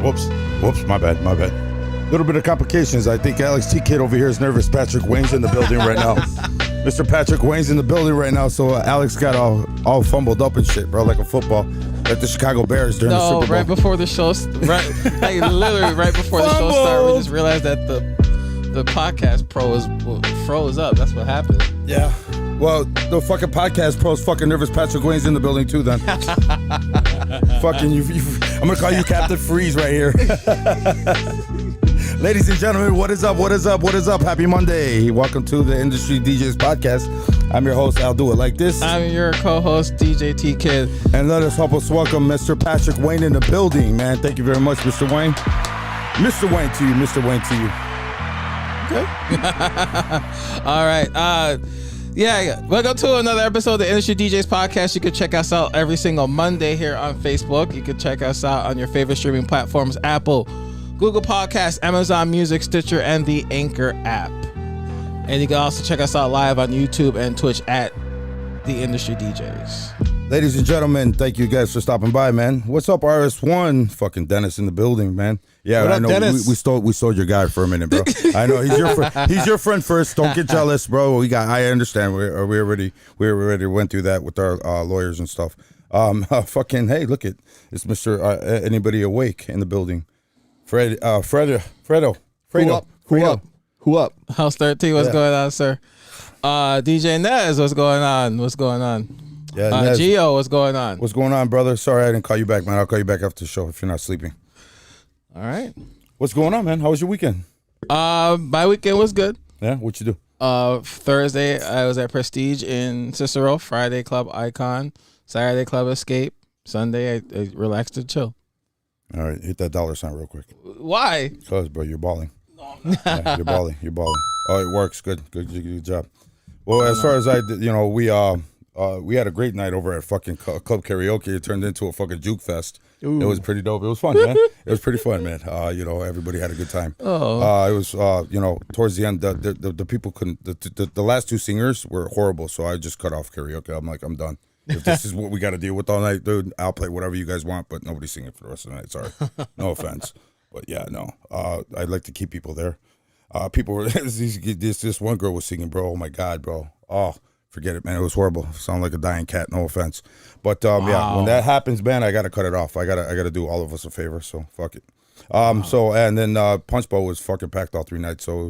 Whoops, my bad. Little bit of complications. I think Alex T. Kid over here is nervous. Patrick Wayne's in the building right now. Mr. Patrick Wayne's in the building right now, so Alex got all fumbled up and shit, bro, like a football. Like the Chicago Bears during the Super Bowl. Right before the show, literally right before the show started, we just realized that the podcast pro froze up. That's what happened. Yeah. Well, the fucking podcast pro's fucking nervous. Patrick Wayne's in the building too. Then. Fucking you. I'm gonna call you Captain Freeze right here. Ladies and gentlemen, what is up? Happy Monday. Welcome to the Industry DJs podcast. I'm your host, I'll do it like this. I'm your co-host, DJ T Kid. And let us help us welcome Mr. Patrick Wayne in the building, man. Thank you very much, Mr. Wayne. Mr. Wayne to you. Okay. All right. Yeah. Welcome to another episode of the Industry DJs podcast. You can check us out every single Monday here on Facebook. You can check us out on your favorite streaming platforms, Apple, Google Podcasts, Amazon Music, Stitcher, and the Anchor app. And you can also check us out live on YouTube and Twitch at the Industry DJs. Ladies and gentlemen, thank you guys for stopping by, man. What's up, RS1? Fucking Dennis in the building, man. Yeah, I know we stole your guy for a minute, bro. I know he's your friend first. Don't get jealous, bro. I understand. We already went through that with our lawyers and stuff. Fucking hey, look it's Mr. Anybody Awake in the building. Fredo. Who up? House 13, what's going on, sir? DJ Nez, what's going on? Yeah, Gio, what's going on? What's going on, brother? Sorry I didn't call you back, man. I'll call you back after the show if you're not sleeping. All right. What's going on, man? How was your weekend? My weekend was good. Yeah, what'd you do? Thursday, I was at Prestige in Cicero. Friday, Club Icon. Saturday, Club Escape. Sunday, I relaxed and chill. All right, hit that $sign real quick. Why? Because, bro, you're balling. Yeah, you're balling. Oh, it works. Good job. Well, as far as we had a great night over at fucking Club Karaoke. It turned into a fucking juke fest. Ooh. It was pretty dope. It was fun, man. It was pretty fun, man. Everybody had a good time. Oh. It was, towards the end, the people couldn't. The last two singers were horrible, so I just cut off karaoke. I'm like, I'm done. If this is what we got to deal with all night, dude, I'll play whatever you guys want, but nobody's singing for the rest of the night. Sorry, no offense, but yeah, no. I'd like to keep people there. People were this one girl was singing, bro. Oh my god, bro. Oh. Forget it, man. It was horrible. Sound like a dying cat. No offense, but wow. Yeah, when that happens, man, I gotta cut it off. I gotta do all of us a favor. So fuck it. So and then Punch Bowl was fucking packed all 3 nights. So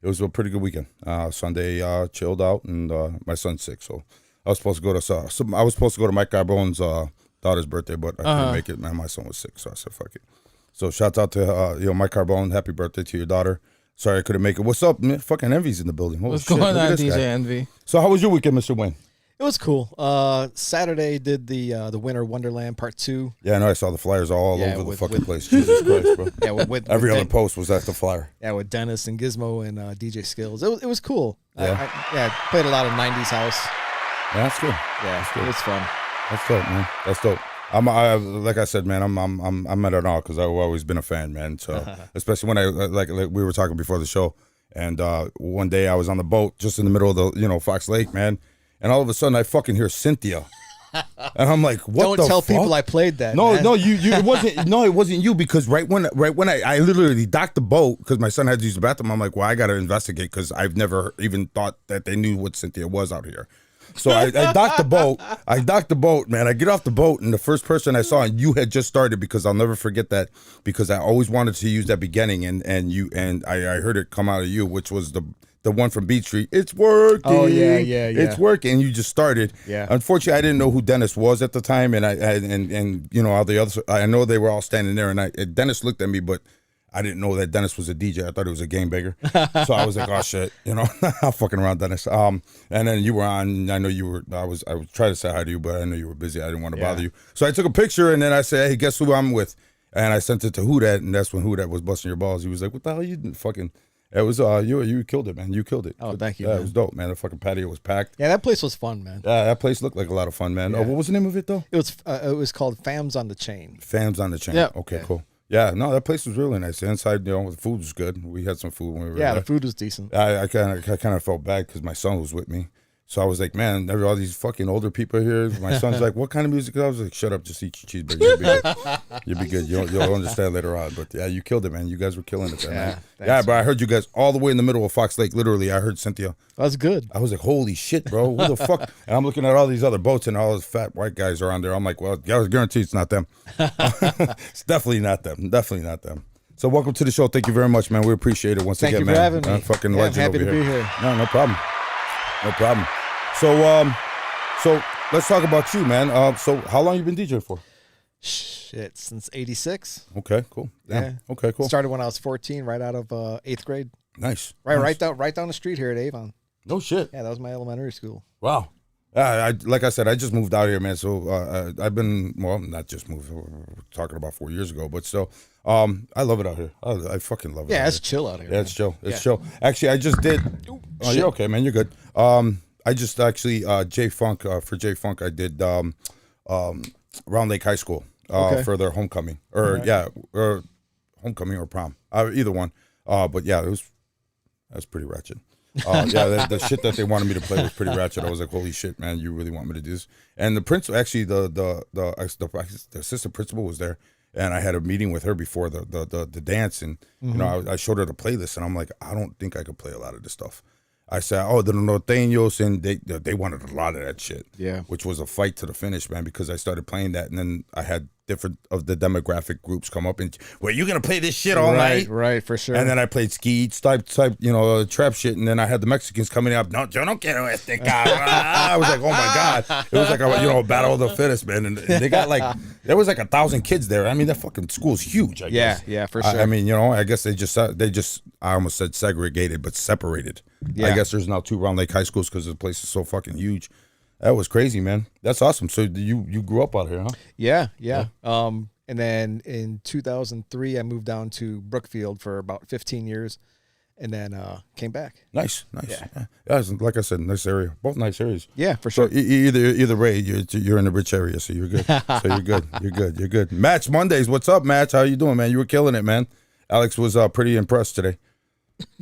it was a pretty good weekend. Sunday chilled out, and my son's sick, so I was supposed to go to Mike Garbone's daughter's birthday, but I couldn't make it. Man, my son was sick, so I said fuck it. So shouts out to Mike Carbone. Happy birthday to your daughter. Sorry I couldn't make it. What's up, man? Fucking Envy's in the building. Holy What's shit. going on, DJ guy. Envy? So how was your weekend, Mr. Wayne? It was cool. Saturday did the Winter Wonderland Part 2. Yeah, I know. I saw the flyers all over the fucking place. Jesus Christ, bro. Yeah, with every other post was at the flyer. Yeah, with Dennis and Gizmo and DJ Skills. It was cool. Yeah. I played a lot of 90s house. Yeah, that's good. Yeah, that's good. It was fun. That's dope, man. That's dope. Like I said, man, I'm at it all because I've always been a fan, man. So especially when I like we were talking before the show. And one day I was on the boat just in the middle of the, Fox Lake, man. And all of a sudden I fucking hear Cynthia. And I'm like, what the fuck? Don't tell people I played that, No, man. no, it wasn't you because right when I literally docked the boat because my son had to use the bathroom, I'm like, well, I got to investigate because I've never even thought that they knew what Cynthia was out here. So I docked the boat. Man. I get off the boat, and the first person I saw, and you had just started because I'll never forget that because I always wanted to use that beginning, and I heard it come out of you, which was the one from Beat Street. It's working. Oh yeah. It's working. And you just started. Yeah. Unfortunately, I didn't know who Dennis was at the time, and all the others. I know they were all standing there, and Dennis looked at me, but I didn't know that Dennis was a DJ. I thought he was a gangbanger. So I was like, oh shit, I'm fucking around Dennis. And then you were on. I know you were. I was trying to say hi to you, but I know you were busy. I didn't want to bother you. So I took a picture, and then I said, hey, guess who I'm with? And I sent it to Who Dat, and that's when Who Dat was busting your balls. He was like, what the hell you didn't fucking. It was you killed it, man. You killed it. Oh, thank you. Yeah, man. It was dope, man. The fucking patio was packed. Yeah, that place was fun, man. Yeah, that place looked like a lot of fun, man. Yeah. Oh, what was the name of it though? It was called Fams on the Chain. Fams on the Chain. Yeah. Okay, cool. Yeah, no, that place was really nice. Inside, the food was good. We had some food when we were there. The food was decent. I kind of felt bad because my son was with me. So I was like, man, there are all these fucking older people here. My son's like, what kind of music? I was like, shut up, just eat your cheeseburger. You'll be good. You'll be good. You'll understand later on. But yeah, you killed it, man. You guys were killing it there, man. Yeah, but I heard you guys all the way in the middle of Fox Lake. Literally, I heard Cynthia. That's good. I was like, holy shit, bro. Who the fuck? And I'm looking at all these other boats and all those fat white guys are on there. I'm like, well, I guarantee it's not them. It's definitely not them. Definitely not them. So welcome to the show. Thank you very much, man. We appreciate it once Thank again, you for man. having me. Fucking I'm legend happy over to be here. No problem. No problem. So let's talk about you, man. So how long you been DJing for? Shit, since '86. Okay, cool. Damn. Yeah. Okay, cool. Started when I was 14, right out of 8th grade. Nice. Right down the street here at Avon. No shit. Yeah, that was my elementary school. Wow. Like I said, I just moved out here, man. So I've been, well, not just moved. We're talking about 4 years ago, but still, I love it out here. I fucking love it. Yeah, out it's here. chill out here. Yeah, it's chill. It's chill. Actually, I just did. Oh, you're okay, man. You're good. I just actually J Funk for J Funk. I did Round Lake High School for their homecoming, or homecoming or prom, either one. But yeah, that's pretty ratchet. The shit that they wanted me to play was pretty ratchet. I was like, holy shit, man, you really want me to do this? And the principal, actually, the assistant principal was there, and I had a meeting with her before the dance, and you know, I showed her the playlist, and I'm like, I don't think I could play a lot of this stuff. I said, oh, the norteños, and they wanted a lot of that shit. Yeah. Which was a fight to the finish, man, because I started playing that, and then I had different of the demographic groups come up and, well, you're going to play this shit all night? Right, for sure. And then I played skeets type, trap shit, and then I had the Mexicans coming up, no, yo no quiero este cabrón. I was like, oh my God. It was like a battle of the fittest, man. And they got there was 1,000 kids there. I mean, that fucking school's huge, I guess. Yeah, for sure. I mean, I guess they just, I almost said segregated, but separated. Yeah. I guess there's now 2 Round Lake high schools because the place is so fucking huge. That was crazy, man. That's awesome. So you grew up out here, huh? Yeah. And then in 2003, I moved down to Brookfield for about 15 years, and then came back. Nice. Yeah, like I said, nice area. Both nice areas. Yeah, for sure. So either way, you're in a rich area, so you're good. So you're good. Match Mondays. What's up, Match? How you doing, man? You were killing it, man. Alex was pretty impressed today.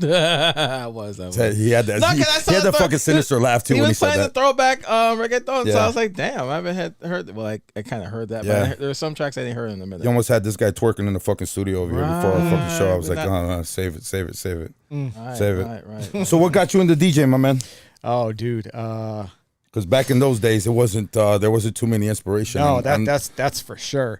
I was. He had that. He had that fucking sinister laugh too when he said that. He was playing the throwback reggaeton, so I was like, "Damn, I haven't heard." Well, I kind of heard that, but there were some tracks I didn't hear in the middle. You almost had this guy twerking in the fucking studio over here before our fucking show. I was like, "No, save it, save it." Right. So, what got you into DJ, my man? Oh, dude. Because back in those days, it wasn't. There wasn't too many inspiration. No, that's for sure.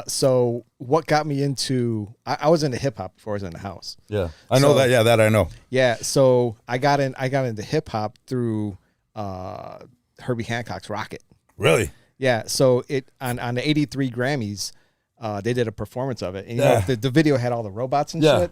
So what got me into, I was into hip hop before I was in the house. Yeah. I know that. Yeah, that I know. Yeah. So I got into hip hop through, Herbie Hancock's Rocket. Really? Yeah. So on the 83 Grammys, they did a performance of it, and the video had all the robots and shit.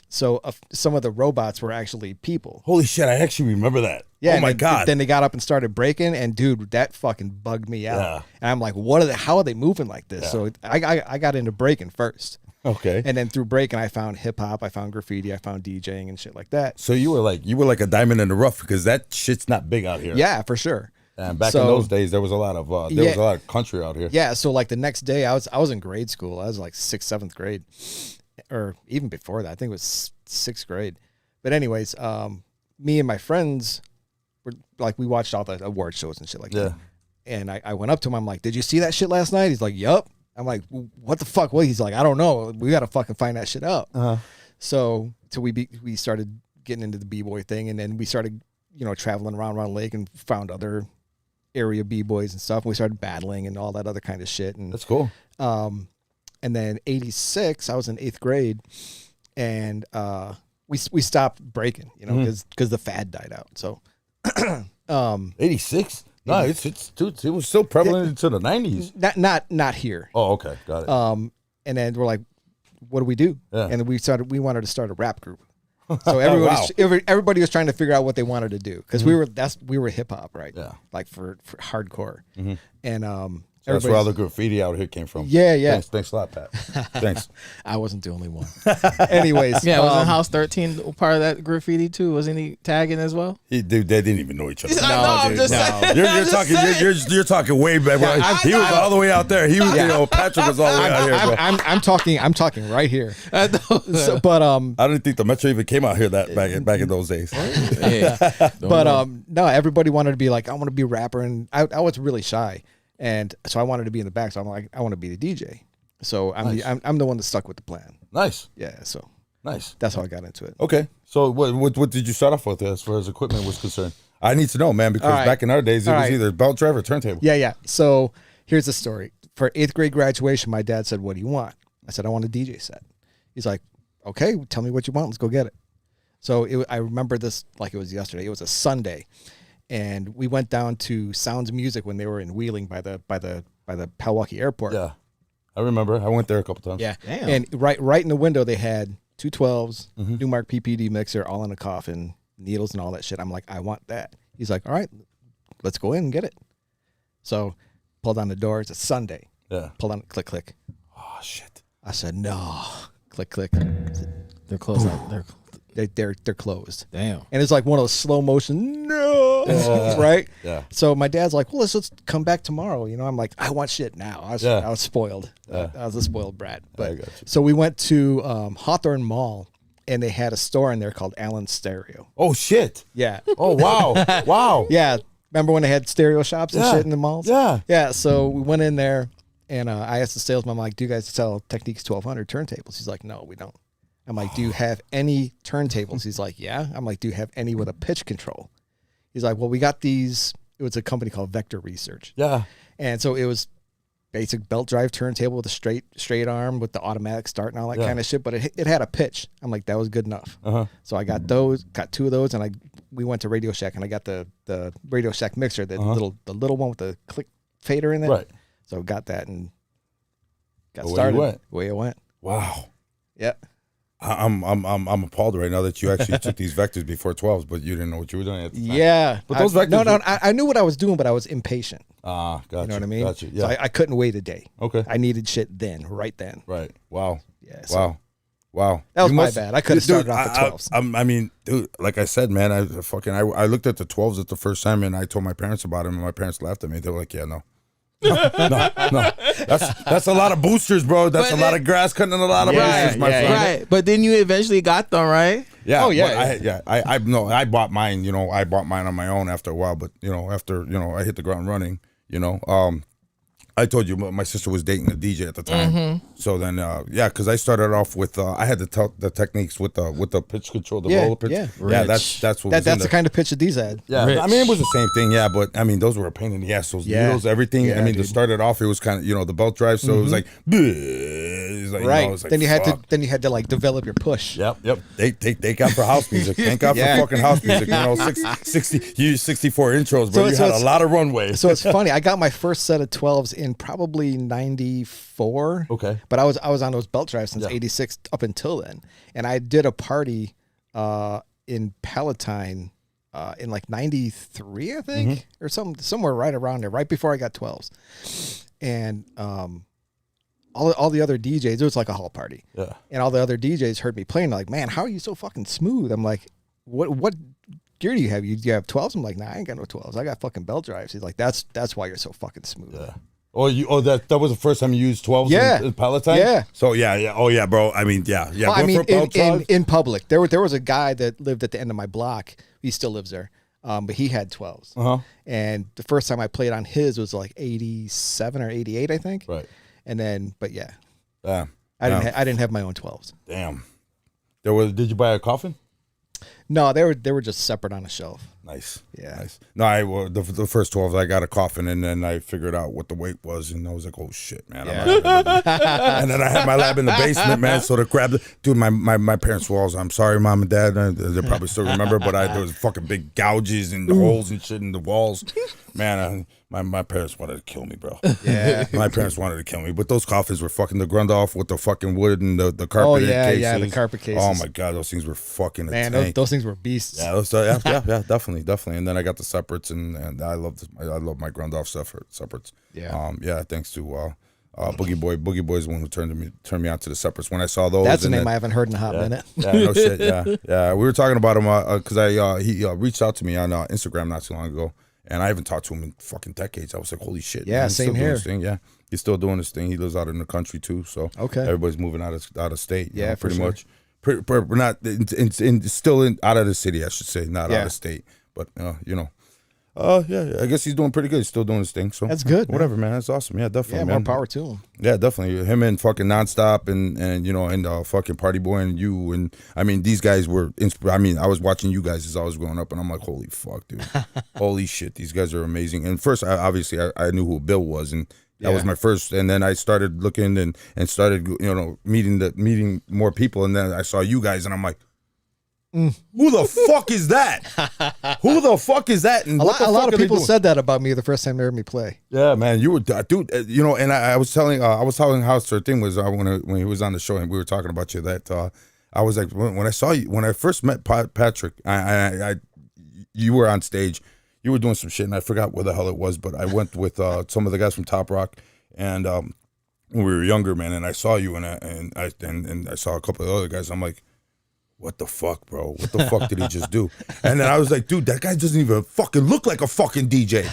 So some of the robots were actually people. Holy shit. I actually remember that. Yeah, oh my God. Then they got up and started breaking, and dude, that fucking bugged me out. Yeah. And I'm like, how are they moving like this? Yeah. So I got into breaking first. Okay. And then through breaking, I found hip hop, I found graffiti, I found DJing and shit like that. So you were like a diamond in the rough, because that shit's not big out here. Yeah, for sure. And back in those days, there was a lot of country out here. Yeah. So like the next day, I was in grade school. I was like 6th, 7th grade, or even before that. I think it was 6th grade. But anyways, me and my friends, we watched all the award shows and shit like that. And I went up to him. I'm like, did you see that shit last night? He's like, yup. I'm like, what the fuck? Well, he's like, I don't know. We got to fucking find that shit out. So we started getting into the B-boy thing. And then we started, traveling around Round Lake and found other area B-boys and stuff. And we started battling and all that other kind of shit. And that's cool. And then 86, I was in 8th grade. And we stopped breaking, because the fad died out. So 86? No, it was still prevalent into the 90s. Not here. Oh, okay, got it. And then we're like, what do we do? Yeah. And we wanted to start a rap group. So everybody was trying to figure out what they wanted to do, because we were hip hop, right? Yeah, like for hardcore. And That's where all the graffiti out here came from. Yeah. Thanks a lot, Pat. Thanks. I wasn't the only one. Anyways, Yeah, wasn't House 13 part of that graffiti too? Wasn't he tagging as well? Dude, they didn't even know each other. I'm just saying. You're talking way back. He was all the way out there. He was, Patrick was all the way out here, bro. I'm talking right here. I know. So, but I didn't think the Metro even came out here that back in those days. No, everybody wanted to be like, I want to be a rapper, and I was really shy, and so I wanted to be in the back. So I'm like, I want to be the DJ. So I'm the one that stuck with the plan. Nice. Yeah. So nice. that's how I got into it. Okay. So what did you start off with as far as equipment was concerned? I need to know, man, because back in our days it was either belt drive or turntable. Yeah. So here's the story. For 8th grade graduation, my dad said, "What do you want?" I said, "I want a DJ set." He's like, "Okay, tell me what you want. Let's go get it." So I remember this like it was yesterday. It was a Sunday, and we went down to Sounds Music when they were in Wheeling by the Pewaukee Airport. Yeah, I remember. I went there a couple times. Yeah, damn. And right in the window they had 212s, Newmark PPD mixer, all in a coffin, needles and all that shit. I'm like, I want that. He's like, all right, let's go in and get it. So pulled on the door. It's a Sunday. Yeah. Pulled on, click. Oh shit. I said, no. Click. They're closed. They're closed. Damn. And it's like one of those slow motion, no, right? Yeah. So my dad's like, well, let's come back tomorrow. I'm like, I want shit now. I was spoiled. I was a spoiled brat. But I got you. so we went to Hawthorne Mall, and they had a store in there called Allen's Stereo. Oh shit. Yeah. Oh wow. Wow. Yeah. Remember when they had stereo shops and shit in the malls? Yeah. Yeah. So we went in there, and I asked the salesman, I'm like, do you guys sell Technics 1200 turntables? He's like, no, we don't. I'm like, do you have any turntables? He's like, yeah. I'm like, do you have any with a pitch control? He's like, well, we got these. It was a company called Vector Research. Yeah. And so it was basic belt drive turntable with a straight arm with the automatic start and all that kind of shit. But it had a pitch. I'm like, that was good enough. So I got two of those, and we went to Radio Shack, and I got the Radio Shack mixer, the little one with the click fader in it. Right. So got that and got Away started. you went. Away I went. Wow. Yeah. I'm appalled right now that you actually took these vectors before 12s, but you didn't know what you were doing at the time. Yeah. But those vectors. I knew what I was doing, but I was impatient. Gotcha. You know what I mean? Gotcha. Yeah. So I couldn't wait a day. Okay. I needed shit right then. Right. Wow. Yeah. So Wow. that was my bad. I could have started off the 12s. I mean, dude, like I said, man, I looked at the 12s at the first time, and I told my parents about them, and my parents laughed at me. They were like, yeah, no. No. That's a lot of boosters, bro. That's a lot of grass cutting and a lot of boosters, my friend. Right. But then you eventually got them, right? Yeah. Oh, yeah. I bought mine. I bought mine on my own after a while, but after I hit the ground running. I told you my sister was dating a DJ at the time. So then, because I started off with I had the techniques with the pitch control, the roller pitch. Yeah. That's what That's the kind of pitch that these had. Yeah, Rich. I mean it was the same thing. Yeah, but I mean those were a pain in the ass. Those needles, everything. Yeah, I mean, dude. to start it off, it was kind of the belt drive, so it was like, it was like Right. it was like, Then you had fuck. to like develop your push. Yep. Thank God for house music. Thank God for fucking house music. 64 intros, but you had a lot of runway. So it's funny. I got my first set of 12s in probably 94. Okay. But I was on those belt drives since 86 up until then. And I did a party in Palatine in like 93, I think, or somewhere right around there, right before I got 12s. And all the other DJs, it was like a hall party. Yeah. And all the other DJs heard me playing. They're like, man, how are you so fucking smooth? I'm like, what gear do you have? You have 12s? I'm like, nah, I ain't got no 12s. I got fucking belt drives. He's like, that's why you're so fucking smooth. Yeah. That was the first time you used 12s in Palatine? Yeah. So yeah. Oh yeah, bro. I mean, yeah. Well, I mean, in public, there was a guy that lived at the end of my block. He still lives there. But he had 12s. And the first time I played on his was like 87 or 88, I think. Right. And then, but yeah. I didn't have my own 12s. Damn. Did you buy a coffin? No, they were just separate on a shelf. Nice. Yeah. Nice. No, the first 12s, I got a coffin, and then I figured out what the weight was, and I was like, oh shit, man. And then I had my lab in the basement, man. So to grab my parents' walls. I'm sorry, mom and dad. They probably still remember, but there was fucking big gouges and holes and shit in the walls. Man, my parents wanted to kill me, bro. Yeah. My parents wanted to kill me, but those coffins were fucking the Grundoff with the fucking wood and the carpet cases. Yeah, the carpet cases. Oh my God, those things were fucking man, a tank. those things were beasts. Yeah, definitely. And then I got the separates, and I love my ground off separates. Yeah. Thanks to Boogie Boy. Boogie Boy is the one who turned me on to the separates. When I saw those, That's a name I haven't heard in a hot minute. Yeah, no shit. Yeah. We were talking about him because he reached out to me on Instagram not too long ago, and I haven't talked to him in fucking decades. I was like, holy shit. Yeah, man, he's same still doing here. his thing. Yeah, he's still doing his thing. He lives out in the country too, so Okay. everybody's moving out of state. Yeah, for pretty sure. much. We're not still out of the city, I should say, not out of state. But I guess he's doing pretty good. He's still doing his thing. So That's good, whatever, man. That's awesome. Yeah, definitely. Yeah, man. more power to him. Yeah, definitely. Him and fucking Nonstop and fucking Party Boy and you, and I mean these guys were. I was watching you guys as I was growing up, and I'm like, holy fuck, dude, holy shit, these guys are amazing. And first, I knew who Bill was, and that was my first. And then I started looking and started meeting more people, and then I saw you guys, and I'm like, who the fuck is that? Who the fuck is that? And A lot of people said that about me the first time they heard me play. Yeah, man, you were, dude. And I was telling House her thing was when he was on the show and we were talking about you that I was like when I saw you when I first met Patrick, you were on stage, you were doing some shit and I forgot where the hell it was, but I went with some of the guys from Top Rock and when we were younger, man, and I saw you and I saw a couple of other guys. I'm like, what the fuck, bro? What the fuck did he just do? And then I was like, dude, that guy doesn't even fucking look like a fucking DJ.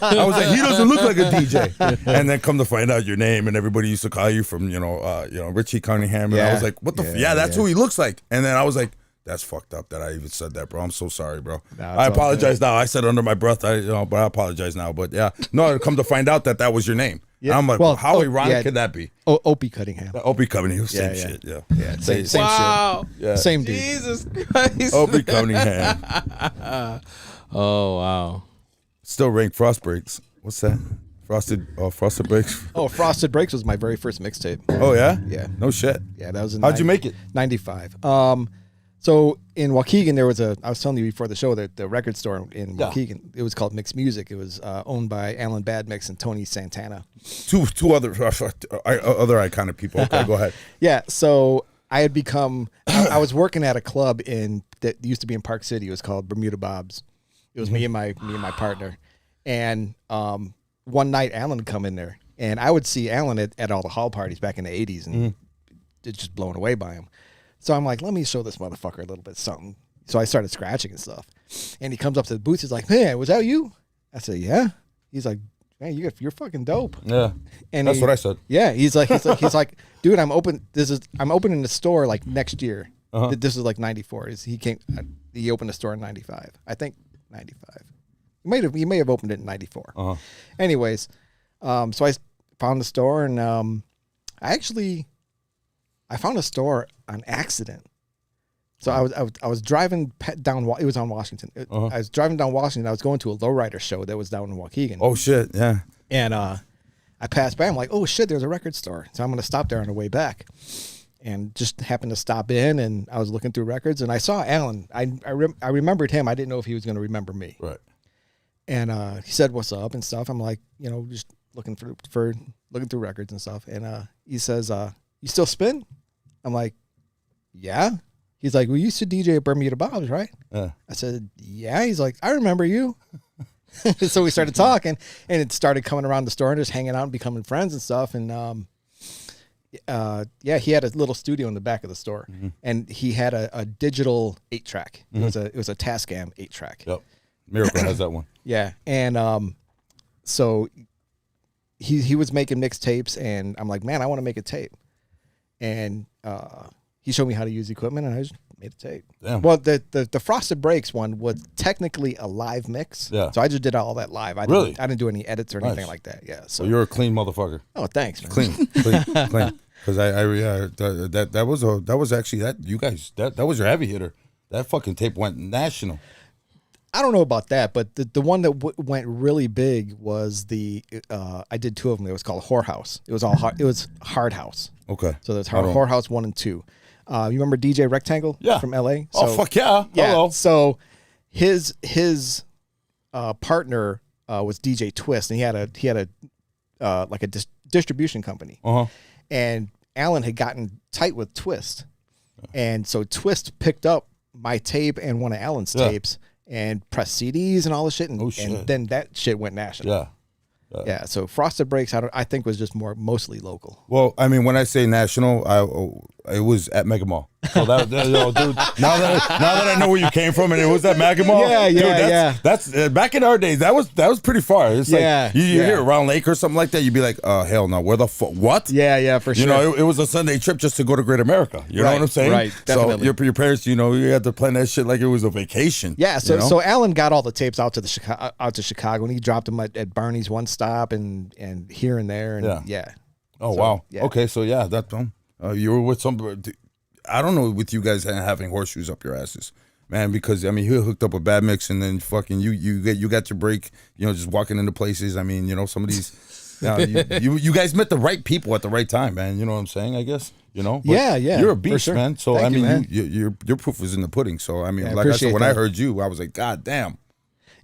I was like, he doesn't look like a DJ. And then come to find out your name, and everybody used to call you from, Richie Cunningham. And I was like, what the? That's who he looks like. And then I was like, that's fucked up that I even said that, bro. I'm so sorry, bro. I apologize now. I said under my breath, but I apologize now. But yeah, no, come to find out that was your name. Yeah. I'm like, well, how ironic could that be? Opie Cunningham. Opie Cunningham, same shit. Yeah, same wow. shit. Yeah. Same dude. Jesus Christ. Opie Cunningham. Oh wow. Still rank Frost Breaks. What's that? Frosted Breaks. Oh, Frosted Breaks was my very first mixtape. Oh yeah. Yeah. No shit. Yeah, that was. How'd you make it? 95. So in Waukegan, there was I was telling you before the show that the record store in Waukegan, it was called Mix Music. It was owned by Alan Badmix and Tony Santana. Two other iconic people. Okay, go ahead. Yeah, so I had become, I was working at a club that used to be in Park City. It was called Bermuda Bob's. It was me and my partner. And one night Alan would come in there, and I would see Alan at all the hall parties back in the 80s, and just blown away by him. So I'm like, let me show this motherfucker a little bit something. So I started scratching and stuff. And he comes up to the booth. He's like, man, was that you? I said, yeah. He's like, man, you're fucking dope. Yeah. And that's what I said. Yeah. He's like, dude, I'm opening the store like next year. Uh-huh. This is like 94. He opened the store in 95. I think 95. He may have opened it in 94. Uh-huh. Anyways, so I found the store, and I found a store on accident. So I was driving down. It was on Washington. Uh-huh. I was driving down Washington. I was going to a lowrider show that was down in Waukegan. Oh shit, yeah. And I passed by. I'm like, oh shit, there's a record store. So I'm gonna stop there on the way back. And just happened to stop in, and I was looking through records, and I saw Alan. I remembered him. I didn't know if he was gonna remember me. Right. And he said, "What's up?" and stuff. I'm like, just looking for looking through records and stuff. And he says, "You still spin?" I'm like, yeah. He's like, well, you used to DJ at Bermuda Bob's, right? I said, yeah. He's like, I remember you. So we started talking, and it started coming around the store and just hanging out and becoming friends and stuff. And he had a little studio in the back of the store, and he had a digital 8-track. It was a Tascam 8-track. Yep. Miracle has that one. Yeah, and so he was making mixtapes, and I'm like, man, I want to make a tape. And he showed me how to use equipment, and I just made a tape. Damn. Well, the Frosted Breaks one was technically a live mix. Yeah. So I just did all that live. I didn't do any edits or anything like that. Yeah. So you're a clean motherfucker. Oh, thanks, man. Clean. Because that was actually you guys that was your heavy hitter. That fucking tape went national. I don't know about that, but the one that went really big was I did 2 of them. It was called Whorehouse. It was Hard House. Okay. So there's Whorehouse 1 and 2. You remember DJ Rectangle? Yeah. From LA? Oh fuck yeah. Yeah. Hello. So his partner was DJ Twist, and he had a distribution company. Uh-huh. And Alan had gotten tight with Twist. And so Twist picked up my tape and one of Alan's Yeah. tapes and pressed CDs and all this shit. And, Oh, shit. and then that shit went national. Yeah. Yeah. So Frosted Breaks, I think was just mostly local. Well, I mean, when I say national, it was at Mega Mall. So that, dude, now that I know where you came from, and it was at Mega Mall. Yeah, yeah, dude, that's back in our days. That was pretty far. It's Yeah, like you yeah. hear Round Lake or something like that, you'd be like, hell no, where the fuck? What? Yeah, for sure. You know, it was a Sunday trip just to go to Great America. You know Right, what I'm saying? right, definitely. So your parents, you know, you had to plan that shit like it was a vacation. Yeah, so you know? so Alan got all the tapes out to Chicago, and he dropped them at Barney's One Stop and here and there, and yeah. Oh So, wow. yeah. Okay, so yeah, that you were with some. I don't know with you guys having horseshoes up your asses, man. Because I mean, he hooked up a bad mix, and then fucking you got your break. You know, just walking into places. I mean, you know, some of these. You guys met the right people at the right time, man. You know what I'm saying? I guess. You know. But Yeah. You're a for beast, sure. man. So Thank I mean, you, man. your proof was in the pudding. So I mean, Yeah, like I said, appreciate when I that. heard you, I was like, God damn.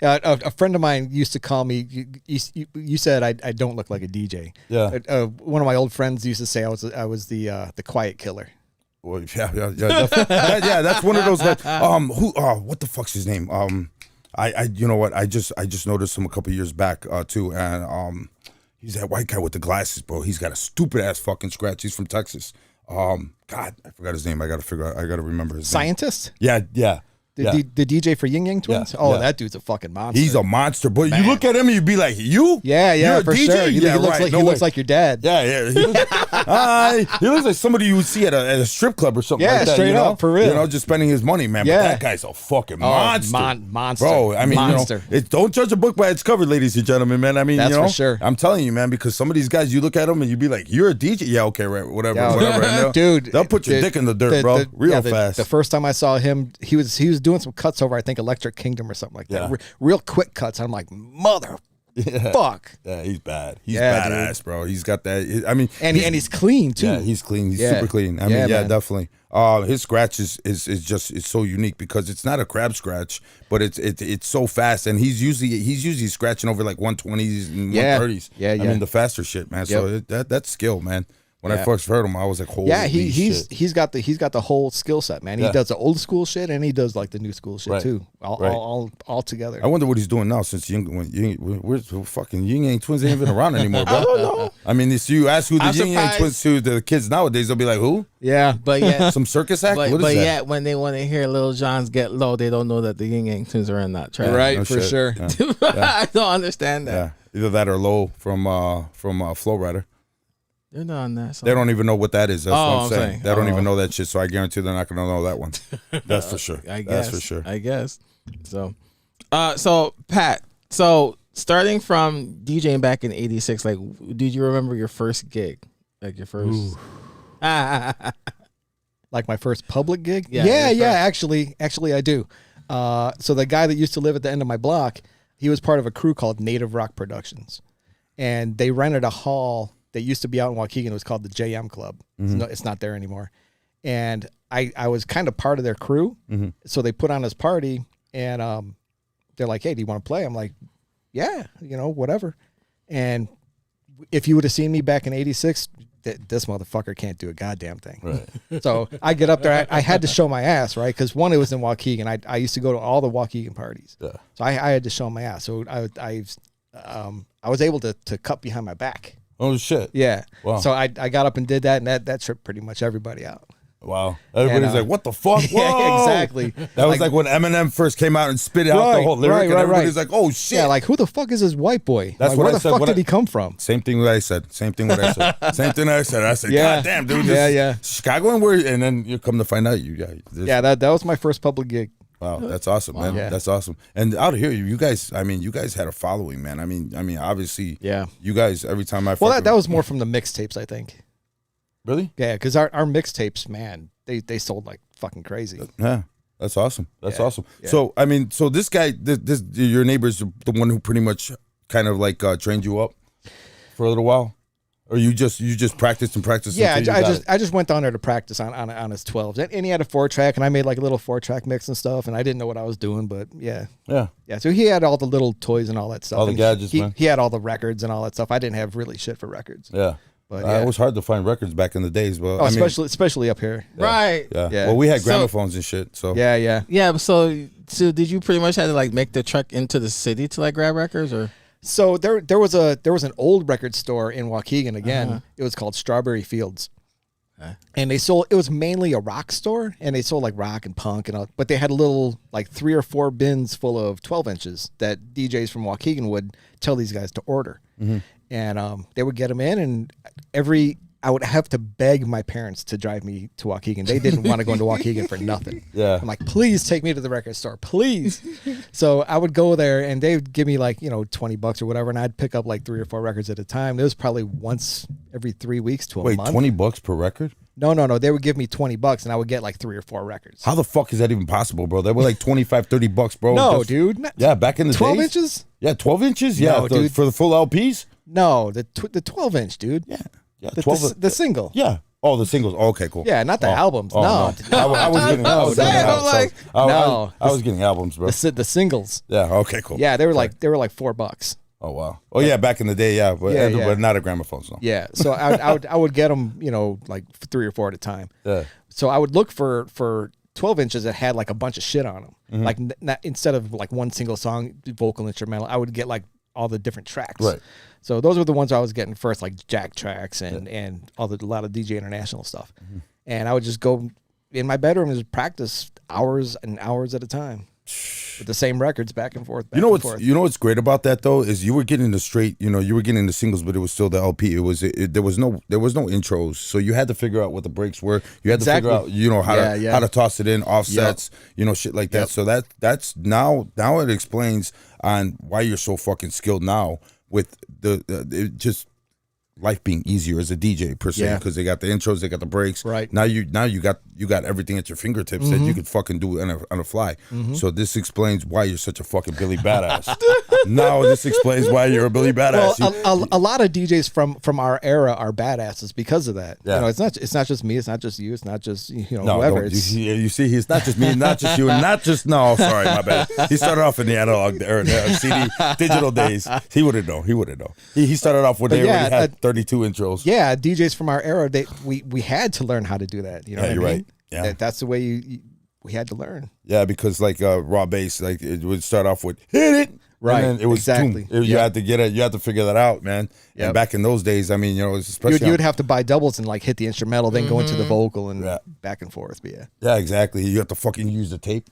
A friend of mine used to call me. You said I don't look like a DJ. Yeah. One of my old friends used to say I was the quiet killer. Well, yeah. That's one of those. Like, what the fuck's his name? You know what? I just noticed him a couple years back too, and he's that white guy with the glasses, bro. He's got a stupid ass fucking scratch. He's from Texas. God, I forgot his name. I gotta remember his name. Scientist? Yeah. The DJ for Ying Yang Twins? Yeah, Oh, yeah. that dude's a fucking monster. He's a monster, but Man. you look at him and you'd be like, you? Yeah, You're a for DJ? sure. He Yeah, looks right. like No he way. looks like your dad. Yeah. He looks like somebody you would see at a strip club or something Yeah, like that. straight you know? up, for real. You know, just spending his money, man. Yeah. But that guy's a fucking monster. Monster. Bro, I mean, Monster. you know, don't judge a book by its cover, ladies and gentlemen, man. I mean, That's you know, for sure. I'm telling you, man, because some of these guys, you look at them and you be like, you're a DJ? Yeah, okay, right, whatever. Yeah, And they'll- dude, They'll put your dick in the dirt, bro, real fast. The first time I saw him, he was doing some cuts over, I think, Electric Kingdom or something like that. Yeah. Real quick cuts. And I'm like, fuck. Yeah, he's bad. He's Yeah, badass, bro. He's got that. I mean, And he's clean too. Yeah, he's clean. He's Yeah. super clean. I mean, Yeah, yeah, man. definitely. His scratch is just it's so unique because it's not a crab scratch, but it's so fast, and he's usually scratching over like 120s and Yeah. 130s. Yeah, I yeah. mean the faster shit, man. So that's skill, man. When I Yeah. first heard him, I was like, holy Yeah, shit. he's got the whole skill set, man. He Yeah. does the old school shit and he does like the new school shit Right. too. Right. All together. I wonder what he's doing now since where's fucking Ying Yang Twins ain't even around anymore, bro. I don't know. I mean, if you ask who the I'm Ying Yang surprised. Twins to the kids nowadays, they'll be like, who? Yeah. But yeah, Some circus act? but What is that? yet when they want to hear Lil Jon's Get Low, they don't know that the Ying Yang Twins are in that track. Right, No for shit. sure. Yeah. I don't understand that. Yeah, either that or Low from Flow Rider. They're not on that song. They don't even know what that is. That's what I'm saying. They don't Oh. even know that shit. So I guarantee they're not gonna know that one. That's for sure. I guess. That's for sure. I guess. So Pat, starting from DJing back in '86, like, did you remember your first gig? Like your first? Like my first public gig? Yeah, Yeah, your actually I do. So the guy that used to live at the end of my block, he was part of a crew called Native Rock Productions. And they rented a hall that used to be out in Waukegan. It was called the JM Club. It's not there anymore. And I was kind of part of their crew. So they put on this party and they're like, hey, do you want to play? I'm like, yeah, whatever. And if you would have seen me back in '86, this motherfucker can't do a goddamn thing. Right. So I get up there. I had to show my ass, right? Because one, it was in Waukegan. I used to go to all the Waukegan parties. Yeah. So I had to show my ass. So I was able to cut behind my back. Oh shit. Yeah. Wow. So I got up and did that, and that tripped pretty much everybody out. Wow. Everybody's And, like, what the fuck? Yeah, Whoa! exactly. That was like when Eminem first came out and spit out the whole lyric, and everybody's like, oh shit. Yeah, like who the fuck is this white boy? That's like, what where I the said, fuck what did I- he come from? Same thing what I said. Same thing what I said. I said, Yeah. God damn, dude. Yeah. Chicago and then you come to find out Yeah, that was my first public gig. Wow, that's awesome, man. Yeah. That's awesome. And out here, you guys had a following, man. I mean, obviously, Yeah. you guys, every time I Well, fucking- that was more from the mixtapes, I think. really, Yeah, because our mixtapes, man, they sold like fucking crazy. yeah, that's awesome. That's Yeah. awesome. Yeah. So, I mean, so this guy, this your neighbor's the one who pretty much kind of like trained you up for a little while, or you just practiced and practiced. Yeah, until you got it? I just went down there to practice on his 12s, and he had a 4-track, and I made like a little 4-track mix and stuff, and I didn't know what I was doing, but yeah. So he had all the little toys and all that stuff. All the and gadgets, he, man. He had all the records and all that stuff. I didn't have really shit for records. Yeah. But It was hard to find records back in the days, but especially up here. Right. Yeah. Yeah. Well, we had gramophones and shit. So Yeah. Yeah. So did you pretty much have to like make the trek into the city to like grab records or? So there was an old record store in Waukegan again. It was called Strawberry Fields. And it was mainly a rock store, and they sold like rock and punk and all, but they had a little like 3 or 4 bins full of 12 inches that DJs from Waukegan would tell these guys to order. And they would get them in, and I would have to beg my parents to drive me to Waukegan. They didn't want to go into Waukegan for nothing. Yeah. I'm like, please take me to the record store, please. So I would go there, and they would give me like, $20 or whatever, and I'd pick up like 3 or 4 records at a time. It was probably once every 3 weeks to a month. Wait, $20 per record? No. They would give me $20, and I would get like 3 or 4 records. How the fuck is that even possible, bro? They were like $25-$30, bro. No, dude. Yeah, back in the 12 days. inches? Yeah, 12 inches. Yeah, No, dude. for the full LPs. No, the 12-inch, dude. Yeah, The 12. the single. Yeah. Oh, the singles. Oh, okay, cool. Yeah, not the albums. No. I was getting. I was getting albums. No. I was getting albums, bro. The singles. Yeah. Okay. Cool. Yeah, they were like $4. Oh wow. Oh yeah, back in the day, yeah, but not a gramophone. So. Yeah, so I would get them, like 3 or 4 at a time. Yeah. So I would look for 12 inches that had like a bunch of shit on them. Like instead of like one single song, vocal, instrumental, I would get like all the different tracks. Right. So those were the ones I was getting first, like Jack tracks and a lot of DJ International stuff. And I would just go in my bedroom and just practice hours and hours at a time with the same records back and forth. You know what's great about that though is you were getting the straight, you were getting the singles, but it was still the LP. There was no intros, so you had to figure out what the breaks were. You had to figure out how to toss it in, offsets, shit like that. So that's now it explains on why you're so fucking skilled now with just life being easier as a DJ per se, because they got the intros, they got the breaks. Right. Now you got everything at your fingertips that you could fucking do on a fly. So this explains why you're such a fucking Billy Badass. Now this explains why you're a Billy Badass. Well, a lot of DJs from our era are badasses because of that. Yeah. It's not just me, it's not just you, it's not just No, whoever. you see, he's not just me, not just you, and not just sorry, my bad. He started off in the analog or the CD digital days. He wouldn't know. He started off when they already had 32 intros. Yeah, DJs from our era, we had to learn how to do that. You know what I mean? Right. Yeah, that's the way we had to learn. Yeah, because like raw bass, like it would start off with hit it, right? And then it was exactly. You had to get it. You had to figure that out, man. Yep. And back in those days, I mean, especially you would have to buy doubles and like hit the instrumental, then go into the vocal and back and forth. But yeah, exactly. You have to fucking use the tape.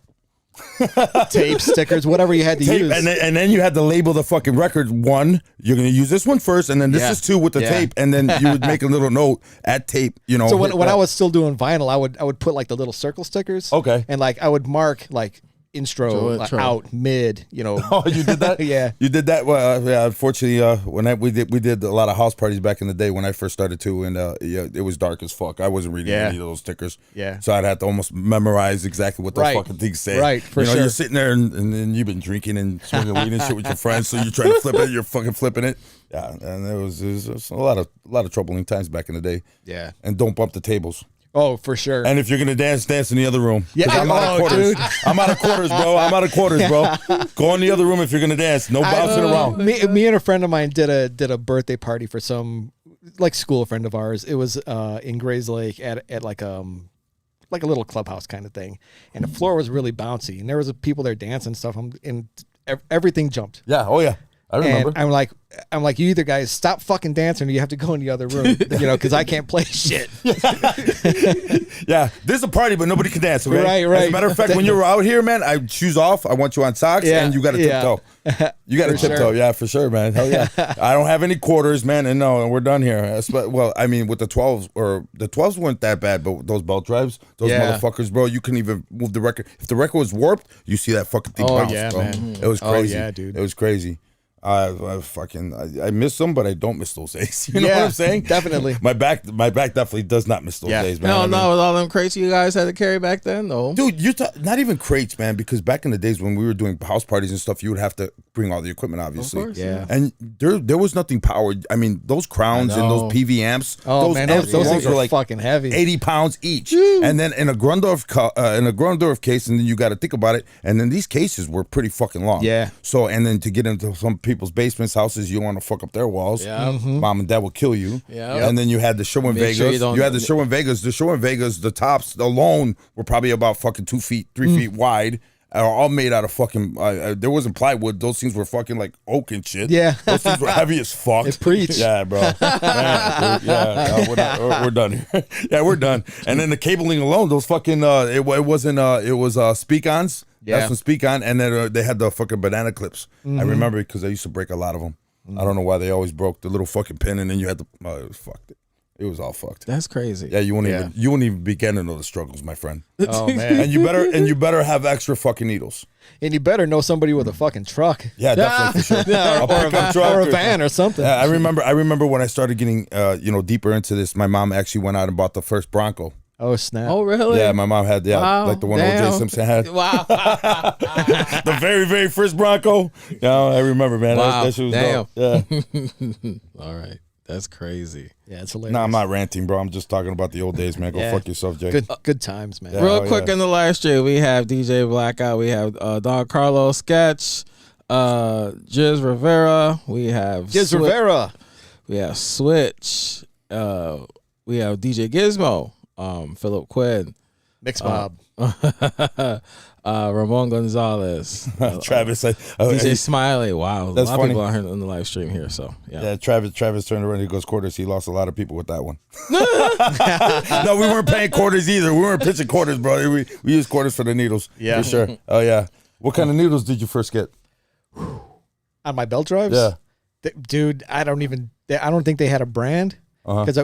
Tape, stickers, whatever you had to use, and then you had to label the fucking record. One, you're gonna use this one first, and then this is 2 with the tape, and then you would make a little note at tape. So when I was still doing vinyl, I would put like the little circle stickers. Okay, and like I would mark like intro, out, mid. Oh, you did that? Yeah, you did that. Well, yeah. Unfortunately, we did a lot of house parties back in the day when I first started too, and it was dark as fuck. I wasn't reading any of those stickers. Yeah, so I'd have to almost memorize exactly what those fucking things say. Right, for sure. You're sitting there and then you've been drinking and smoking weed and shit with your friends, so you're trying to flip it. You're fucking flipping it. Yeah, and it was a lot of troubling times back in the day. Yeah, and don't bump the tables. Oh, for sure. And if you're gonna dance in the other room. Yeah, I'm out of quarters. Dude. I'm out of quarters, bro. Go in the other room if you're gonna dance. No bouncing around. Me and a friend of mine did a birthday party for some like school friend of ours. It was in Grays Lake at like a little clubhouse kind of thing, and the floor was really bouncy, and there was people there dancing and stuff, and everything jumped. Yeah. Oh yeah. I remember. And I'm like, you either guys stop fucking dancing or you have to go in the other room, because I can't play shit. Yeah, this is a party, but nobody can dance. Okay? Right. As a matter of fact, when you're out here, man, I shoes off. I want you on socks, and you got to tiptoe. You got to tiptoe. Yeah, for sure, man. Hell yeah. I don't have any quarters, man, and we're done here. Well, I mean, with the 12s weren't that bad, but those belt drives, those motherfuckers, bro, you couldn't even move the record. If the record was warped, you see that fucking thing bounce, bro. Man. It was crazy. Oh yeah, dude. It was crazy. I miss them, but I don't miss those days. You know what I'm saying? Definitely. My back definitely does not miss those days, man. No, with all them crates you guys had to carry back then, though. Dude, not even crates, man, because back in the days when we were doing house parties and stuff, you would have to bring all the equipment, obviously. Of course, yeah. And there was nothing powered. I mean, those crowns and those PV amps, those things were like fucking heavy. 80 pounds each. Woo. And then in a Grundorf case, and then you got to think about it, and then these cases were pretty fucking long. Yeah. So, and then to get into some people's basements, houses. You don't want to fuck up their walls. Yeah. Mom and dad will kill you. Yeah. And then you had the show in Make Vegas. sure you don't- had the show in Vegas. The show in Vegas, the tops alone were probably about fucking 2 feet, 3 feet wide. All made out of fucking. There wasn't plywood. Those things were fucking like oak and shit. Yeah. Those things were heavy as fuck. They preach. Yeah, bro. Man, we're done here. Yeah, we're done. And then the cabling alone, those fucking. It was speak-ons. Yeah. That's from speak-on, and then they had the fucking banana clips. I remember because I used to break a lot of them. I don't know why they always broke the little fucking pin, and then you had to. It was fucked. It was all fucked. That's crazy. Yeah, you wouldn't even begin to know the struggles, my friend. Oh man. And you better have extra fucking needles. And you better know somebody with a fucking truck. Yeah, definitely for sure. or, pickup truck or a van or something. Yeah, I remember when I started getting deeper into this. My mom actually went out and bought the first Bronco. Oh snap. Oh really? Yeah, my mom had Wow, like the one damn. O.J. Simpson had. Wow. The very, very first Bronco. Yeah, I remember, man. Wow, That shit was damn. dope. Yeah. All right. That's crazy. Yeah, it's hilarious. No, I'm not ranting, bro. I'm just talking about the old days, man. Go Yeah. fuck yourself, Jay. Good times, man. Yeah. Real Oh, quick yeah. in the live stream, we have DJ Blackout, we have Don Carlos Sketch, Jiz Rivera, we have Giz Rivera. we have Switch, we have DJ Gizmo, Philip Quinn, Mix Mob. Ramon Gonzalez, Travis, DJ Smiley. Wow, That's a lot funny. of people are here on the live stream here. So yeah, yeah, Travis turned around. He goes quarters. He lost a lot of people with that one. No, we weren't paying quarters either. We weren't pitching quarters, bro. We used quarters for the needles. Yeah. for sure. Oh yeah. What kind of needles did you first get? On my belt drives. Yeah. Dude, I don't think they had a brand Uh-huh. because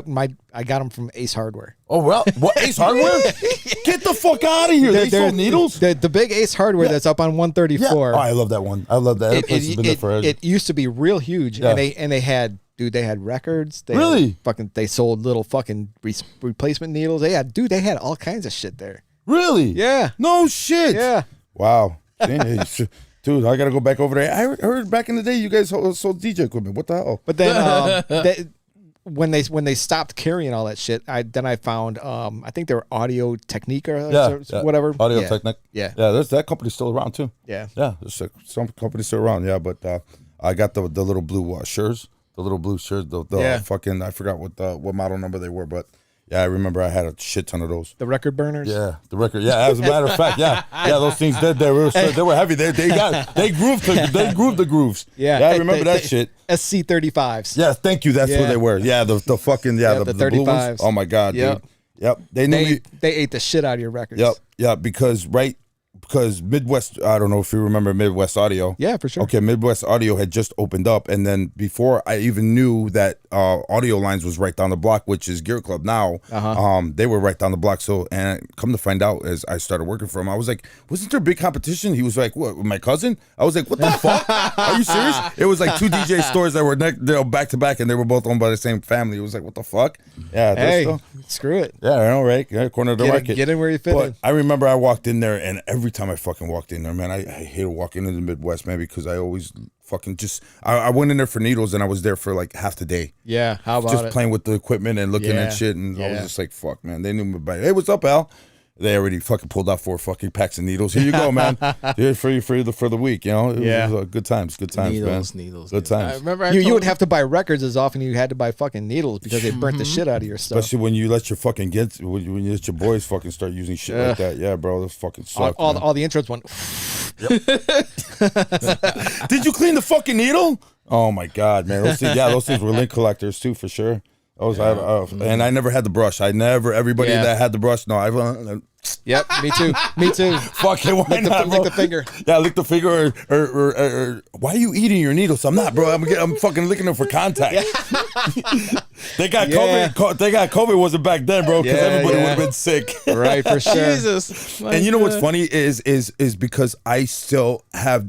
I got them from Ace Hardware. Oh well, what Ace Hardware? Get the fuck out of here! They sold needles. The big Ace Hardware that's up on 134. Oh, I love that one. I love that. That place has been there forever. It used to be real huge, Yeah. and they had records. They Really? they sold little fucking replacement needles. They had all kinds of shit there. Really? Yeah. No shit. Yeah. Wow. Dude, I gotta go back over there. I heard back in the day you guys sold DJ equipment. What the hell? But then when they stopped carrying all that shit, I found I think they were Audio Technica or whatever. Audio Technic. Yeah. Yeah, there's that company's still around too. Yeah. Yeah, there's some companies still around. Yeah, but I got the little blue shirts. The little blue shirts. The fucking I forgot what model number they were, but yeah, I remember I had a shit ton of those. The record burners. Yeah, the record. Yeah, as a matter of fact, yeah, those things they were heavy. They grooved the grooves. Yeah. I remember that shit. SC35s. Yeah, thank you. That's what Yeah. they were. Yeah, the fucking the blue ones. 35s. Oh my god, Yep. dude. Yep. They knew me. They ate the shit out of your records. Yep. Because Midwest. I don't know if you remember Midwest Audio. Yeah, for sure. Okay, Midwest Audio had just opened up, and then before I even knew that Audio Lines was right down the block, which is Gear Club now, they were right down the block. So, and come to find out, as I started working for him, I was like, wasn't there big competition? He was like, what, my cousin? I was like, what the fuck? Are you serious? It was like two DJ stores that were back to back, and they were both owned by the same family. It was like, what the fuck? Yeah. Hey, screw it. Yeah, I know, right? Yeah, corner of the market. Get in where you fit But in. I remember I walked in there, and every time I fucking walked in there, man, I hated walking into the Midwest, man, because I always fucking I went in there for needles, and I was there for like half the day. Yeah, how about Just it? playing with the equipment and looking Yeah, at shit, and I was yeah. just like, fuck, man. They knew me by, hey, what's up, Al? They already fucking pulled out 4 fucking packs of needles. Here you go, man. Here's for the week, you know? It was good times, needles, man. needles. Good times. I remember You would have to buy records as often as you had to buy fucking needles because they burnt the shit out of your stuff. Especially when you let your fucking when you let your boys fucking start using shit like that. Yeah, bro, this fucking sucks. All the intro's went. Did you clean the fucking needle? Oh my god, man! Those things were lint collectors too, for sure. And I never had the brush. Everybody Yeah. that had the brush. No, I've. Yep, me too. Me too. Fuck it, why Lick not, bro? the finger. Yeah, lick the finger. Or why are you eating your needles? I'm not, bro. I'm fucking licking them for contact. They got COVID. They got COVID. Wasn't back then, bro, because everybody would have been sick. Right, for sure. Jesus. And you know what's funny is because I still have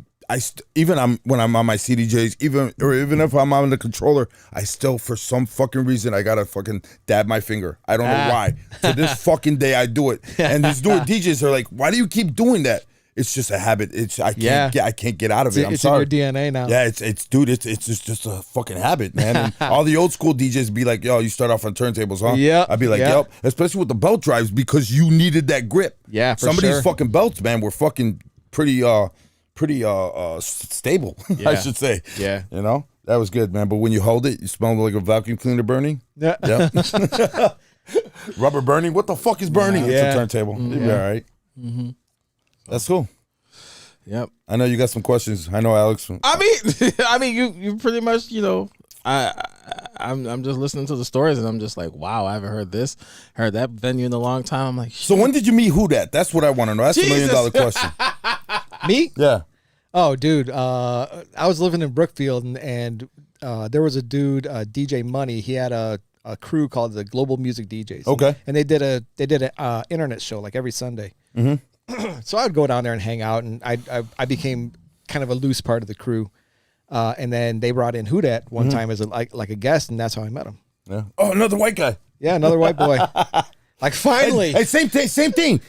when I'm on my CDJs, even if I'm on the controller, I still, for some fucking reason, I gotta fucking dab my finger. I don't know why. To this fucking day, I do it. And these newer DJs are like, "Why do you keep doing that?" It's just a habit. I can't get out of it. I'm It's sorry. in your DNA now. Yeah, it's just a fucking habit, man. And all the old school DJs be like, "Yo, you start off on turntables, huh?" Yep, I'd be like, yep. "Yep." Especially with the belt drives, because you needed that grip. Yeah, for Some of sure. these fucking belts, man, were fucking pretty pretty stable, I Yeah. should say. Yeah. You know, that was good, man. But when you hold it, you smell like a vacuum cleaner burning. Yeah. Yep. Rubber burning. What the fuck is burning? It's Yeah. a turntable. You'll be all right. That's cool. Yep. I know you got some questions. I know Alex. I mean, you pretty much, you know, I'm just listening to the stories and I'm just like, wow, I haven't heard that venue in a long time. I'm like, So when did you meet Who Dat? That's what I want to know. That's Jesus. $1 million question. Me? Yeah. Oh, dude. I was living in Brookfield, and there was a dude, DJ Money. He had a crew called the Global Music DJs. Okay. And they did a internet show like every Sunday. So I would go down there and hang out, and I became kind of a loose part of the crew. And then they brought in Who Dat one time as like a guest, and that's how I met him. Yeah. Oh, another white guy. Yeah, another white boy. Like finally. Hey, same thing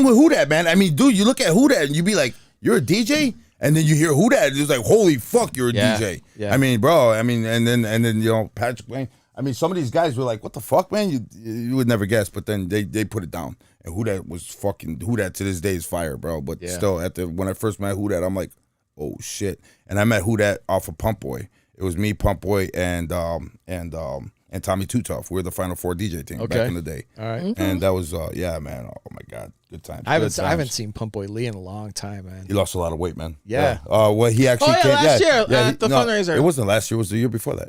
with Who Dat, man. I mean, dude, you look at Who Dat and you be like, you're a DJ, and then you hear Who Dat, it's like, holy fuck, you're a DJ. Yeah. I mean, bro. I mean, and then you know, Patrick Wayne. I mean, some of these guys were like, what the fuck, man? You would never guess, but then they put it down. And Who Dat was fucking Who Dat to this day is fire, bro. But still, when I first met Who Dat, I'm like, oh shit. And I met Who Dat off of Pump Boy. It was me, Pump Boy, and Tommy Too Tough. We were the Final Four DJ team back in the day. All right. And that was yeah, man. Oh my god, good times. I Good haven't times. seen Pump Boy Lee in a long time, man. He lost a lot of weight, man. Yeah. Well, he actually came last year at the no, fundraiser. It wasn't last year. It was the year before that.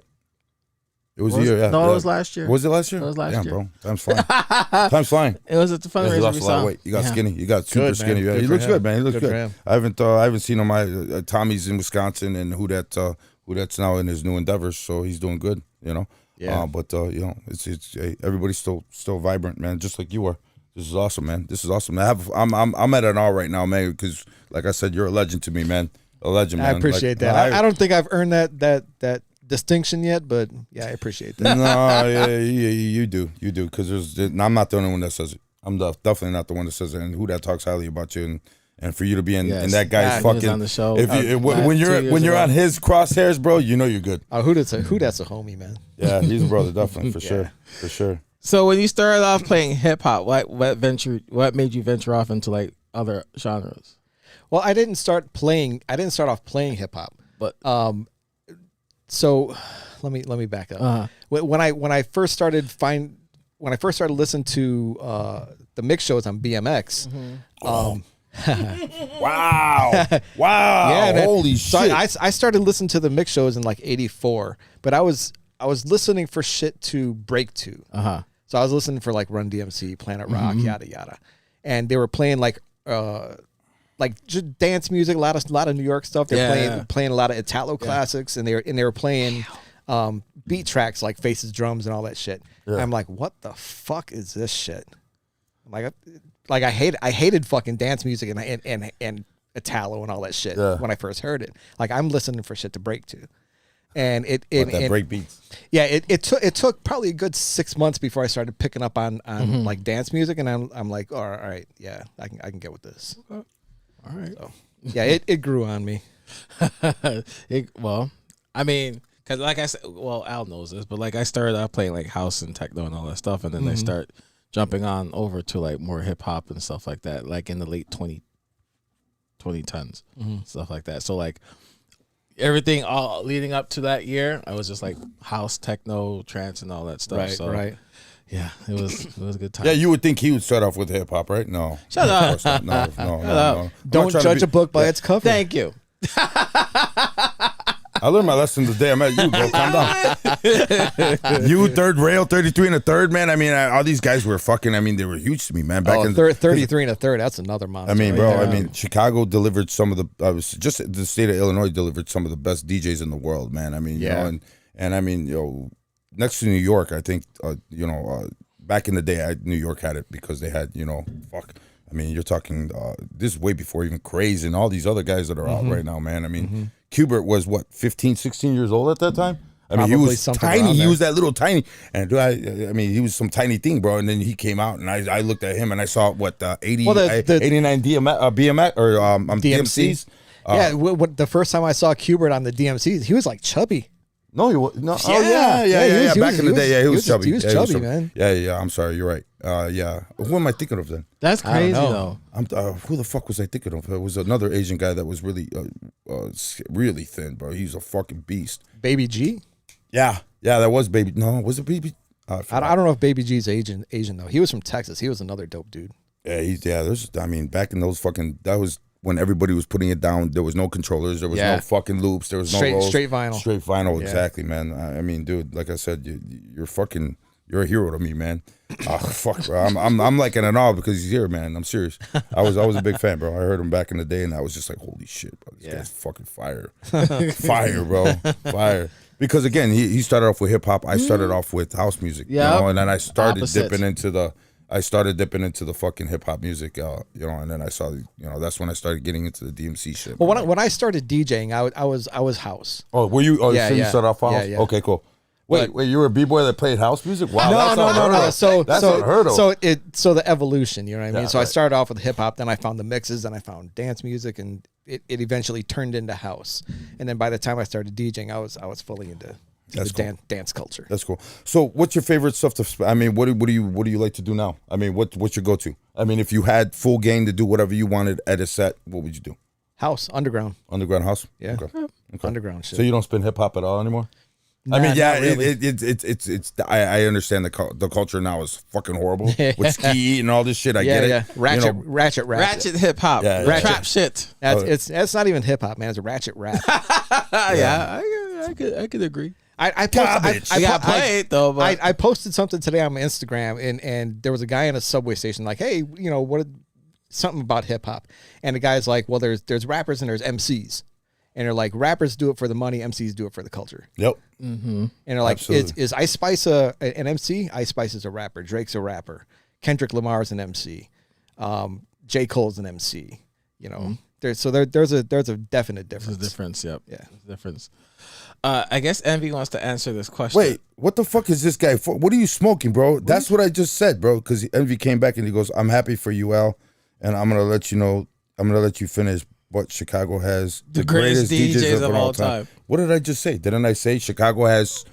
It was the year. Yeah. No, yeah. it was last year. Was it last year? It was last Damn, year. bro. Time's flying. Time's flying. It was at the Yeah, he fundraiser lost we a lot saw. of weight. You got Yeah. skinny. You got super Good, man. skinny. Yeah, Good he for looks him. good, man. He looks Good for good. him. I haven't seen him. Tommy's in Wisconsin, and Who that's now in his new endeavors. So he's doing good. You know. Yeah. But you know, it's hey, everybody's still vibrant, man. Just like you are. This is awesome, man. This is awesome. I'm at an all right now, man. Because like I said, you're a legend to me, man. A legend, man. I appreciate Like, that. I don't think I've earned that distinction yet, but yeah, I appreciate that. No, yeah, you do, because I'm not the only one that says it. I'm definitely not the one that says it. And Who Dat talks highly about you, and for you to be in that guy's he was fucking on the show, when you're on his crosshairs, bro, you know you're good. Oh, Who Dat's a homie, man. Yeah, he's a brother, definitely for sure. So when you started off playing hip hop, what made you venture off into like other genres? Well, I didn't start off playing hip hop, But so let me back up. When I first started listening to the mix shows on BMX, Wow, yeah, man. holy So shit! I started listening to the mix shows in like '84, but I was listening for shit to break to. So I was listening for like Run DMC, Planet Rock, yada yada, and they were playing like just dance music, a lot of New York stuff. They're playing a lot of Italo classics, and they were playing beat tracks like Faces Drums and all that shit. Yeah. And I'm like, what the fuck is this shit? I'm like I hated fucking dance music and Italo and all that shit when I first heard it. Like I'm listening for shit to break to. And break beats. Yeah, it took probably a good 6 months before I started picking up on like dance music, and I'm like, all right, yeah, I can get with this. all right. So, yeah, it grew on me. Well, I mean, because like I said, well, Al knows this, but like I started out playing like house and techno and all that stuff, and then I start jumping on over to like more hip hop and stuff like that, like in the late 2010s, stuff like that. So like everything all leading up to that year, I was just like house, techno, trance, and all that stuff. Right, so, right. Yeah, it was a good time. Yeah, you would think he would start off with hip hop, right? No, Shut up. No. I'm Don't not trying to judge a book by its cover. Thank you. I learned my lesson today. I'm at you, bro. Calm down. You, third rail, 33 and a third, man. I mean, all these guys were fucking. I mean, they were huge to me, man. Back in 33 and a third. That's another monster. I mean, right bro. there. I mean, Chicago delivered some of the. Just the state of Illinois delivered some of the best DJs in the world, man. I mean, you know, and I mean, you know, next to New York, I think, you know, back in the day, New York had it because they had, you know, fuck. I mean, you're talking. This is way before even Craze and all these other guys that are out right now, man. I mean, Qbert was what 15, 16 years old at that time. I mean, Probably he was something tiny. around He there. was that little tiny, and I mean, he was some tiny thing, bro. And then he came out, and I looked at him, and I saw what 89 BMX or DMCs. Yeah, what the first time I saw Qbert on the DMCs, he was like chubby. No, he was no. Yeah. Oh yeah. He was- Back in the day, yeah, he was chubby. He was Yeah, chubby, man. Yeah. I'm sorry, you're right. Yeah. Who am I thinking of then? That's I don't crazy know. though. Who the fuck was I thinking of? It was another Asian guy that was really thin, bro. He's a fucking beast. Baby G. Yeah, that was baby. No, was it baby? I don't know if Baby G's Asian though. He was from Texas. He was another dope dude. Yeah, there's. I mean, back in those that was when everybody was putting it down. There was no controllers. There was no fucking loops. There was no rolls. Straight vinyl. Straight vinyl, Yeah. exactly, man. I mean, dude, like I said, you're a hero to me, man. Oh, fuck, bro. I'm like in awe because he's here, man. I'm serious. I was a big fan, bro. I heard him back in the day, and I was just like, holy shit, bro. This guy's fucking fire. Fire, bro. Fire. Because again, he started off with hip hop. I started off with house music. Yeah. You know, and then I started Opposites. dipping into the fucking hip hop music. You know, and then I saw, that's when I started getting into the DMC shit. Well, when I started DJing, I was house. Oh, were you? Oh, Yeah, so you yeah. started off house? Yeah. Okay, cool. Wait, you were a b-boy that played house music? Wow, that's unheard No. of. So that's so unheard of. so the evolution, you know what I mean? Yeah, So I right. started off with hip hop, then I found the mixes, then I found dance music, and it eventually turned into house. And then by the time I started DJing, I was fully into That's the cool. dance culture. That's cool. So, what's your favorite stuff to? I mean, what do you like to do now? I mean, what's your go-to? I mean, if you had full game to do whatever you wanted at a set, what would you do? House, underground. Underground house? Yeah. Okay. Underground shit. So you don't spin hip hop at all anymore? Nah, I mean, yeah, not really. it's. I understand the culture now is fucking horrible with ski and all this shit. I get it. Yeah. Ratchet rap. Ratchet hip hop, Yeah. trap shit. That's not even hip hop, man. It's a ratchet rap. Yeah, I could agree. I Garbage. I got played though, but I posted something today on my Instagram, and there was a guy in a subway station like, hey, something about hip hop, and the guy's like, well, there's rappers and there's MCs, and they're like, rappers do it for the money, MCs do it for the culture, Yep. and they're like, Absolutely. is Ice Spice an MC? Ice Spice is a rapper. Drake's a rapper. Kendrick Lamar's an MC. J. Cole's an MC. There's a definite difference. there's a difference. Yep. Yeah. There's a difference. I guess Envy wants to answer this question. Wait, what the fuck is this guy? What are you smoking, bro? That's what I just said, bro. Because Envy came back and he goes, "I'm happy for you, Al, and I'm gonna let you know. I'm gonna let you finish what Chicago has The greatest DJs of all time." What did I just say? Didn't I say Chicago has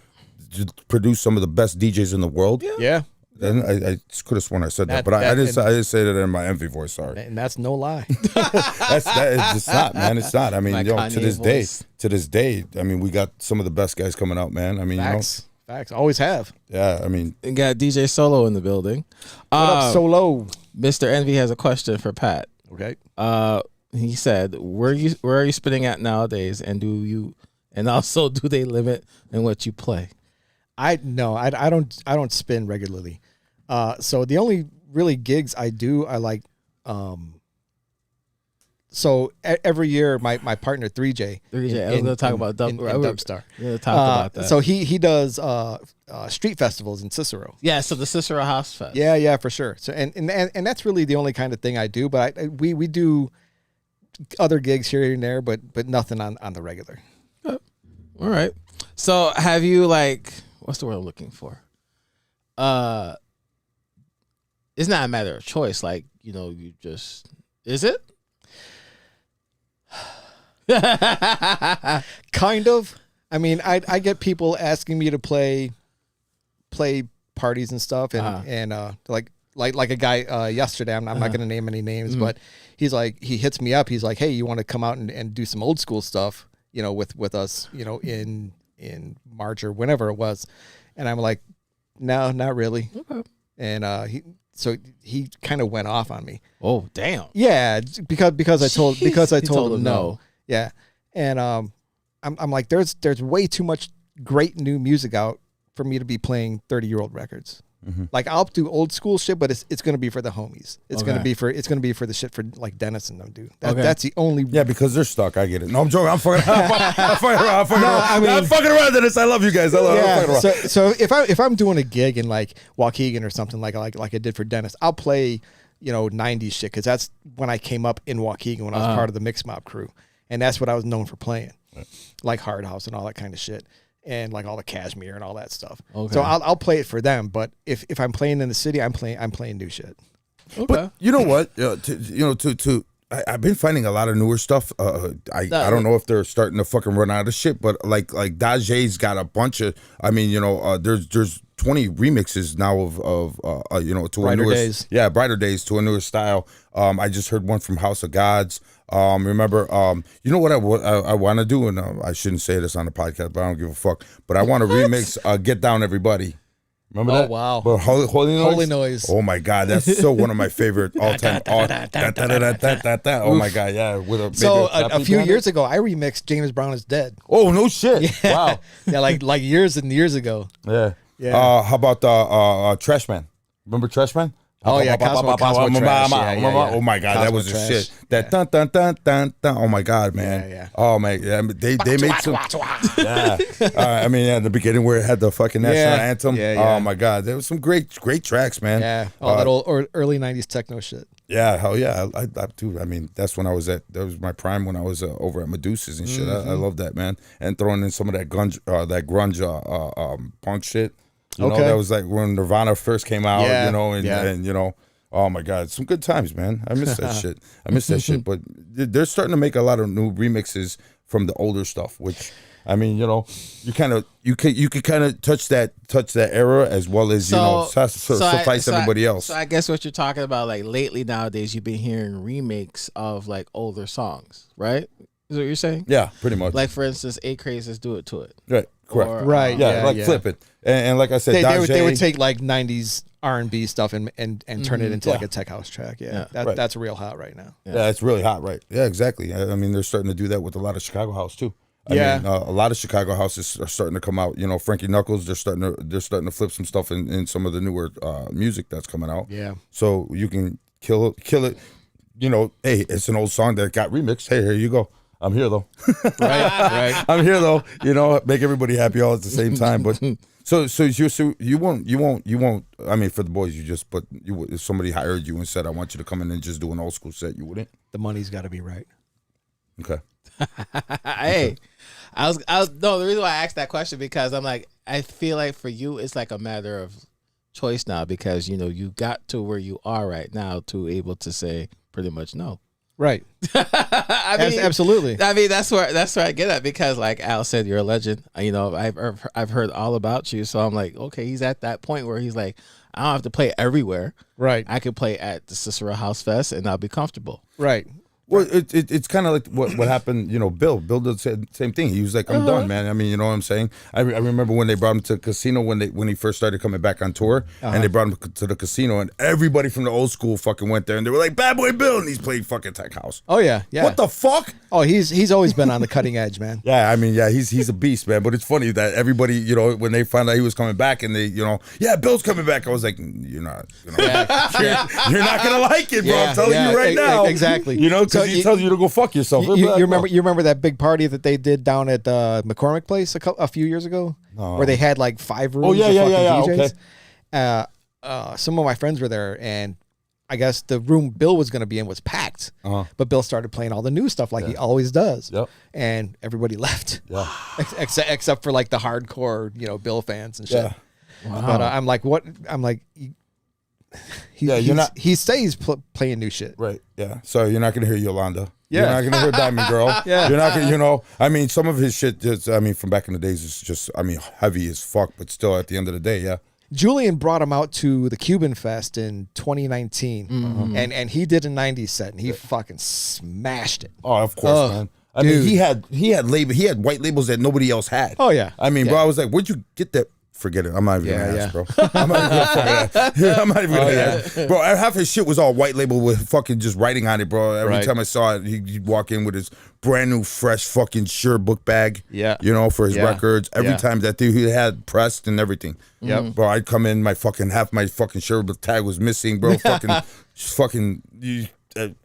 produced some of the best DJs in the world? Yeah. Then I could have sworn I said that, but I that- didn't say that in my Envy voice. Sorry. And that's no lie. It's not, man. It's not. I mean, My to Kanye this day, I mean, we got some of the best guys coming out, man. I mean, Facts. Always have. yeah. I mean, We got DJ Solo in the building. What up, Solo? Mr. Envy has a question for Pat. Okay. He said, where are you spinning at nowadays, and also do they limit in what you play? I don't spin regularly. So the only really gigs I do, I like. So every year, my partner Threejay. Threejay, I was going to talk about Dubstar. We're going to talk about that. So he does street festivals in Cicero. yeah, so the Cicero House Fest. Yeah, for sure. So and that's really the only kind of thing I do. But we do other gigs here and there, but nothing on the regular. All right. So have you what's the word I'm looking for? It's not a matter of choice. You just, is it? Kind of. I mean, I get people asking me to play parties and stuff, and like a guy yesterday. I'm not going to name any names, but he's like, he hits me up. He's like, hey, you want to come out and do some old school stuff, with us, in March or whenever it was, and I'm like, no, not really. Okay. And he kind of went off on me. Oh, damn. Yeah, because I told He him no. Yeah, and I'm like, there's way too much great new music out for me to be playing 30-year-old records. Like, I'll do old school shit, but it's gonna be for the homies. It's gonna be for the shit for like Dennis and them, dude. That's the only. yeah, because they're stuck. I get it. No, I'm joking. I'm fucking around. I'm fucking around, Dennis. I love you guys. I'm fucking around. So if I'm doing a gig in like Waukegan or something like I did for Dennis, I'll play 90s shit, because that's when I came up in Waukegan when I was part of the Mix Mob crew, and that's what I was known for playing, like Hard House and all that kind of shit, and like all the Cashmere and all that stuff. Okay. So I'll play it for them, but if I'm playing in the city, I'm playing new shit. Okay. But you know what? To I've been finding a lot of newer stuff. I don't know if they're starting to fucking run out of shit, but like DJ's got a bunch of. I mean, there's 20 remixes now of to Brighter a newer Days. Yeah, Brighter Days to a newer style. I just heard one from House of Gods. Remember, you know what I want to do, and I shouldn't say this on the podcast, but I don't give a fuck. But I want to remix Get Down Everybody. Remember that? Oh, wow. But Holy Noise? Holy Noise. Oh my God, that's still one of my favorite all time. Oh my God, yeah. With a few years ago, I remixed James Brown is Dead. Oh no shit! Wow. Yeah, like years and years ago. Yeah. Yeah. How about Trash Man? Remember Trash Man? Oh yeah, Cosmo Trash. Yeah. Oh my God, that Cosmo was the Trash. shit. That dun dun dun dun dun. Oh my God, man. Yeah. Oh my, yeah, they made some. Yeah. I mean, in the beginning where it had the fucking national anthem. Yeah. Oh my God, there was some great tracks, man. Yeah. All that old or early '90s techno shit. Yeah, hell yeah, I dude. I mean, that's when I was that was my prime when I was over at Medusa's and shit. I love that, man. And throwing in some of that grunge punk shit. You know, that was like when Nirvana first came out, and oh my God, some good times, man. I miss that shit. But they're starting to make a lot of new remixes from the older stuff, which I mean, you could kind of touch that era as well as suffice everybody else. So I guess what you're talking about, like lately nowadays, you've been hearing remakes of like older songs, right? Is what you're saying? Yeah, pretty much. Like for instance, A Craze's "Do It to It." Right. Correct. Or, Right. Yeah, flip it. And like I said, they would take like '90s R&B stuff and turn it into like a tech house track. Yeah. That's real hot right now. Yeah, it's really hot, right? Yeah, exactly. I mean, they're starting to do that with a lot of Chicago house too. I mean, a lot of Chicago houses are starting to come out. You know, Frankie Knuckles, they're starting to flip some stuff in some of the newer music that's coming out. Yeah. So you can kill it. You know, hey, it's an old song that got remixed. Hey, here you go. I'm here though. Right. I'm here though. You know, make everybody happy all at the same time. But so you won't. I mean, for the boys, if somebody hired you and said, I want you to come in and just do an old school set, you wouldn't. The money's got to be right. Okay. Hey, I was no. The reason why I asked that question because I'm like, I feel like for you it's like a matter of choice now because you got to where you are right now to able to say pretty much no. Right. I mean, absolutely. I mean, that's where I get at because, like Al said, you're a legend. I've heard all about you, so I'm like, okay, he's at that point where he's like, I don't have to play everywhere. Right. I could play at the Cicero House Fest, and I'll be comfortable. Right. Well, it's kind of like what happened. Bill did the same thing. He was like, I'm done, man. I mean, you know what I'm saying? I remember when they brought him to the casino when he first started coming back on tour, and they brought him to the casino, and everybody from the old school fucking went there, and they were like, Bad Boy Bill, and he's playing fucking tech house. Oh yeah. What the fuck? Oh, he's always been on the cutting edge, man. Yeah, I mean, yeah, he's a beast, man. But it's funny that everybody, when they found out he was coming back, and they, Bill's coming back, I was like, you're not, you're not gonna like it, bro. I'm telling you right now, exactly. Because he tells you to go fuck yourself. You remember that big party that they did down at McCormick Place a few years ago, where they had like 5 rooms. Oh yeah. DJs. Okay. Some of my friends were there, and I guess the room Bill was going to be in was packed. But Bill started playing all the new stuff like he always does. Yep. And everybody left. Yeah. Except for like the hardcore, Bill fans and shit. Yeah. Wow. But I'm like, what? I'm like. He stays playing new shit. Right. Yeah. So you're not gonna hear Yolanda. Yeah. You're not gonna hear Diamond Girl. Yeah. You're not gonna. I mean, some of his shit. From back in the days, is just. Heavy as fuck. But still, at the end of the day, yeah. Julian brought him out to the Cuban Fest in 2019, and he did a 90s set, and he fucking smashed it. Oh, of course, man. I mean, he had white labels that nobody else had. Oh yeah. I mean, bro, I was like, where'd you get that? Forget it. I'm not even gonna ask, bro. I'm not even gonna ask. Bro, half his shit was all white label with fucking just writing on it, bro. Every time I saw it, he'd walk in with his brand new, fresh fucking Sure book bag. Yeah. For his records. Every time that dude he had pressed and everything. Yep. Bro, I'd come in, half my fucking Sure book tag was missing, bro.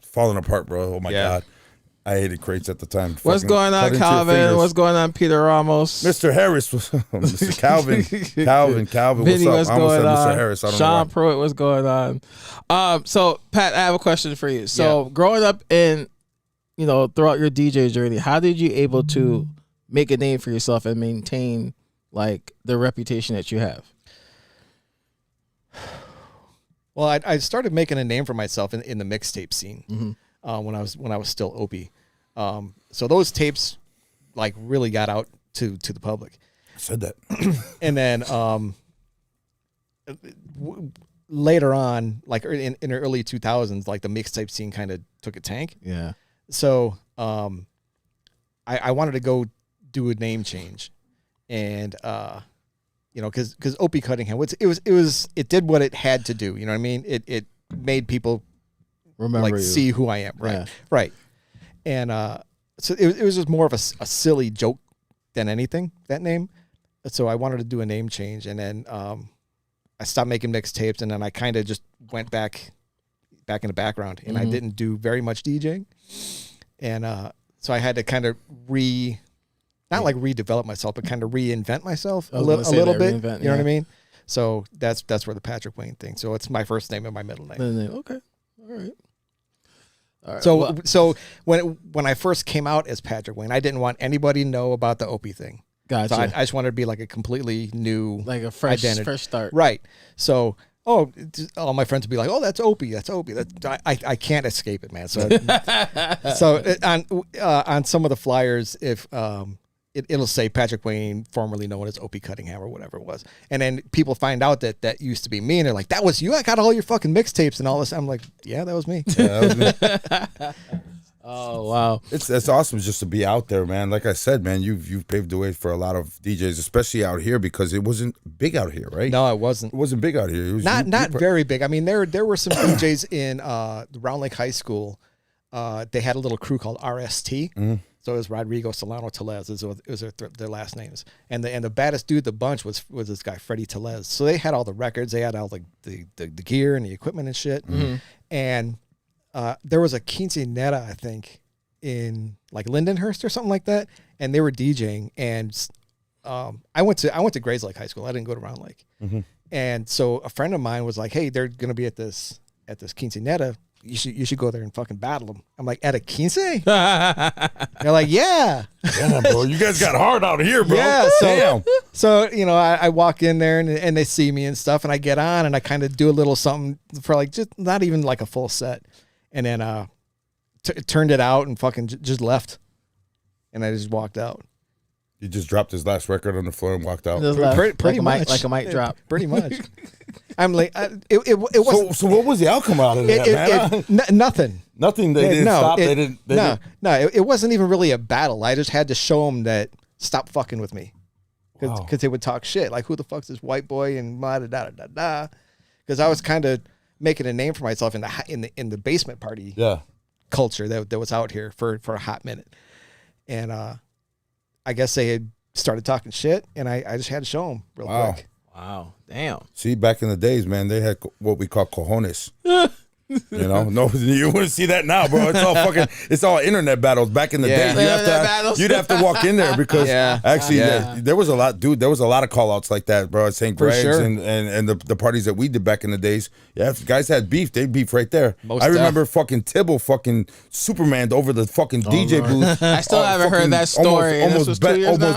Falling apart, bro. Oh my God. I hated crates at the time. What's going on, Calvin? What's going on, Peter Ramos? Mr. Harris was Mr. Calvin. Calvin. Vinny, what's up? I almost said Mr. Harris. I don't know Sean why. Pruitt, what's going on? So Pat, I have a question for you. So growing up in, throughout your DJ journey, how did you able to make a name for yourself and maintain like the reputation that you have? Well, I started making a name for myself in the mixtape scene. when I was still Opie. So those tapes like really got out to the public. I said that. And then later on, like in the early 2000s, like the mixtape scene kind of took a tank. Yeah. So I wanted to go do a name change, and because Opie Cunningham, it did what it had to do. You know what I mean? It made people Remember like you. see who I am. Right. Yeah. Right. And so it was just more of a silly joke than anything, that name. So I wanted to do a name change, and then I stopped making mixtapes, and then I kind of just went back in the background, and I didn't do very much DJing. And so I had to kind of not like redevelop myself, but kind of reinvent myself a little bit. You know what I mean? So that's where the Patrick Wayne thing. So it's my first name and my middle name. Okay. All right. So when I first came out as Patrick Wayne, I didn't want anybody to know about the Opie thing. Gotcha. So I just wanted to be like a completely new, like a fresh identity. fresh start. Right. So all my friends would be like, "Oh, that's Opie. That's Opie." I can't escape it, man. So on some of the flyers, if it'll say Patrick Wayne, formerly known as Opie Cunningham or whatever it was, and then people find out that used to be me, and they're like, "That was you? I got all your fucking mixtapes and all this." I'm like, "Yeah, that was me." Yeah, that was me. Oh wow, it's awesome just to be out there, man. Like I said, man, you've paved the way for a lot of DJs, especially out here, because it wasn't big out here, right? No, it wasn't. It wasn't big out here. It was Not very big. I mean, there were some DJs in Round Lake High School. They had a little crew called RST. Mm-hmm. So it was Rodrigo, Solano, Telez. It was their last names. And the baddest dude of the bunch was this guy, Freddie Telez. So they had all the records. They had all the gear and the equipment and shit. Mm-hmm. And there was a quinceanera, I think, in like Lindenhurst or something like that. And they were DJing. And I went to Grays Lake High School. I didn't go to Round Lake. Mm-hmm. And so a friend of mine was like, "Hey, they're going to be at this quinceanera. You should go there and fucking battle them." I'm like, "At a quince?" They're like, "Yeah." Damn, bro. You guys got hard out here, bro. Yeah. Damn. So I walk in there and they see me and stuff, and I get on and I kind of do a little something for like just not even like a full set, and then turned it out and fucking just left, and I just walked out. He just dropped his last record on the floor and walked out. Pretty much like a mic drop. Pretty much. I'm like, it was. So what was the outcome out of that, man? Nothing. Nothing. They didn't stop. It wasn't even really a battle. I just had to show them that stop fucking with me, because they would talk shit like, "Who the fuck's this white boy?" and da da da da. Because I was kind of making a name for myself in the basement party culture that was out here for a hot minute, and I guess they had started talking shit, and I just had to show them real quick. Wow, damn. See, back in the days, man, they had what we call cojones. You know, no, you wouldn't see that now, bro. It's all internet battles. Back in the day, you'd have to walk in there because there was a lot, dude. There was a lot of call outs like that, bro. At St. Greg's and the parties that we did back in the days. Yeah, if guys had beef, they'd beef right there. I remember fucking Tibble fucking Superman'd over the fucking DJ booth. I still haven't heard that story. Almost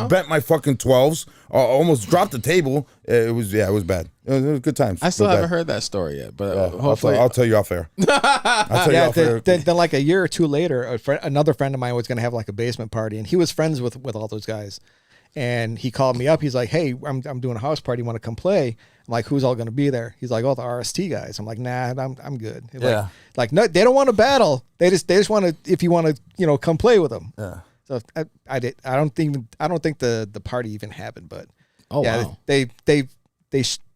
bent my fucking 12s. Almost dropped the table. It was bad. It was good times. I still haven't heard that story yet, but hopefully I'll tell you off air. I'll tell you off air. Then like a year or two later, another friend of mine was going to have like a basement party, and he was friends with all those guys. And he called me up. He's like, "Hey, I'm doing a house party. Want to come play?" I'm like, "Who's all going to be there?" He's like, "Oh, the RST guys." I'm like, "Nah, I'm good." Like no, they don't want to battle. They just want to, if you want to, come play with them. Yeah. So I don't think the party even happened, but wow. They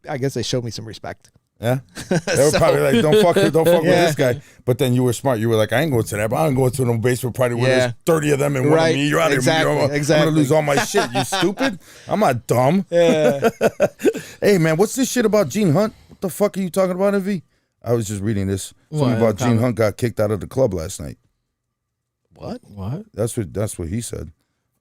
I guess they showed me some respect. Yeah, they were probably like, don't fuck with this guy. But then you were smart. You were like, I ain't going to that. But I'm going to no basement party where there's 30 of them and one of me. You're out of here. I'm going to lose all my shit. You stupid? I'm not dumb. Yeah. Hey, man, what's this shit about Gene Hunt? What the fuck are you talking about, Envy? I was just reading this. Something about Gene Hunt got kicked out of the club last night. What? That's what he said.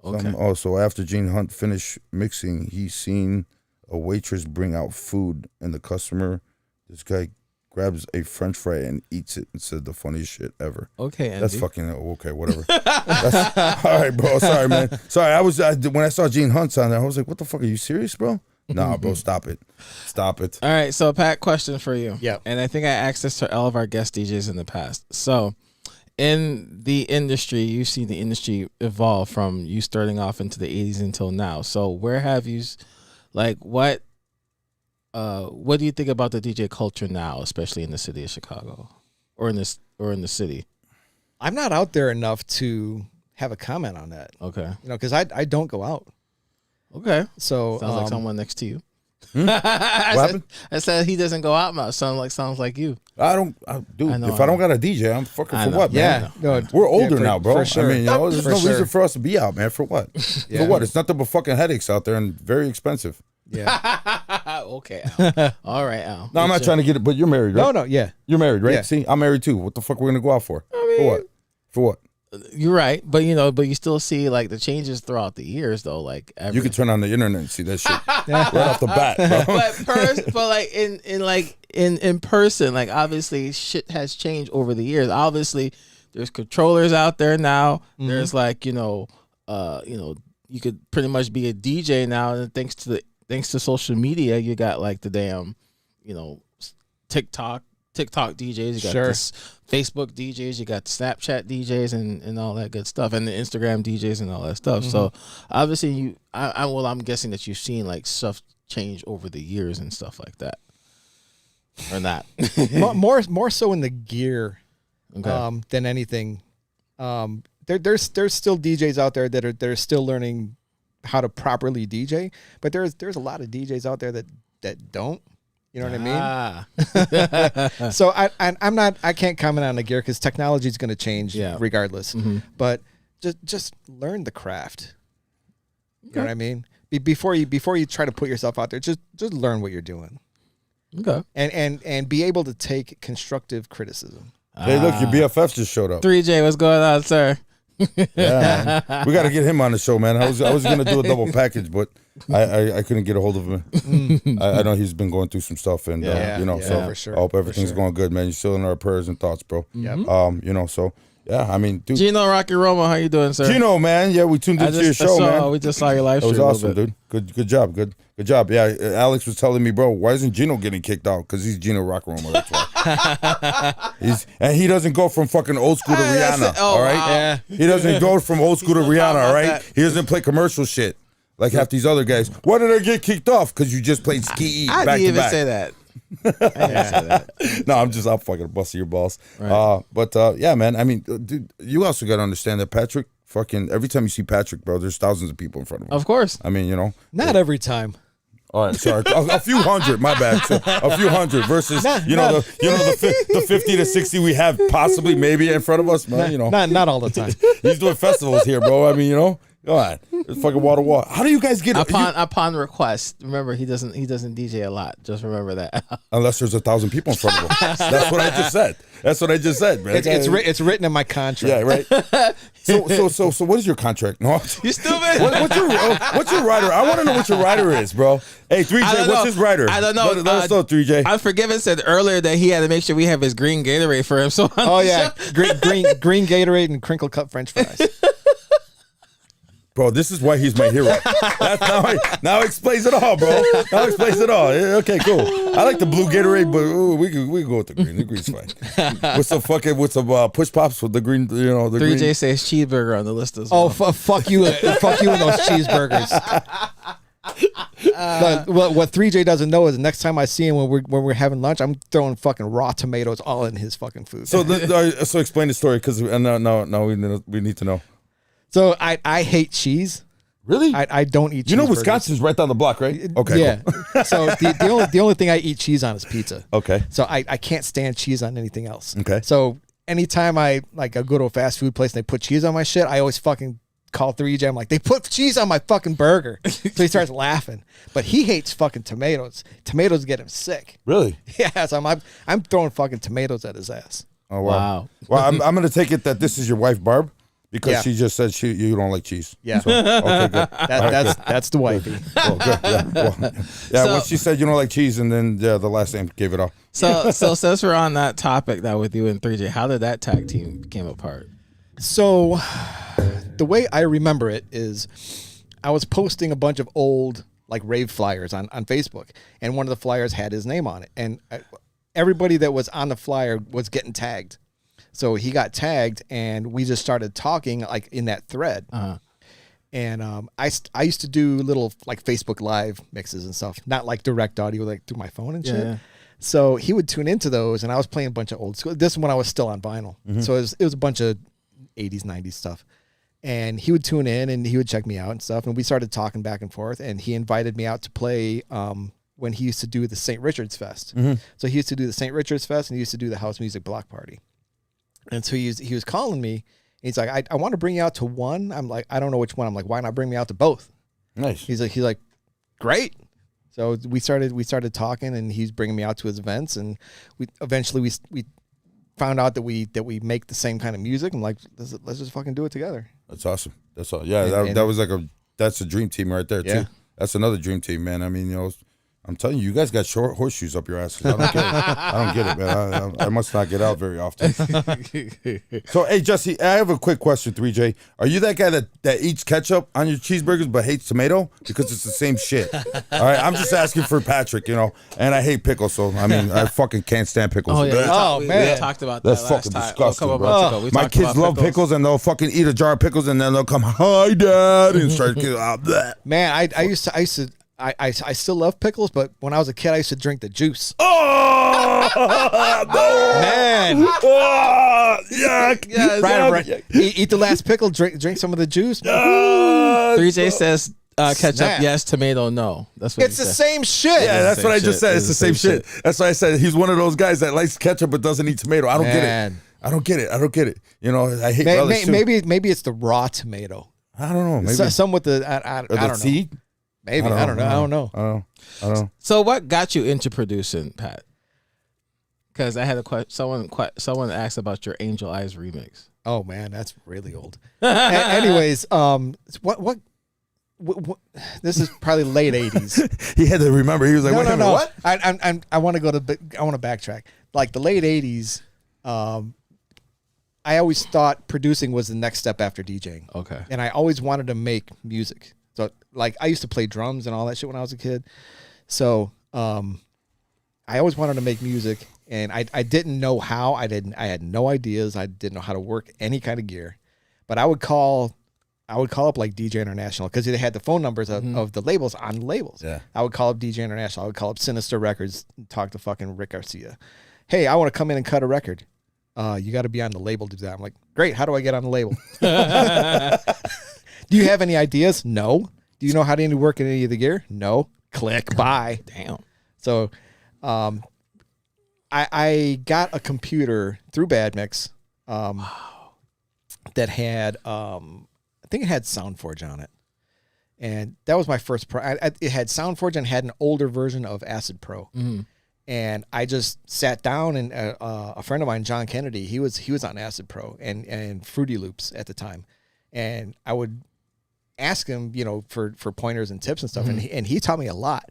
Okay. So after Gene Hunt finished mixing, he seen a waitress bring out food, and the customer, this guy, grabs a French fry and eats it and said the funniest shit ever. Okay, Andy. That's fucking okay. Whatever. All right, bro. Sorry, man. Sorry. When I saw Gene Hunt on there, I was like, "What the fuck? Are you serious, bro?" Nah, bro. Stop it. All right. So, Pat, question for you. Yeah. And I think I asked this to all of our guest DJs in the past. So, in the industry, you've seen the industry evolve from you starting off into the 80s until now. So where have you, like, what do you think about the DJ culture now, especially in the city of Chicago, or in the city? I'm not out there enough to have a comment on that. Okay. Because I don't go out. Okay. So sounds like someone next to you. What I said he doesn't go out much. Sounds like you. Dude, if I don't got a DJ, I'm fucking for what, man? Yeah, no, we're older now, bro. For sure. I mean, there's For no sure. reason for us to be out, man. For what? Yeah. For what? It's nothing but fucking headaches out there and very expensive. Yeah. Okay, Al. All right, Al. No, I'm not trying to get it, but you're married, right? No, yeah. You're married, right? Yeah. See, I'm married too. What the fuck we're gonna go out for? For what? For what? You're right, but you still see like the changes throughout the years, though. Like You could turn on the internet and see that shit right off the bat, bro. but like in person, like obviously shit has changed over the years. Obviously, there's controllers out there now. Mm-hmm. There's like you could pretty much be a DJ now, and thanks to social media, you got like the damn, TikTok DJs, you got this Facebook DJs, you got the Snapchat DJs and all that good stuff, and the Instagram DJs and all that stuff. Mm-hmm. So obviously I'm guessing that you've seen like stuff change over the years and stuff like that, or not? more so in the gear, than anything. There's still DJs out there that are still learning how to properly DJ, but there's a lot of DJs out there that don't. You know what I mean? So I can't comment on the gear because technology is going to change regardless. Mm-hmm. But just learn the craft. You know what I mean? Before you try to put yourself out there, just learn what you're doing. Okay. And be able to take constructive criticism. Hey, look, your BFF just showed up. Threejay, what's going on, sir? Yeah, man. We got to get him on the show, man. I was gonna do a double package, but I couldn't get a hold of him. I know he's been going through some stuff, and so for sure. I hope everything's going good, man. You're still in our prayers and thoughts, bro. Yep. So yeah, I mean, dude. Gino Rocky Romo, how you doing, sir? Gino, man, yeah, we tuned into your show, man. We just saw your live stream. That was awesome, dude. Good job, good job. Yeah, Alex was telling me, bro, why isn't Gino getting kicked out? Because he's Gino Rocky Romo. That's why. And he doesn't go from fucking old school to Rihanna. All right, wow. He doesn't go from old school to Rihanna. All right, that. He doesn't play commercial shit like half these other guys. Why did I get kicked off? Because you just played ski I back didn't to even back. say that. I didn't say that. No, I'm fucking busting your balls. Right. But yeah, man. I mean, dude, you also got to understand that Patrick. Fucking every time you see Patrick, bro, there's thousands of people in front of him. Of course. I mean, Not every time. All right, sorry, a few hundred. My bad. So, a few hundred versus the 50 to 60 we have possibly maybe in front of us, man. Not all the time. He's doing festivals here, bro. I mean, go on. It's fucking wall. How do you guys get upon request? Remember, he doesn't DJ a lot. Just remember that. Unless there's 1,000 people in front of him. That's what I just said. Man. It's written in my contract. Yeah, right. So what is your contract? No, you stupid. What's your rider? I want to know what your rider is, bro. Hey, Threejay, what's his rider? I don't know. Let us know, Threejay. Unforgiven said earlier that he had to make sure we have his green Gatorade for him. So green Gatorade and crinkle cut French fries. Bro, this is why he's my hero. Now explains it all, bro. Now explains it all. Okay, cool. I like the blue Gatorade, but we can go with the green. The green's fine. With some push pops with the green, the green. Threejay says cheeseburger on the list as well. Oh, fuck you and those cheeseburgers. What Threejay doesn't know is the next time I see him when we're having lunch, I'm throwing fucking raw tomatoes all in his fucking food. So explain the story because no, we need to know. So I hate cheese. Really? I don't eat cheese. Wisconsin's right down the block, right? Okay. Yeah. Cool. So the only thing I eat cheese on is pizza. Okay. So I can't stand cheese on anything else. Okay. So anytime I go to a fast food place and they put cheese on my shit, I always fucking call Threejay. I'm like, they put cheese on my fucking burger. So he starts laughing. But he hates fucking tomatoes. Tomatoes get him sick. Really? Yeah. So I'm throwing fucking tomatoes at his ass. Oh wow. Well, I'm gonna take it that this is your wife, Barb. Because she just said you don't like cheese. Yeah. So, okay, good. That's the wifey. Oh, good. Yeah. When she said you don't like cheese, and then the last name gave it off. So since we're on that topic now with you and Threejay, how did that tag team came apart? So the way I remember it is I was posting a bunch of old like rave flyers on Facebook, and one of the flyers had his name on it, and everybody that was on the flyer was getting tagged. So he got tagged, and we just started talking like in that thread. And I used to do little like Facebook Live mixes and stuff, not like direct audio, like through my phone and shit. Yeah. So he would tune into those, and I was playing a bunch of old school. This is when I was still on vinyl, so it was a bunch of 80s, 90s stuff. And he would tune in, and he would check me out and stuff. And we started talking back and forth. And he invited me out to play when he used to do the St. Richard's Fest. So he used to do the St. Richard's Fest, and he used to do the house music block party. And so he was calling me. He's like, I want to bring you out to one. I'm like, I don't know which one. I'm like, why not bring me out to both? Nice. He's like, great. So we started talking, and he's bringing me out to his events, and we eventually found out that we make the same kind of music. I'm like, let's just fucking do it together. That's awesome. That's all. Yeah, that was like that's a dream team right there too. That's another dream team, man. I mean, I'm telling you guys got short horseshoes up your asses. I don't get it. I don't get it, man. I must not get out very often. So, hey, Jesse, I have a quick question, Threejay. Are you that guy that eats ketchup on your cheeseburgers but hates tomato? Because it's the same shit. All right, I'm just asking for Patrick, and I hate pickles, so, I mean, I fucking can't stand pickles. Oh, yeah. Man. We talked about that That's last fucking time. disgusting, A couple bro. months ago. We My talked kids about love pickles, and they'll fucking eat a jar of pickles, and then they'll come, hi, Dad, and start bleh. Man, I still love pickles, but when I was a kid, I used to drink the juice. Oh, no. Man. Oh, yuck. Yes. Right. Eat the last pickle, drink some of the juice. Threejay says ketchup, Snap. yes. Tomato, no. That's what It's he the said. same shit. Yeah, that's what I just said. It's the same shit. shit. That's why I said he's one of those guys that likes ketchup but doesn't eat tomato. I don't get Man. it. I don't get it. I hate relish too. Maybe it's the raw tomato. I don't know. Maybe Some with the I don't know. seed. Maybe I don't know. I don't know. So what got you into producing, Pat? Because I had a question. Someone asked about your Angel Eyes remix. Oh man, that's really old. Anyways, what? This is probably late '80s. He had to remember. He was like, No, wait a minute, no. what? I want to backtrack. Like the late '80s. I always thought producing was the next step after DJing. Okay. And I always wanted to make music. So like I used to play drums and all that shit when I was a kid. So I always wanted to make music, and I didn't know how. I had no ideas. I didn't know how to work any kind of gear. But I would call up like DJ International, because they had the phone numbers of the labels on the labels. Yeah. I would call up DJ International. I would call up Sinister Records and talk to fucking Rick Garcia. Hey, I want to come in and cut a record. You got to be on the label to do that. I'm like, great. How do I get on the label? Do you have any ideas? No. Do you know how to work in any of the gear? No. Click. Bye. Damn. So, I got a computer through Bad Mix, that had, I think it had SoundForge on it, and that was my first it had SoundForge and had an older version of Acid Pro. And I just sat down, and a friend of mine, John Kennedy, he was on Acid Pro and Fruity Loops at the time, and I would ask him, for pointers and tips and stuff, and he taught me a lot.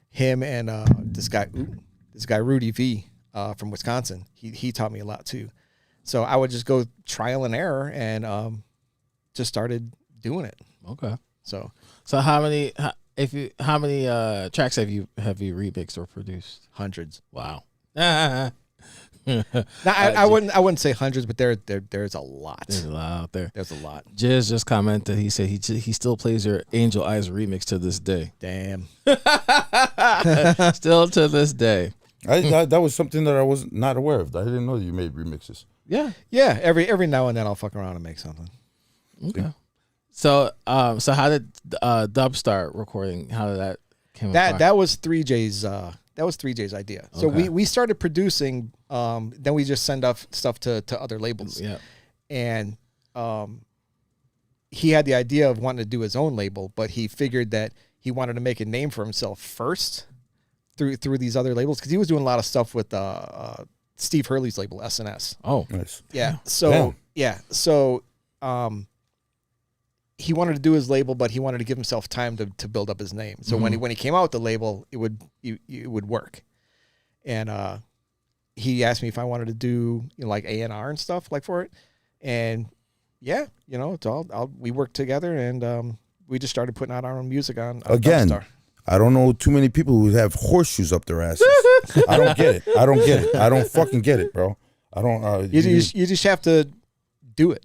Him and this guy Rudy V from Wisconsin, he taught me a lot too. So I would just go trial and error, and just started doing it. Okay. So how many tracks have you remixed or produced? hundreds. Wow. Now, I wouldn't say hundreds, but there's a lot. There's a lot out there. There's a lot. Jizz just commented. He said he still plays your Angel Eyes remix to this day. Damn. Still to this day. That was something that I was not aware of. I didn't know that you made remixes. Yeah. Yeah. Every now and then I'll fuck around and make something. Okay. So how did Dubstar recording? How did that came about? That was Threejay's. That was Threejay's idea. So Okay. we started producing. Then we just send off stuff to other labels. Yeah. And he had the idea of wanting to do his own label, but he figured that he wanted to make a name for himself first through these other labels, because he was doing a lot of stuff with Steve Hurley's label SNS. Oh. Nice. Yeah. So So he wanted to do his label, but he wanted to give himself time to build up his name. So when he came out with the label, it would work. And he asked me if I wanted to do like A&R and stuff like for it. And yeah, it's all we worked together, and we just started putting out our own music on Again, Dubstar. I don't know too many people who have horseshoes up their asses. I don't get it. I don't fucking get it, bro. I don't. You just have to do it.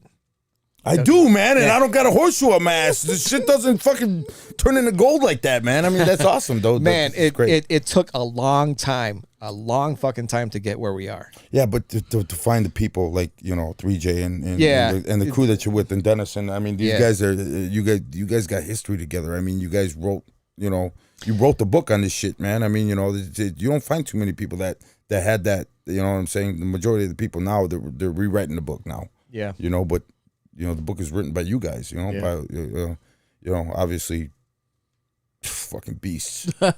I do, man, and I don't got a horseshoe up my ass. This shit doesn't fucking turn into gold like that, man. I mean, that's awesome, though. Man, it took a long fucking time to get where we are. Yeah, but to find the people like Threejay and the crew that you're with and Dennis, and I mean, these guys are you guys got history together. I mean, you guys wrote you wrote the book on this shit, man. I mean, you don't find too many people that had that. You know what I'm saying? The majority of the people now they're rewriting the book now. Yeah, but. The book is written by you guys, by, obviously, fucking beasts, bro.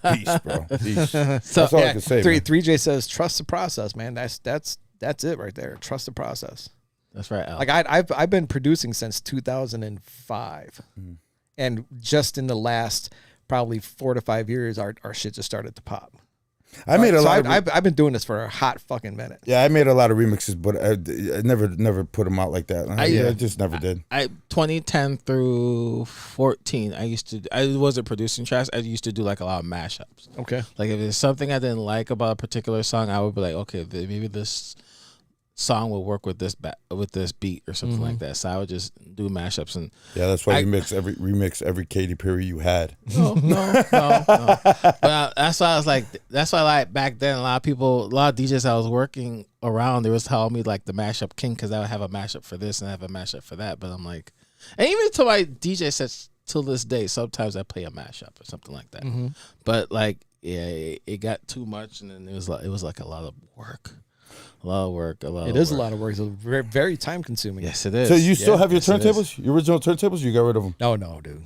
Beasts. That's all I can say. Threejay says, trust the process, man. That's it right there. Trust the process. That's right, Al. Like I've been producing since 2005, and just in the last probably 4 to 5 years, our shit just started to pop. I've been doing this for a hot fucking minute. Yeah, I made a lot of remixes, but I never put them out like that. I just never did. 2010 through 14, I wasn't producing tracks. I used to do like a lot of mashups. Okay. Like if there's something I didn't like about a particular song, I would be like, okay, maybe this song will work with this beat or something like that. So I would just do mashups and that's why you remix every Katy Perry you had. No. But that's why I was like, like back then a lot of DJs I was working around, they was telling me like the mashup king because I would have a mashup for this and I have a mashup for that. But I'm like, and even to my DJ sets till this day, sometimes I play a mashup or something like that. But like, it got too much and then it was like a lot of work. A lot of work. It is a lot of work. It's very, very time consuming. Yes, it is. So you still have your turntables? Your original turntables? You got rid of them? No, dude.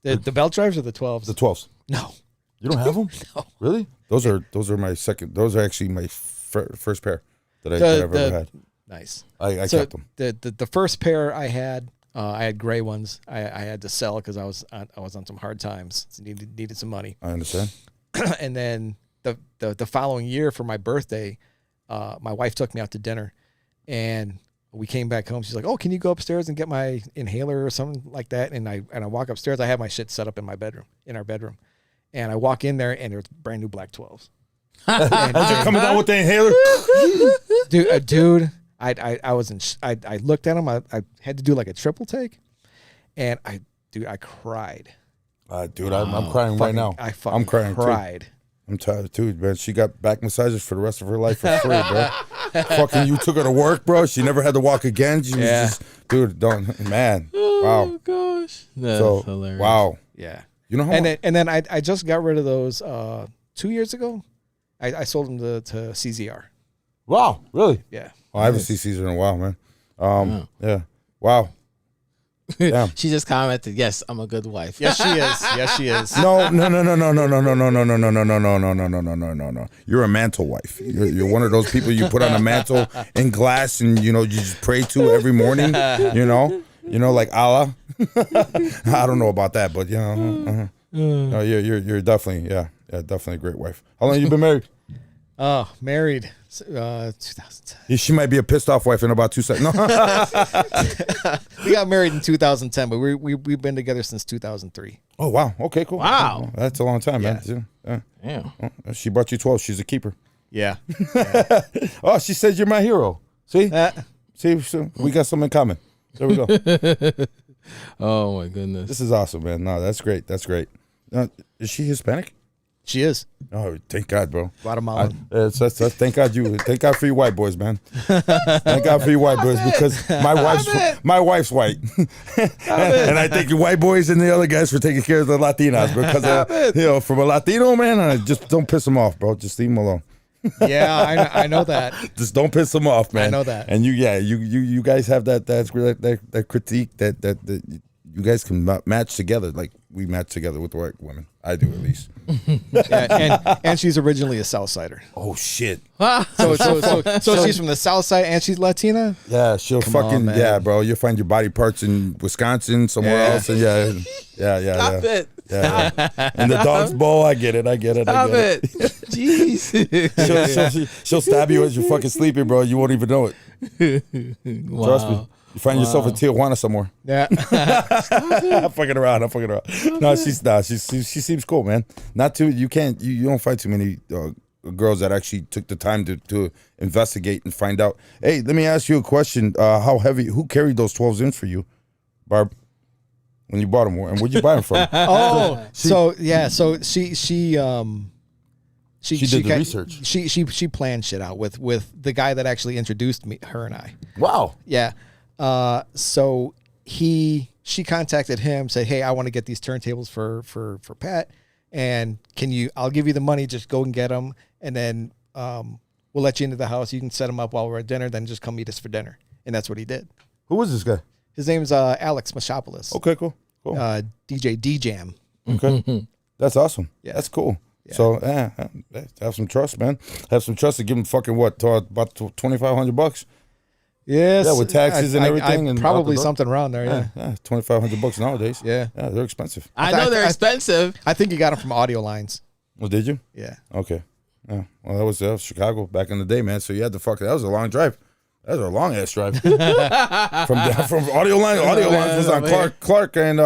The belt drives or the 12s? The 12s. No. You don't have them? No. Really? Those are my second. Those are actually my first pair that I've ever had. Nice. I kept them. The first pair I had gray ones. I had to sell because I was on some hard times. So needed some money. I understand. And then the following year for my birthday, my wife took me out to dinner, and we came back home. She's like, "Oh, can you go upstairs and get my inhaler or something like that?" And I walk upstairs. I have my shit set up in our bedroom, and I walk in there, and there's brand new black 12s. As you're coming down with the inhaler, dude. I looked at them. I had to do like a triple take, and I cried. Dude, I'm crying right now. I'm crying cried. Too. I'm tired too, man. She got back massages for the rest of her life for free, bro. Fucking, you took her to work, bro. She never had to walk again. She was just, dude, man. Wow. Oh gosh, that's hilarious. Wow. Yeah. You know how? And then I just got rid of those 2 years ago. I sold them to CZR. Wow. Really? Yeah. Oh, I haven't seen Caesar in a while, man. Yeah. Wow. Damn. She just commented, "Yes, I'm a good wife." Yes, she is. Yes, she is. No. You're a mantle wife. You're one of those people you put on a mantle in glass and you just pray to every morning. Like Allah. I don't know about that, but no, you're definitely definitely a great wife. How long you been married? Oh, married 2010. She might be a pissed off wife in about 2 seconds. No. We got married in 2010, but we've been together since 2003. Oh wow. Okay, cool. Wow. That's a long time, man. Yeah. She brought you 12. She's a keeper. Yeah. Oh, she says you're my hero. See? See, so we got something in common. There we go. Oh my goodness. This is awesome, man. No, that's great. That's great. Is she Hispanic? She is. Oh, thank God, bro. Guatemalan. Thank God for you white boys, man. Thank God for you white boys, because my wife's white. and I thank you white boys and the other guys for taking care of the Latinas, because from a Latino, man, just don't piss them off, bro. Just leave them alone. Yeah, I know that. Just don't piss them off, man. I know that. And you guys have that critique that you guys can match together, like we match together with the white women. I do, at least. and she's originally a South Sider. Oh shit! So she's from the South Side and she's Latina. Yeah, she'll bro. You'll find your body parts in Wisconsin, somewhere else, and yeah. Stop it. Yeah. And the dog's bowl, I get it. Stop it. Jeez. She'll stab you as you're fucking sleeping, bro. You won't even know it. Wow. Trust me. You find yourself in Tijuana somewhere. Yeah. I'm fucking around. No, she seems cool, man. Not too. You don't find too many girls that actually took the time to investigate and find out. Hey, let me ask you a question. How heavy? Who carried those 12s in for you, Barb? When you bought them, and where'd you buy them from? So she did the research. She planned shit out with the guy that actually introduced her and I. Wow. Yeah. So she contacted him, said, "Hey, I want to get these turntables for Pat, and I'll give you the money, just go and get them, and then we'll let you into the house. You can set them up while we're at dinner, then just come meet us for dinner." And that's what he did. Who was this guy? His name's Alex Machopoulos. Okay, cool. DJ Threejay. Okay. That's awesome. Yeah. That's cool. Yeah. So, have some trust, man. Have some trust to give him fucking what, about $2,500. Yes. Yeah, with taxes and everything, and probably something around there. Yeah. $2,500 nowadays. Yeah. Yeah, they're expensive. I know they're expensive. I think you got them from Audio Lines. Well, did you? Yeah. Okay. Yeah. Well, that was Chicago back in the day, man. So you had to that was a long drive. That was a long ass drive. from Audio Lines. Audio Lines was on Clark and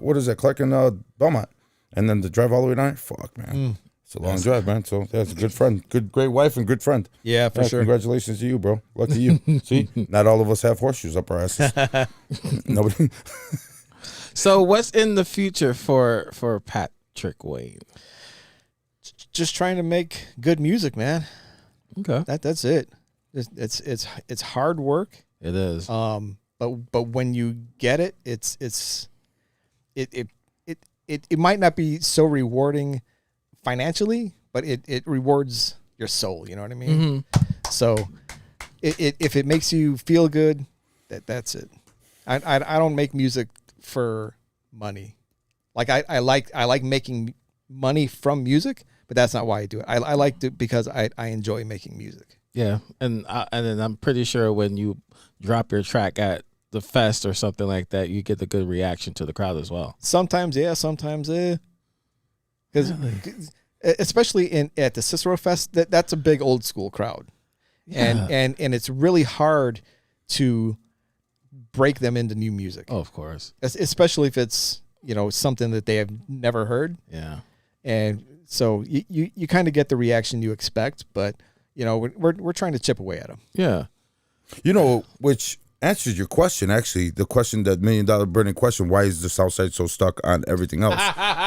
what is that? Clark and Belmont, and then the drive all the way down. Fuck, man. It's a long drive, man. So that's a good friend, great wife, and good friend. Yeah, for sure. Congratulations to you, bro. Lucky you. See, not all of us have horseshoes up our asses. Nobody. So what's in the future for Patrick Wayne? Just trying to make good music, man. Okay, that's it. It's hard work. It is. But when you get it, it might not be so rewarding financially, but it rewards your soul. You know what I mean? Mm-hmm. So if it makes you feel good, that's it. I don't make music for money. Like I like making money from music, but that's not why I do it. I like it because I enjoy making music. Yeah, and then I'm pretty sure when you drop your track at the fest or something like that, you get the good reaction to the crowd as well. Sometimes, yeah. Sometimes, because especially at the Cicero Fest, that's a big old school crowd, Yeah. and it's really hard to break them into new music. Oh, of course. Especially if it's something that they have never heard. Yeah, and so you kind of get the reaction you expect, but we're trying to chip away at them. Yeah, which answers your question. Actually, the question, that $1 million burning question: why is the South Side so stuck on everything else?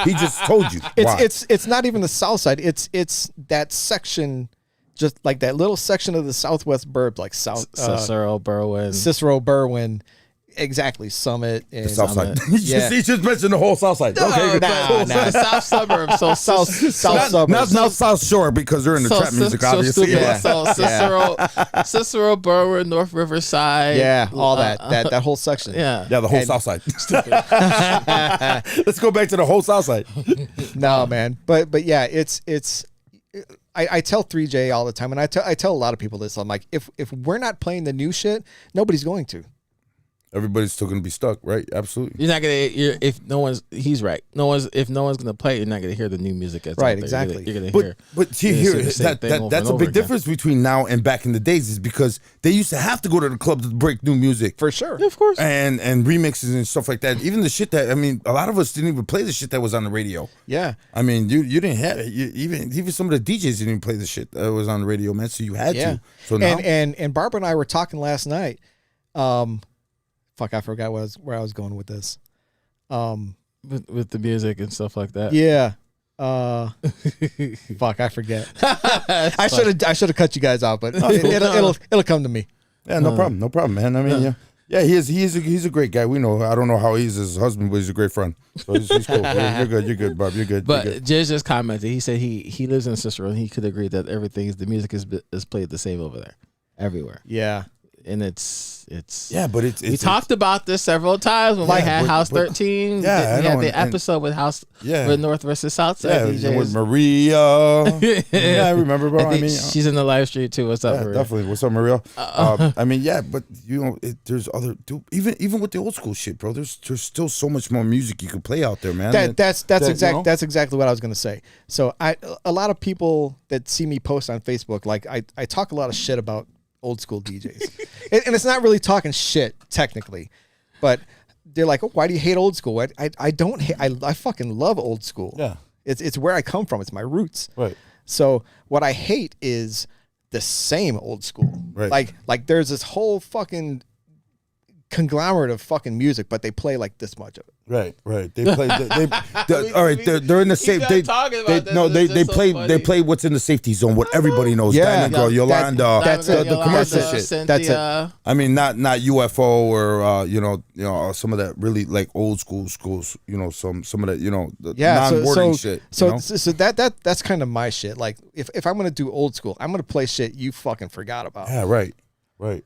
He just told you. Why. It's not even the South Side. It's that section, just like that little section of the Southwest burbs, like Cicero, Berwyn. Exactly, Summit and the South Side. Yeah. He just mentioned the whole South Side. Okay, the South suburbs. So South suburbs. Not South Shore, because they're in the trap music, obviously. Yeah. So Cicero, Berwyn, North Riverside. Yeah, all that whole section. Yeah, the whole South Side. Let's go back to the whole South Side. No, man, but yeah, it's. I tell Threejay all the time, and I tell a lot of people this. I'm like, if we're not playing the new shit, nobody's going to. Everybody's still gonna be stuck, right? Absolutely. You're not gonna. If no one's, he's right. If no one's gonna play, you're not gonna hear the new music. That's right. Out there. Exactly. You're gonna hear. But see, here that's a big difference between now and back in the days, is because they used to have to go to the club to break new music, for sure. Yeah, of course. And remixes and stuff like that. Even the shit that a lot of us didn't even play the shit that was on the radio. Yeah. I mean, you didn't have it. Even some of the DJs didn't even play the shit that was on the radio, man. So you had to. So now, and Barbara and I were talking last night. Fuck, I forgot where I was going with this. With the music and stuff like that. Yeah. Fuck, I forget. I should have cut you guys out, but it'll come to me. Yeah, no problem, man. I mean, yeah, he's a great guy. We know. I don't know how he's his husband, but he's a great friend. So he's cool. You're good, Bob. You're good. But Jizz just commented. He said he lives in Cicero, and he could agree that the music is played the same over there, everywhere. Yeah. And it's but it's we talked about this several times when we had House 13. Yeah, we had the episode with with North versus South Side DJs. With Maria. I remember, bro. I mean, she's in the live stream too. What's up, Maria? Definitely. What's up, Maria? I mean, but there's other even with the old school shit, bro. There's still so much more music you can play out there, man. That's exactly what I was gonna say. So a lot of people that see me post on Facebook, like I talk a lot of shit about old school DJs, and it's not really talking shit technically, but they're like, oh, why do you hate old school? I don't hate. I fucking love old school. Yeah, it's where I come from. It's my roots. Right. So what I hate is the same old school. Right. Like there's this whole fucking conglomerate of fucking music, but they play like this much of it. Right. They play. All right, they're in the safe. They play what's in the safety zone. What everybody knows. Yeah. Diamond Girl, Yolanda. That's it. The commercial shit. Cynthia. That's it. I mean, not UFO or some of that really like old schools. You know, some of that the non-wording shit. So that's kind of my shit. Like if I'm gonna do old school, I'm gonna play shit you fucking forgot about. Yeah. Right.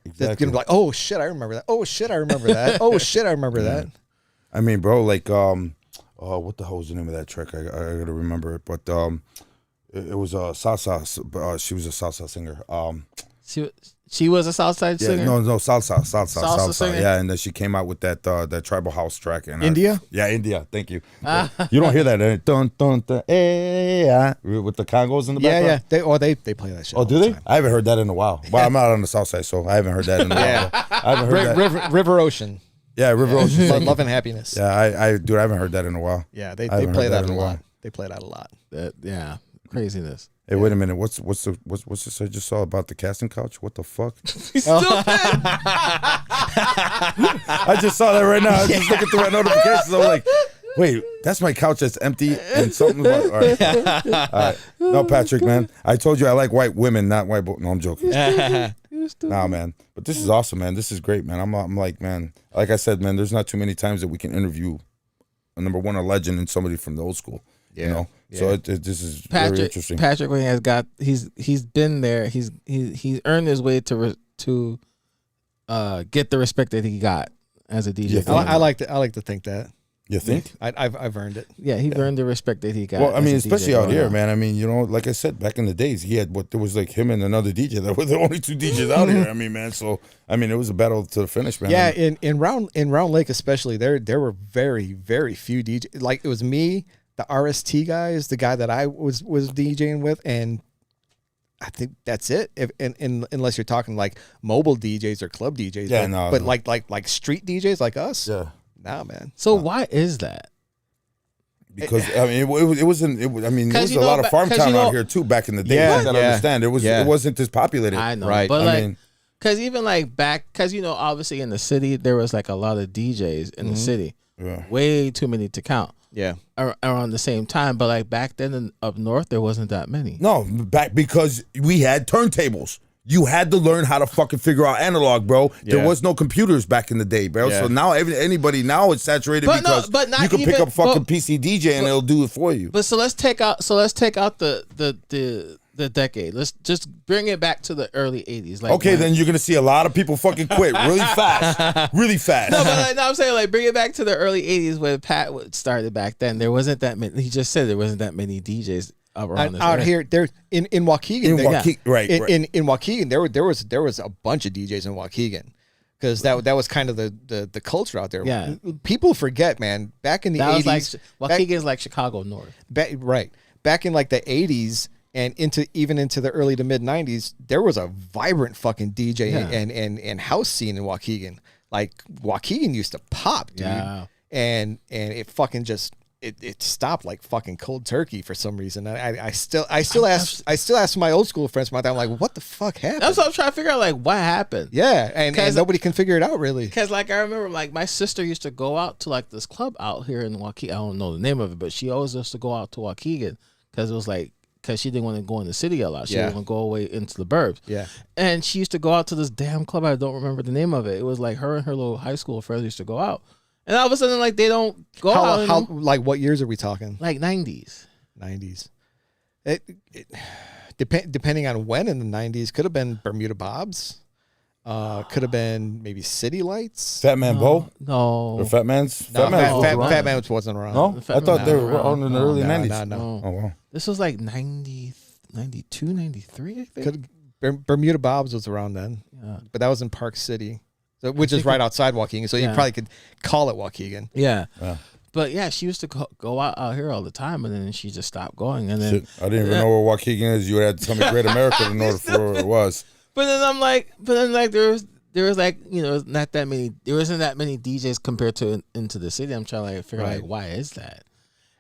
Exactly. That's gonna be like, oh shit, I remember that. Oh shit, I remember that. Oh shit, I remember that. I mean, bro, like, what the hell was the name of that track? I gotta remember it, but it was salsa. She was a salsa singer. She was a Southside singer. No, salsa singer. Yeah, and then she came out with that tribal house track. And India. India. Thank you. You don't hear that? Dun, dun, dun, with the congos in the background. They play that shit. Oh, do they? I haven't heard that in a while. Well, I'm not on the south side, so I haven't heard that in a while. I haven't heard that. River Ocean. Yeah, River Ocean. Love and Happiness. Yeah, I haven't heard that in a while. Yeah, they play that a lot. They play that a lot. Craziness. Hey, wait a minute. What's this I just saw about the casting couch? What the fuck? He's still dead. I just saw that right now. I was just looking through my notifications. I'm like, wait, that's my couch that's empty and something. All right. No, Patrick, man. I told you I like white women, not white. No, I'm joking. Nah, man. But this is awesome, man. This is great, man. I'm like, man. Like I said, man. There's not too many times that we can interview a #1 legend and somebody from the old school. Yeah. You know. Yeah. So this is very interesting. Patrick, when he's been there. He's earned his way to get the respect that he got as a DJ. I like to think that. You think? I've earned it. Yeah, he earned the respect that he got. Well, I mean, especially out here, man. I mean, like I said, back in the days, he had there was like him and another DJ that were the only two DJs out here. I mean, man. So I mean, it was a battle to the finish, man. Yeah, in Round Lake especially, there were very, very few DJs. Like it was me, the RST guys, the guy that I was DJing with, and I think that's it. Unless you're talking like mobile DJs or club DJs. Yeah, but like street DJs like us. Yeah. Nah, man. So why is that? Because I mean, it wasn't. I mean, there was a lot of farm town out here too back in the day. Yeah, you gotta understand. It wasn't as populated. I know, right? But because even like back, because obviously in the city there was like a lot of DJs in the city. Yeah. Way too many to count. Yeah. Around the same time, but like back then up north there wasn't that many. No, because we had turntables. You had to learn how to fucking figure out analog, bro. There was no computers back in the day, bro. Yeah. So now anybody now it's saturated because you can pick up fucking PC DJ and it'll do it for you. But so let's take out the decade. Let's just bring it back to the early 80s. Like then you're gonna see a lot of people fucking quit really fast, really fast. No, but I'm saying like bring it back to the early 80s when Pat started back then. There wasn't that many. He just said there wasn't that many DJs out here. There in Waukegan. In Waukegan, there was a bunch of DJs in Waukegan. Because that was kind of the culture out there. Yeah, people forget, man. Back in the 80s, Waukegan's like Chicago North. Right. Back in like the 80s and even into the early to mid 90s, there was a vibrant fucking DJ and house scene in Waukegan. Like Waukegan used to pop, dude. Yeah. And it fucking just it stopped like fucking cold turkey for some reason. I still ask my old school friends about that. I'm like, what the fuck happened? That's what I'm trying to figure out. Like, what happened? Yeah, and nobody can figure it out really. Because like I remember, like my sister used to go out to like this club out here in Waukegan. I don't know the name of it, but she always used to go out to Waukegan because it was like because she didn't want to go in the city a lot. She didn't want to go away into the burbs. Yeah, and she used to go out to this damn club. I don't remember the name of it. It was like her and her little high school friends used to go out. And all of a sudden, like, they don't go out. How like, what years are we talking? Like 90s. 90s. Depending on when in the 90s, could have been Bermuda Bob's. Could have been maybe City Lights. Fat Man Bo? No. Or Fat Man's? Fat Man wasn't around. No? I thought they were on in the early 90s. No. Oh, wow. This was like 90, 92, 93, I think. Bermuda Bob's was around then. Yeah. But that was in Park City. So, which is right outside Waukegan, so you probably could call it Waukegan. Yeah. But yeah, she used to go out here all the time, and then she just stopped going. And then I didn't even know where Waukegan is. You had to tell me Great America in order for where it was. But then there was like not that many. There wasn't that many DJs compared to into the city. I'm trying to figure out like why is that?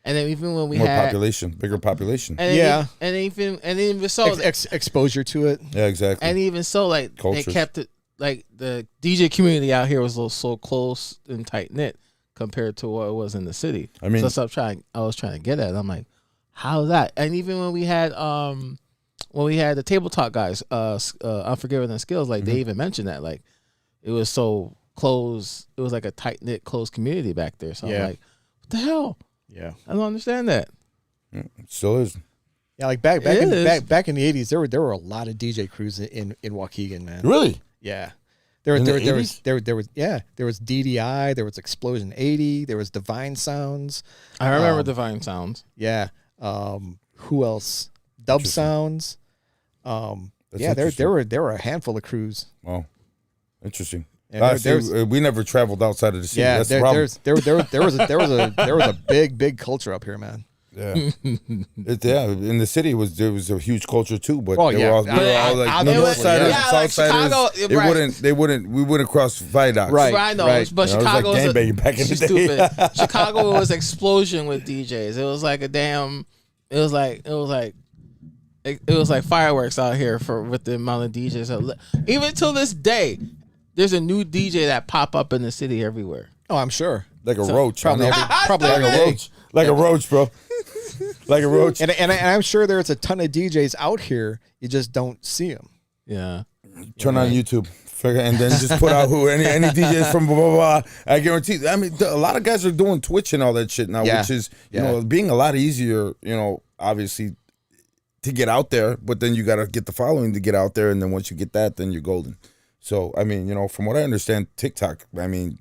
And then even when we More had population, bigger population. and Yeah. and even so, Exposure to it. Yeah, exactly. and even so, like Cultures. they kept it like the DJ community out here was a little so close and tight knit compared to what it was in the city. I mean- so that's what I was trying to get at. I'm like, how's that? And even when we had the table talk guys, Unforgiven and Skills, like they even mentioned that, like it was so close. It was like a tight knit, close community back there. So I'm like, what the hell? Yeah. Mm-hmm. I don't understand that. It still is. Yeah, like back It in is. back in the 80s, there were a lot of DJ crews in Waukegan, man. Really? Yeah. In the There was DDI, there was Explosion 80, there was Divine Sounds. I remember Divine Sounds. Yeah. Who else? Dub Sounds. That's Yeah, there interesting. were a handful of crews. Wow. Interesting. And We never traveled outside of the city. yeah, That's the problem. there was a big culture up here, man. Yeah. In the city there was a huge culture too, but Oh, they yeah. were all, we were all like Obviously, north siders, yeah, south like siders. Chicago, We wouldn't cross viaducts. Right. I know, right. but You know, it was Chicago like was gangbanging back in the day. stupid. Chicago was explosion with DJs. It was like a damn. It was like fireworks out here with the amount of DJs. Even till this day, there's a new DJ that pop up in the city everywhere. Oh, I'm sure. Like a roach. Probably I know. probably like every a day. roach. Like a roach, bro. Like a roach. And I'm sure there's a ton of DJs out here. You just don't see them. Yeah. Turn on YouTube. And then just put out any DJs from blah, blah, blah. I guarantee. I mean, a lot of guys are doing Twitch and all that shit now, Yeah. which is, Yeah. being a lot easier, obviously to get out there, but then you got to get the following to get out there. And then once you get that, then you're golden. So, I mean, from what I understand, TikTok,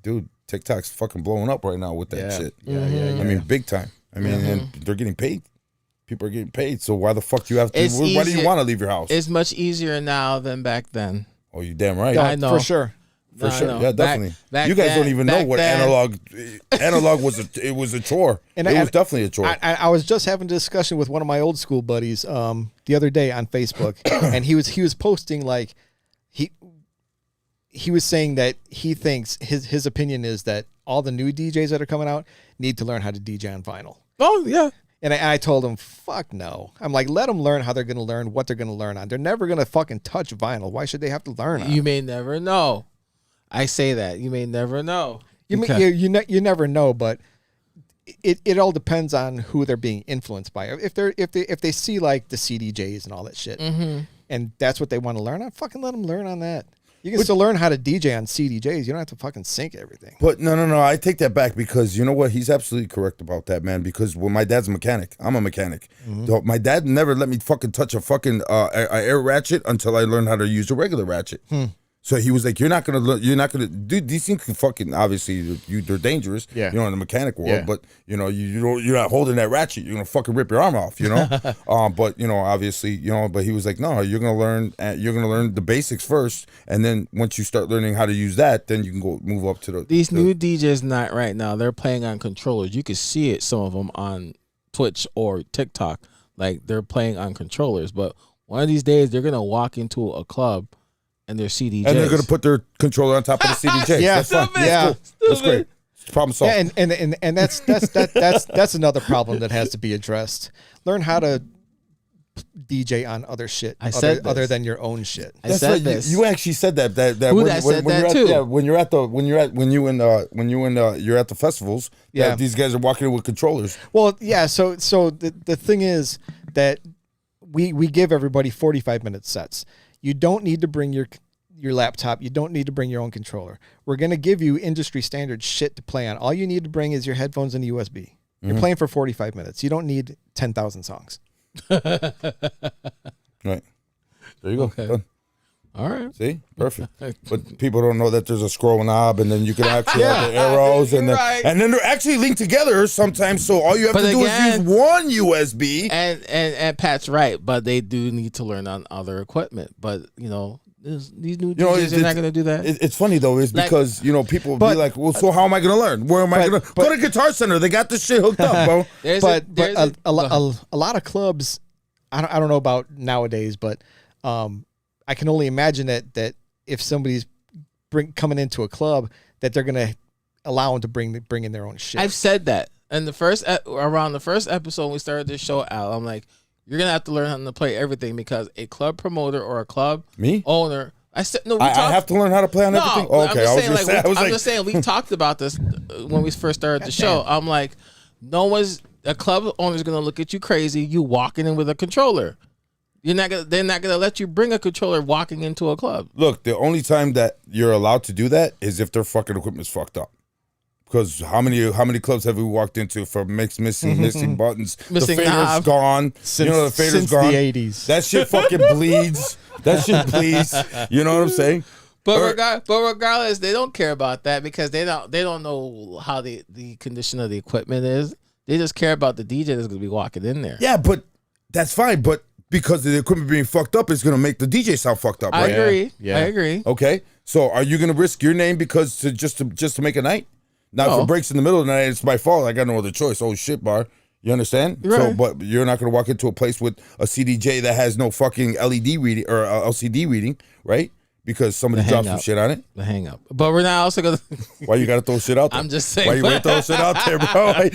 dude, TikTok's fucking blowing up right now with that shit. Yeah. I mean, big time. I mean, and they're getting paid. People are getting paid. So why the fuck do you have to? Why do you want to leave your house? It's much easier now than back then. Oh, you damn right. I know. For sure. For I sure. know. Yeah, definitely. Back you guys then- don't even know back what then- analog was. It was a chore. And It was definitely a chore. I was just having a discussion with one of my old school buddies the other day on Facebook, and he was posting like he was saying that he thinks his opinion is that all the new DJs that are coming out need to learn how to DJ on vinyl. Oh yeah. And I told him, fuck no. I'm like, let them learn how they're going to learn, what they're going to learn on. They're never going to fucking touch vinyl. Why should they have to learn on? You may never know. I say that. You may never know. You never know, but it all depends on who they're being influenced by. If they see like the CDJs and all that shit, and that's what they want to learn on, fucking let them learn on that. You can still learn how to DJ on CDJs. You don't have to fucking sync everything. But no. I take that back because you know what? He's absolutely correct about that, man. Because when my dad's a mechanic, I'm a mechanic. So my dad never let me fucking touch a fucking a air ratchet until I learned how to use a regular ratchet. So he was like, "You're not gonna, dude. These things can fucking obviously they're dangerous. Yeah. In the mechanic world. Yeah. But you're not holding that ratchet. You're gonna fucking rip your arm off. But obviously, But he was like, no, you're gonna learn the basics first, and then once you start learning how to use that, then you can go move up to These new DJs not right now. They're playing on controllers. You can see it. Some of them on Twitch or TikTok, like they're playing on controllers. But one of these days, they're gonna walk into a club. And they're CDJs. And they're gonna put their controller on top of the CDJ. Yeah. That's fine. Stupid. Yeah. That's cool. That's great. Problem solved. Yeah, and that's another problem that has to be addressed. Learn how to DJ on other shit other than your own shit. I That's said right. this. You actually said that. Who that said that too? Yeah, when you're at the festivals. Yeah. These guys are walking in with controllers. Well, yeah. So the thing is that we give everybody 45-minute sets. You don't need to bring your laptop. You don't need to bring your own controller. We're going to give you industry standard shit to play on. All you need to bring is your headphones and a USB. You're playing for 45 minutes. You don't need 10,000 songs. Right. There you go. Okay. Done. All right. See? Perfect. But people don't know that there's a scroll knob, and then you can actually have the arrows, and Right. then they're actually linked together sometimes. So all you have But to do again- is use one USB. And Pat's right, but they do need to learn on other equipment. But these new DJs are not going to do that. It's funny though, is Like- because people be But- like, "Well, so how am I going to learn? Where am I going to go to Guitar Center? They got this shit hooked up, bro." But a lot of clubs, I don't know about nowadays, but I can only imagine that if somebody's coming into a club, that they're gonna allow them to bring in their own shit. I've said that. And around the first episode when we started this show out, I'm like, you're gonna have to learn how to play everything because a club promoter or a club owner. I said no. I have to learn how to play on everything. Oh, okay, I'm just saying we talked about this when we first started the show. I'm like, a club owner's gonna look at you crazy. You walking in with a controller. They're not gonna let you bring a controller walking into a club. Look, the only time that you're allowed to do that is if their fucking equipment's fucked up. Because how many clubs have we walked into for missing buttons? Missing the fader's knob. Gone. Since, the fader's since gone. the 80s. That shit fucking bleeds. That shit bleeds. You know what I'm saying? But regardless, they don't care about that because they don't know how the condition of the equipment is. They just care about the DJ that's gonna be walking in there. Yeah, but that's fine. But because the equipment being fucked up is gonna make the DJ sound fucked up. Right? I agree. Yeah. I agree. Okay. So are you gonna risk your name because just to make a night? Now, if it breaks in the middle of the night, it's my fault. I got no other choice. Oh shit, bar. You understand? Right. So, but you're not gonna walk into a place with a CDJ that has no fucking LED reading or LCD reading, right? Because somebody dropped some shit on it. The hang up. But we're not also gonna. Why you gotta throw shit out there? I'm just saying. Why you gotta throw shit out there, bro?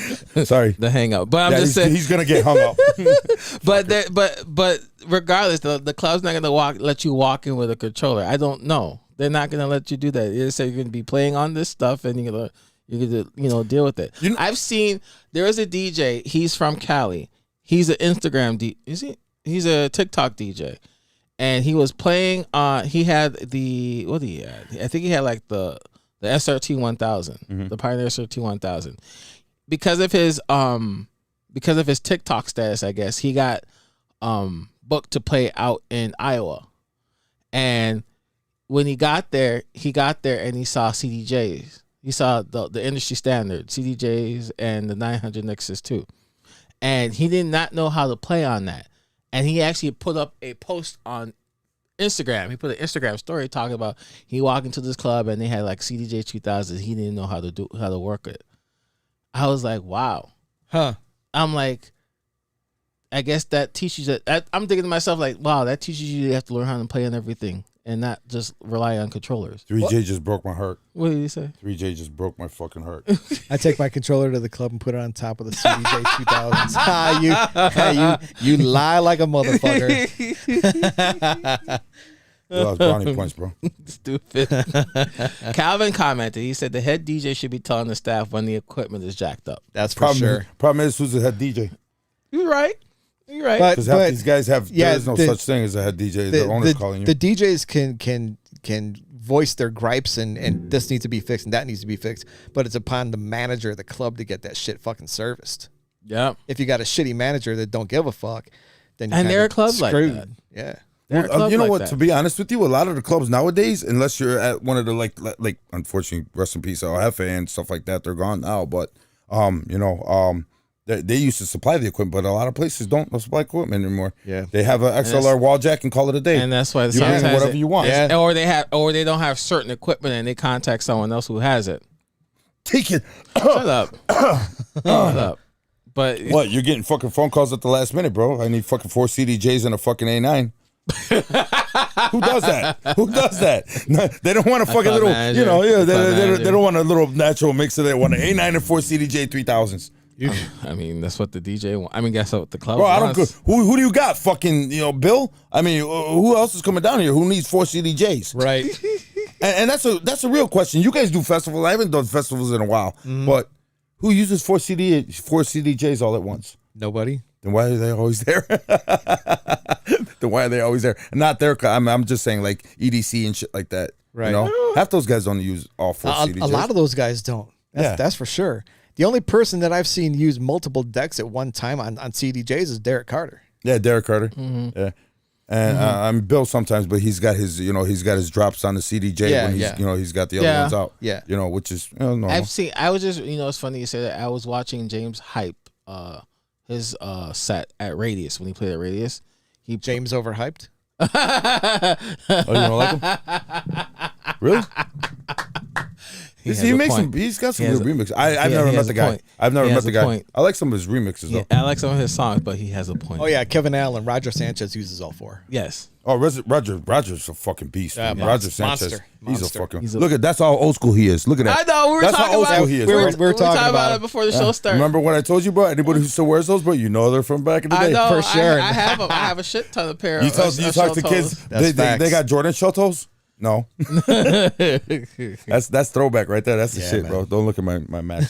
Sorry. The hang up. But I'm just saying. He's gonna get hung up. but regardless, the club's not gonna let you walk in with a controller. I don't know. They're not gonna let you do that. They say you're gonna be playing on this stuff and you're gonna deal with it. I've seen there is a DJ. He's from Cali. He's an Instagram is he? He's a TikTok DJ, and he was playing. He had what did he have? I think he had like the SRT 1000, the Pioneer SRT 1000. Because of his TikTok status, I guess he got booked to play out in Iowa, and when he got there and he saw CDJs. He saw the industry standard, CDJs and the 900 Nexus 2. And he did not know how to play on that. And he actually put up a post on Instagram. He put an Instagram story talking about he walked into this club and they had like CDJ 2000. He didn't know how to work it. I was like, wow. Huh. I'm like, I guess that teaches you that. I'm thinking to myself like, wow, that teaches you have to learn how to play on everything. And not just rely on controllers. 3J just broke my heart. What did you say? 3J just broke my fucking heart. I take my controller to the club and put it on top of the CDJ 2000s. You lie like a motherfucker. That was brownie points, bro. Stupid. Calvin commented. He said the head DJ should be telling the staff when the equipment is jacked up. That's for sure. Problem is, who's the head DJ? You're right. You're right. Because half these guys there is no such thing as a head DJ. The owner's calling you. The DJs can voice their gripes and this needs to be fixed and that needs to be fixed, but it's upon the manager of the club to get that shit fucking serviced. Yeah. If you got a shitty manager that don't give a fuck, then you're there are clubs screwed. like that. Yeah. You know what? To be honest with you, a lot of the clubs nowadays, unless you're at one of the like unfortunately, rest in peace, LF and stuff like that, they're gone now. But they used to supply the equipment, but a lot of places don't supply equipment anymore. Yeah, they have an XLR wall jack and call it a day. And that's why you can do whatever you want. Yeah. Or they don't have certain equipment and they contact someone else who has it. Take it. Shut up. Shut up. But what? You're getting fucking phone calls at the last minute, bro. I need fucking 4 CDJs and a fucking A9. Who does that? Who does that? No, they don't want a fucking little, they don't want a little natural mix of it. They want an A9 and 4 CDJ 3000s. I mean, that's what the DJ wants. I mean, guess what the club Bro, wants. I don't. Who do you got? Fucking, Bill? I mean, who else is coming down here? Who needs 4 CDJs? Right. and that's a real question. You guys do festivals. I haven't done festivals in a while. But who uses 4 CDJs all at once? Nobody. Then why are they always there? Then why are they always there? Not there. I'm just saying like EDC and shit like that. Right. Half those guys don't use all 4 CDJs. A lot of those guys don't. That's for sure. The only person that I've seen use multiple decks at one time on CDJs is Derek Carter. Yeah, Derek Carter. Yeah. And I'm Bill sometimes, but he's got his, he's got his drops on the CDJ when he's, he's got the other ones out. Yeah. Which is normal. I was just, it's funny you say that. I was watching James Hype, his set at Radius when he played at Radius. James overhyped. Oh, you don't like him? Really? He makes some. He's got some good remixes. I've never met the guy. I've never met the guy. I like some of his remixes though. I like some of his songs, but he has a point. Oh yeah, Kevin Allen, Roger Sanchez uses all four. Yes. Oh, Roger's a fucking beast. Roger Sanchez, he's a fucking. Look at that's how old school he is. Look at that. I know. We were that's talking how old about school he is. We were talking about it before the show started. Remember what I told you, bro? Anybody who still wears those, bro, you know they're from back in the day. I know. For sure. I have them. I have a shit ton of pair. You talk to kids. They got Jordan shell toes. No, that's throwback right there. That's the shit, man. Bro. Don't look at my match.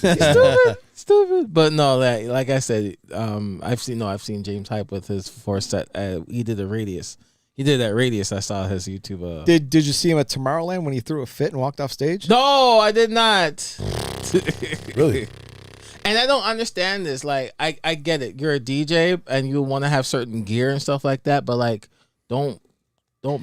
Stupid. But no, that like I said, I've seen James Hype with his 4-set. He did the Radius. He did that Radius. I saw his YouTube. Did you see him at Tomorrowland when he threw a fit and walked off stage? No, I did not. Really? And I don't understand this. Like, I get it. You're a DJ and you want to have certain gear and stuff like that, but like, don't so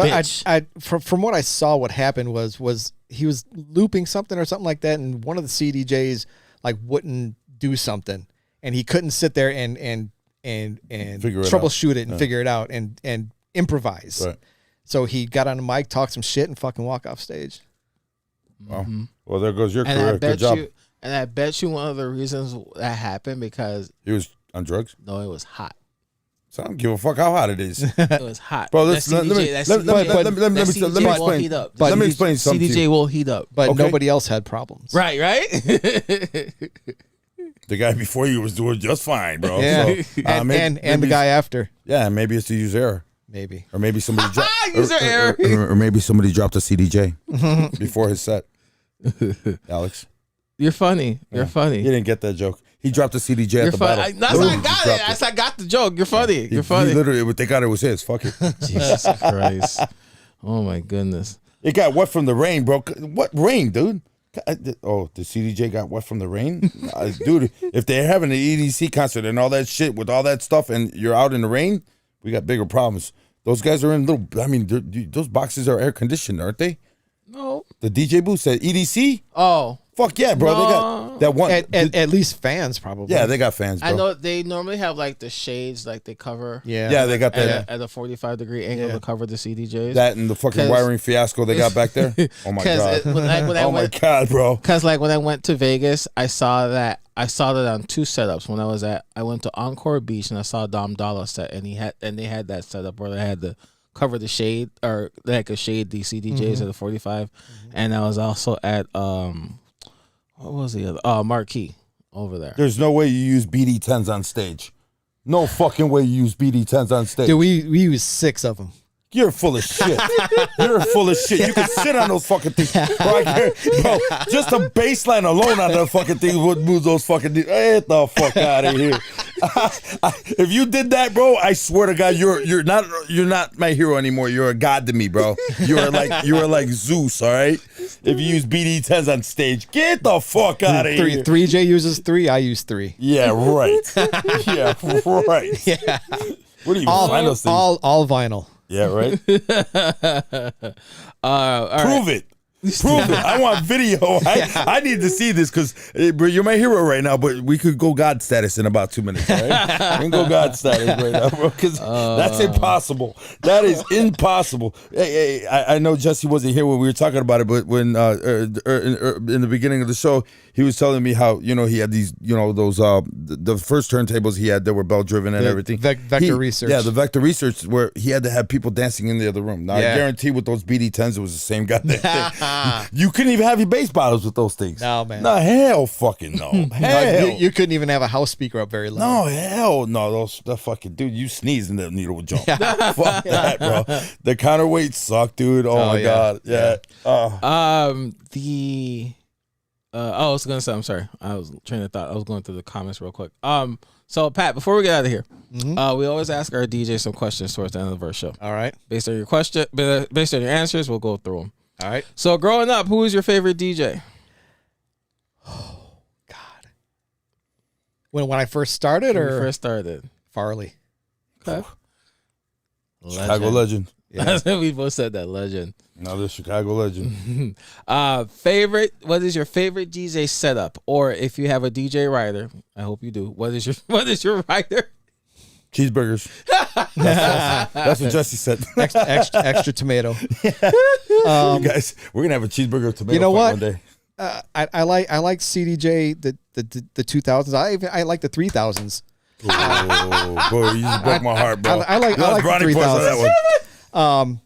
bitch. From what I saw, what happened was he was looping something or something like that, and one of the CDJs like wouldn't do something, and he couldn't sit there and troubleshoot it and figure it out and improvise. Right. So he got on the mic, talked some shit, and fucking walk off stage. Wow. Mm-hmm. Well, there goes your career. Good job. And I bet you one of the reasons that happened because he was on drugs. No, it was hot. So I don't give a fuck how hot it is. It was hot, bro. Let me explain. Let me explain something. CDJ will heat up, but nobody else had problems. Right. The guy before you was doing just fine, bro. Yeah, so, and the guy after. Yeah, maybe it's the user error. Maybe, or maybe somebody dropped user error, or maybe somebody dropped a CDJ before his set. Alex, you're funny. You're funny. You didn't get that joke. He dropped the CDJ at the bottom. That's why I got it. I got the joke. You're funny. You're funny. He literally, what they got it was his. Fuck it. Jesus Christ. Oh my goodness. It got wet from the rain, bro. What rain, dude? Oh, the CDJ got wet from the rain? Dude, if they're having an EDC concert and all that shit with all that stuff and you're out in the rain, we got bigger problems. Those guys are in those boxes are air conditioned, aren't they? No. The DJ booth said EDC? Oh. Fuck yeah, bro. No. They got that one. At least fans, probably. Yeah, they got fans, bro. I know they normally have like the shades, like they cover. Yeah, they got that. At a 45-degree angle to cover the CDJs. That and the fucking wiring fiasco they got back there. Oh my God. My God, bro. Because like when I went to Vegas, I saw that on two setups. When I went to Encore Beach and I saw Dom Dollar set, and they had that setup where they had the cover the shade, or they could shade the CDJs at the 45, and I was also at what was the other? Marquee over there. There's no way you use BD10s on stage. No fucking way you use BD10s on stage. Dude, we use 6 of them. You're full of shit. You're full of shit. You can sit on those fucking things. Bro, just the baseline alone on the fucking thing would move those fucking things. Get the fuck out of here. If you did that, bro, I swear to God, you're not my hero anymore. You're a god to me, bro. You are like Zeus, all right? If you use BD10s on stage, get the fuck out of here. Threejay uses 3, I use 3. Yeah, right. Yeah, right. Yeah. Where do you find those things? All vinyl. Yeah, right. Prove it. Prove it. I want video. I need to see this because you're my hero right now, but we could go God status in about 2 minutes, right? We can go God status right now, bro, because that's impossible. That is impossible. Hey, I know Jesse wasn't here when we were talking about it, but when in the beginning of the show, he was telling me how, he had these, those, the first turntables he had that were belt driven and everything. Vector research. Yeah, the Vector research where he had to have people dancing in the other room. Now, I guarantee with those BD10s, it was the same goddamn thing. You couldn't even have your bass bottles with those things. No, man. No, hell fucking no. Hell. You couldn't even have a house speaker up very low. No, hell no. The fucking, dude, you sneeze and the needle would jump. Fuck that, bro. The counterweight suck, dude. Oh my God. Yeah. I was gonna say, I'm sorry. I was trying to thought. I was going through the comments real quick. So Pat, before we get out of here, we always ask our DJ some questions towards the end of our show. All right. Based on your answers, we'll go through them. All right. So growing up, who was your favorite DJ? Oh God. When I first started, Farley. Okay. Chicago legend. Yeah. We both said that, legend. Another Chicago legend. What is your favorite DJ setup? Or if you have a DJ rider, I hope you do. What is your rider? Cheeseburgers. That's what Jesse said. Extra tomato. You guys, we're gonna have a cheeseburger tomato you know what? one day. I like CDJ the 2000s. I like the 3000s. Oh, boy, you just broke my heart, bro. I like the 3000s.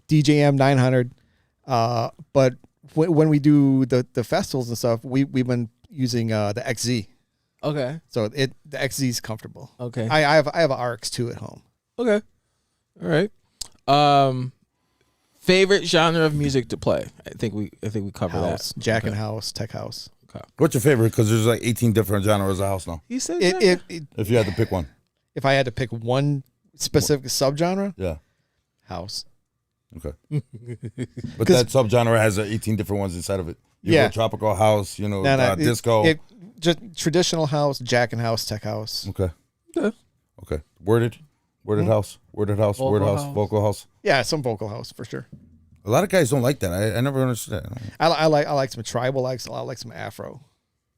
DJM 900. But when we do the festivals and stuff, we've been using the XZ. Okay. So the XZ is comfortable. Okay. I have an RX2 at home. Okay. All right. Favorite genre of music to play? I think we covered House, that. Jack and House, Tech House. Okay. What's your favorite? Because there's like 18 different genres of house now. He said If you had to pick one. If I had to pick one specific subgenre, Yeah. house. Okay. But that subgenre has 18 different ones inside of it. You Yeah. go tropical house, disco. Just traditional house, Jack and House, Tech House. Okay. Okay. Okay. Worded house, vocal house. Yeah, some vocal house for sure. A lot of guys don't like that. I never understood that. I like some tribal, I like some Afro.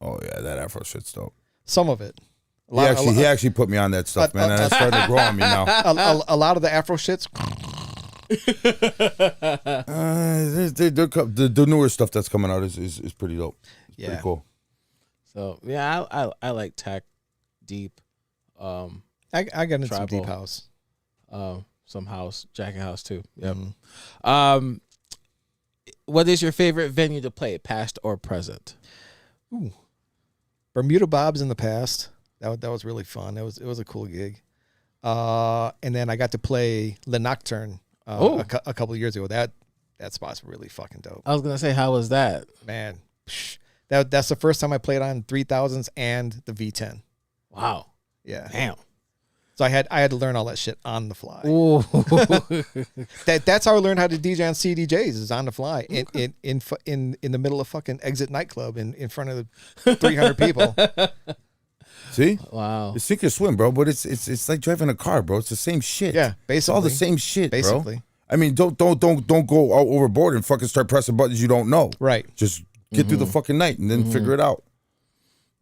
Oh yeah, that Afro shit's dope. Some of it. He actually put me on that stuff, man, and it's starting to grow on me now. A lot of the Afro shits. The newer stuff that's coming out is pretty dope. It's pretty cool. So yeah, I like tech, deep. I got into some Tribal. deep house. Some house, Jack and House too. Yep. Mm-hmm. What is your favorite venue to play, past or present? Ooh. Bermuda Bob's in the past. That was really fun. It was a cool gig. And then I got to play Le Nocturne a couple of years ago. That spot's really fucking dope. I was gonna say, how was that? Man, that's the first time I played on 3000s and the V10. Wow. Yeah. Damn. So I had to learn all that shit on the fly. Ooh. That's how I learned how to DJ on CDJs, is on the fly in the middle of fucking Exit nightclub in front of 300 people. See? Wow. It's sink or swim, bro. But it's like driving a car, bro. It's the same shit. Yeah, basically. It's all the same shit, basically. bro. I mean, don't go out overboard and fucking start pressing buttons you don't know. Right. Just get through the fucking night and then figure it out.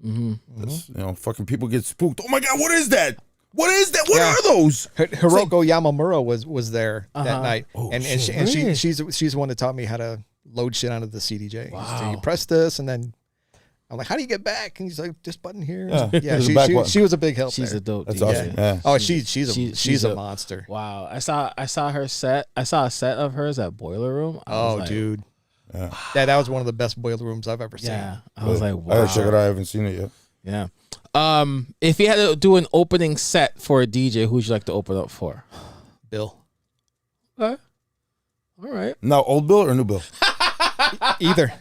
Fucking people get spooked. Oh my god, what is that? What is that? What are those? Hiroko Yamamura was there that night, Oh, and Really? she's the one that taught me how to load shit onto the CDJ. Wow. So you press this, and then I'm like, "How do you get back?" And he's like, "This button here." Yeah. Yeah, There's a back button. she was a big help. She's there. a dope That's DJ. awesome. Yeah. Oh, she's a monster. Wow. I saw her set. I saw a set of hers at Boiler Room. I was Oh, like, dude, Yeah. that was one of the best boiler rooms I've ever seen. Yeah. I was like, I wow. gotta check it out. I haven't seen it yet. Yeah. If you had to do an opening set for a DJ, who'd you like to open up for? Bill. Okay. All right. Now, old Bill or new Bill? Either.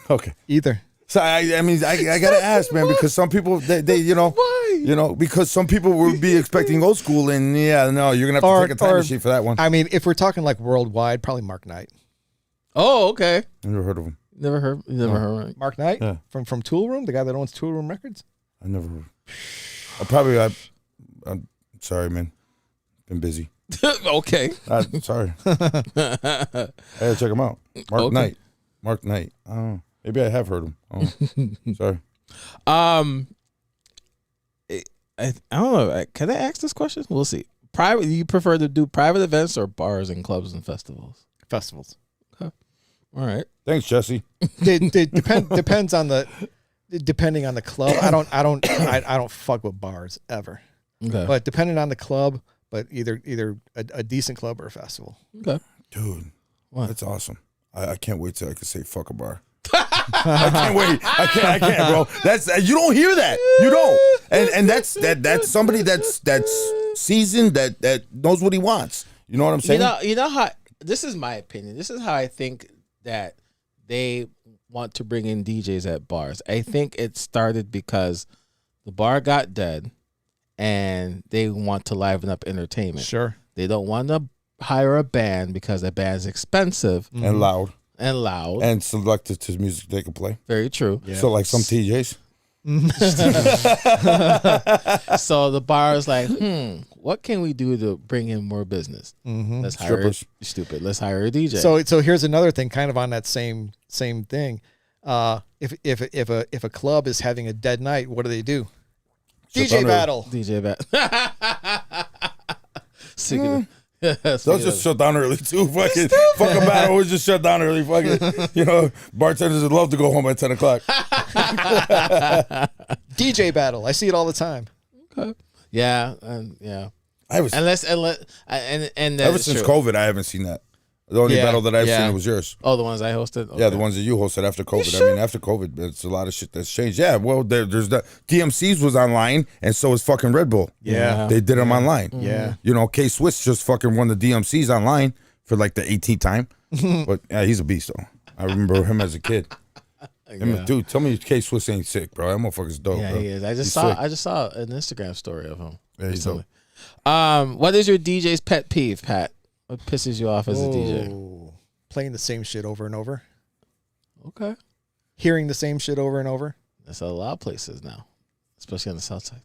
Okay. Either. So I gotta ask, man, because some people they because some people would be expecting old school, and you're gonna have to take a time machine for that one. I mean, if we're talking like worldwide, probably Mark Knight. Oh, okay. I never heard of him. Never heard. Right? Mark Knight Yeah. from Tool Room, the guy that owns Tool Room Records. I never heard. I'm sorry, man. Been busy. Okay. Sorry. I gotta check him out. Mark Knight. Oh, maybe I have heard him. Oh, sorry. I don't know. Can I ask this question? We'll see. Private. You prefer to do private events or bars and clubs and festivals? Festivals. All right. Thanks, Jesse. Depends on the depending on the club. I don't fuck with bars ever. Okay. But depending on the club, but either a decent club or a festival. Okay. Dude, What? that's awesome. I can't wait till I can say fuck a bar. I can't wait. I can't, bro. That's you don't hear that. You don't. And that's somebody that's seasoned that knows what he wants. You know what I'm saying? You know how this is my opinion. This is how I think that they want to bring in DJs at bars. I think it started because the bar got dead and they want to liven up entertainment. Sure. They don't want to hire a band because a band's expensive and loud and selective to music they can play. Very true. Yeah. So like some TJs. So the bar is like, what can we do to bring in more business? Mm-hmm. Let's hire Let's hire a DJ. So here's another thing, kind of on that same thing. If a club is having a dead night, what do? DJ battle. DJ battle. They'll just shut down early too. Fucking battle always just shut down early. Fucking, bartenders would love to go home at 10 o'clock. DJ battle. I see it all the time. Okay. Yeah, yeah. Ever since COVID, I haven't seen that. The only battle that I've seen was yours. Oh, the ones I hosted? Okay. Yeah, the ones that you hosted after COVID. I mean, after COVID, it's a lot of shit that's changed. Yeah, well, there's the DMC's was online, and so is fucking Red Bull. Yeah. They did them online. Yeah. K-Swiss just fucking won the DMC's online for like the 18th time. But yeah, he's a beast, though. I remember him as a kid. Dude, tell me K-Swiss ain't sick, bro. That motherfucker's dope, yeah, bro. he is. I just saw an Instagram story of him. Yeah, he's dope. What is your DJ's pet peeve, Pat? What pisses you off as a DJ? Playing the same shit over and over. Okay. Hearing the same shit over and over. That's a lot of places now, especially on the south side.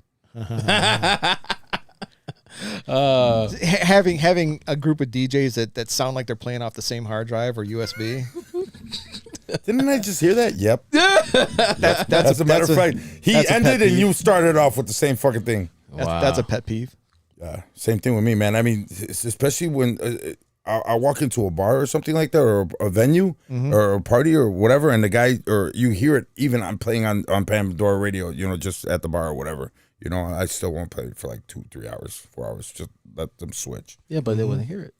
Having a group of DJs that sound like they're playing off the same hard drive or USB. Didn't I just hear that? Yep. That's a matter of fact. He ended and you started off with the same fucking thing. That's a pet peeve. Same thing with me, man. I mean, especially when I walk into a bar or something like that, or a venue, or a party or whatever, and the guy, or you hear it, even I'm playing on Pandora radio, just at the bar or whatever. I still won't play for like 2, 3 hours, 4 hours. Just let them switch. Yeah, but they wouldn't hear it.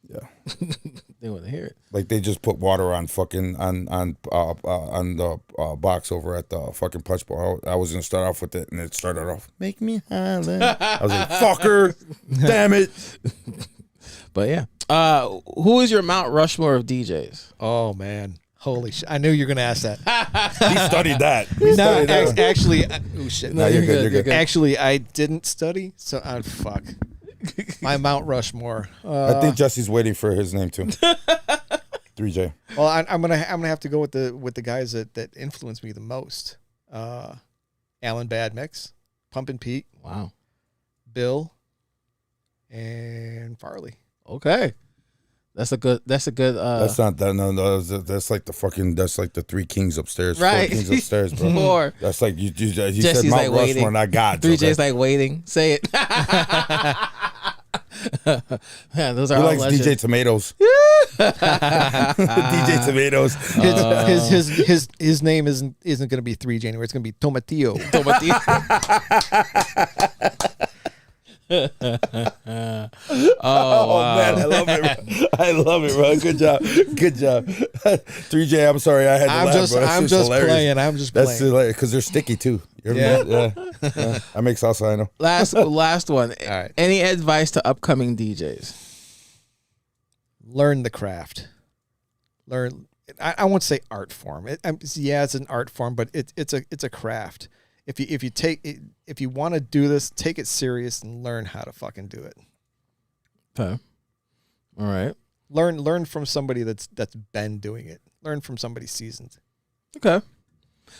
Yeah, they wouldn't hear it. Like they just put water on fucking on the box over at the fucking punch bowl. I was gonna start off with it, and it started off make me holler. I was like, "Fucker, damn it!" But yeah, who is your Mount Rushmore of DJs? Oh man, holy shit! I knew you were gonna ask that. He studied that. Actually, oh shit! No, you're good. You're good. Actually, I didn't study, so fuck. My Mount Rushmore. I think Jesse's waiting for his name too. Threejay. Well, I'm gonna have to go with the guys that influenced me the most. Alan Bad Mix, Pumpin' Pete. Wow. Bill, and Farley. Okay. That's a good. That's not that. No. That's like the three kings upstairs. Right. 4 kings upstairs, bro. 4. That's like you Jesse's said Mount like waiting. Rushmore, not God. Threejay's like waiting. Say it. Yeah, those are he all likes legends. DJ Tomatoes. DJ Tomatoes. His name isn't going to be Threejay anymore. It's going to be Tomatillo. Oh man, I love it. Bro. I love it, bro. Good job. Threejay, I'm sorry, I had to laugh, bro. I'm just playing. That's hilarious because they're sticky too. Yeah. That makes salsa, I know. Last one. All right. Any advice to upcoming DJs? Learn the craft. Learn. I won't say art form. It's an art form, but it's a craft. If you want to do this, take it serious and learn how to fucking do it. Okay. All right. Learn from somebody that's been doing it. Learn from somebody seasoned. Okay.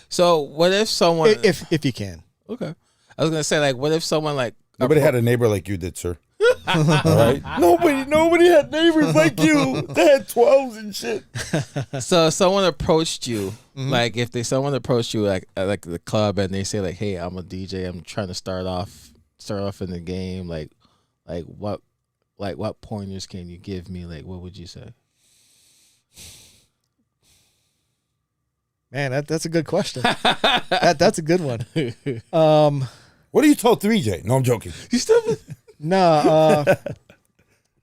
So what if someone if you can. Okay. I was gonna say, like, what if someone like nobody had a neighbor like you did, sir. All right. Nobody had neighbors like you. They had 12s and shit. So if someone approached you, like if someone approached you like at like the club and they say like, "Hey, I'm a DJ. I'm trying to start off in the game. Like what pointers can you give me? Like, what would you say?" Man, that's a good question. That's a good one. What do you told Threejay? No, I'm joking. You stupid. No,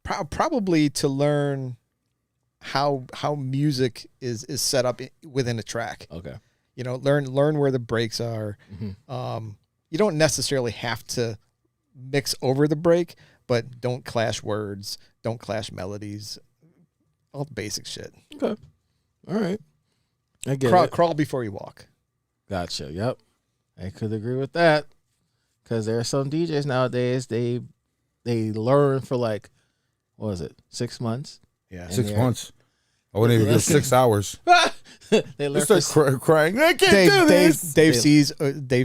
probably to learn how music is set up within a track. Okay. Learn where the breaks are. Mm-hmm. You don't necessarily have to mix over the break, but don't clash words, don't clash melodies, all the basic shit. Okay. All right. I get it. Crawl before you walk. Gotcha. Yep. I could agree with that. Because there are some DJs nowadays, they learn for like, what was it, 6 months? Yeah. 6 months. I wouldn't even get 6 hours. They learn start crying. I can't do this. Dave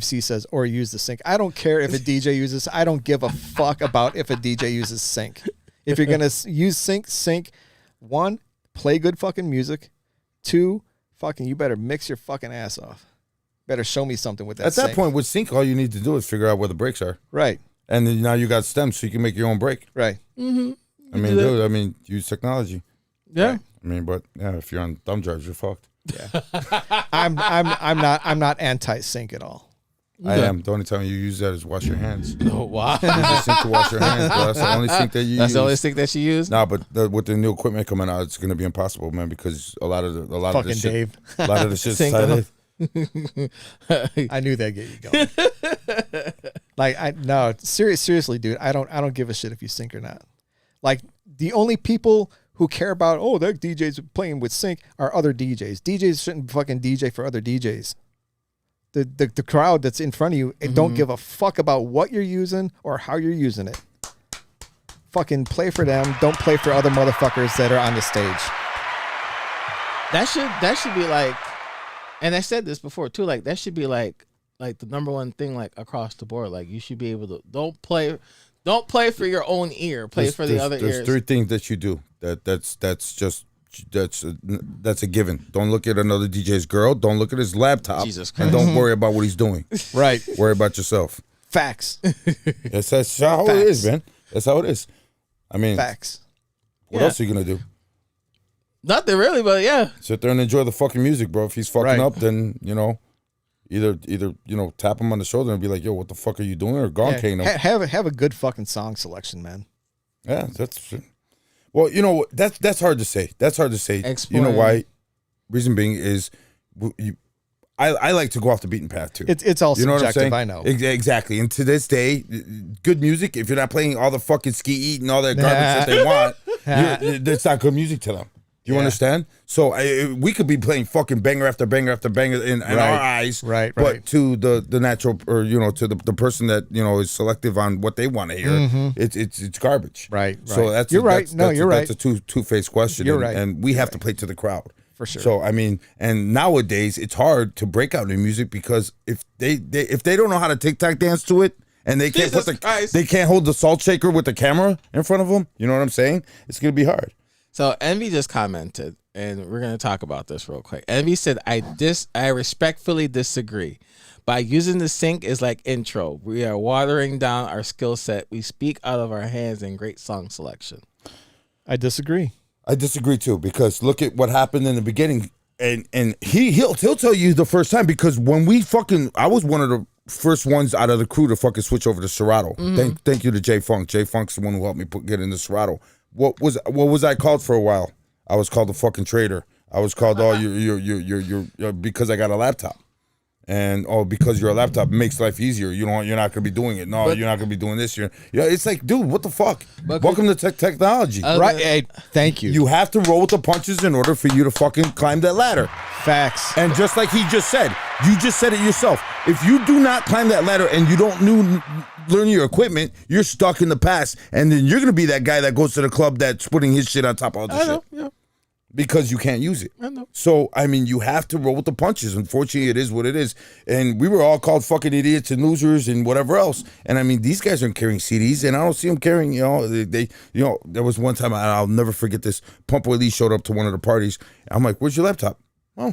C says, or use the sync. I don't care if a DJ uses. I don't give a fuck about if a DJ uses sync. If you're gonna use sync. 1, play good fucking music. 2, fucking you better mix your fucking ass off. Better show me something with that. At that point, with sync, all you need to do is figure out where the breaks are. Right. And then now you got stems, so you can make your own break. Right. Mm-hmm. I mean, dude, I mean, use technology. Yeah. I mean, but yeah, if you're on thumb drives, you're fucked. Yeah. I'm not anti-sync at all. I am. The only time you use that is wash your hands. Oh, wow. Use the sink to wash your hands, bro. That's the only sink that you use. That's the only stick that she used? Nah, but with the new equipment coming out, it's gonna be impossible, man, because a lot of Fucking the shit, Dave. a lot of the shit's Sink silent. I knew that'd get you going. Like no, seriously, dude. I don't give a shit if you sync or not. Like the only people who care about that DJ's playing with sync are other DJs. DJs shouldn't fucking DJ for other DJs. The crowd that's in front of you don't give a fuck about what you're using or how you're using it. Fucking play for them. Don't play for other motherfuckers that are on the stage. That should be like, and I said this before too, like that should be like the number one thing, like across the board. Like you should be able to don't play for your own ear. Play for the other ears. There's three things that you do. That's a given. Don't look at another DJ's girl. Don't look at his laptop. Jesus and Christ. don't worry about what he's doing. Right. Worry about yourself. Facts. That's how it is, man. That's how it is. I mean, Facts. what Yeah. else are you gonna do? Nothing really, but yeah. Sit there and enjoy the fucking music, bro. If he's fucking Right. up, then either tap him on the shoulder and be like, "Yo, what the fuck are you doing?" Or gone cane him. Have a good fucking song selection, man. Yeah, that's. Well, that's hard to say. That's hard to say. Explain. You know why? Reason being is, I like to go off the beaten path too. It's all You know what I'm subjective. saying? I know. Exactly. And to this day, good music, if you're not playing all the fucking ski eat and all that garbage that they want, it's not good music to them. You understand? So we could be playing fucking banger after banger after banger in our eyes, Right. But to the natural, or to the person that is selective on what they want to hear, it's garbage. Right. So that's You're right. You're right. That's a two-faced question. You're right. And we have to play to the crowd. For sure. So I mean, and nowadays it's hard to break out new music because if they don't know how to TikTok dance to it, and they can't they can't hold the salt shaker with the camera in front of them. You know what I'm saying? It's gonna be hard. So Envy just commented, and we're gonna talk about this real quick. Envy said, I respectfully disagree. By using the sync is like intro. We are watering down our skill set. We speak out of our hands in great song selection. I disagree. I disagree too, because look at what happened in the beginning, and he'll tell you the first time, because when I was one of the first ones out of the crew to fucking switch over to Serato. Thank you to J Funk. J Funk's the one who helped me get into Serato. What was I called for a while? I was called the fucking traitor. I was called you're because I got a laptop. And because you're a laptop, it makes life easier. You're not gonna be doing it. No, you're not gonna be doing this. It's like, dude, what the fuck? Welcome to technology. Right. Hey, thank you. You have to roll with the punches in order for you to fucking climb that ladder. Facts. And just like he just said, you just said it yourself. If you do not climb that ladder and you don't learn your equipment, you're stuck in the past. And then you're gonna be that guy that goes to the club that's putting his shit on top of all the shit. Yeah. Because you can't use it. I know. So, I mean, you have to roll with the punches. Unfortunately, it is what it is. And we were all called fucking idiots and losers and whatever else. And I mean, these guys aren't carrying CDs, and I don't see them carrying, there was one time, I'll never forget this. Pump Lee showed up to one of the parties. I'm like, where's your laptop? Oh,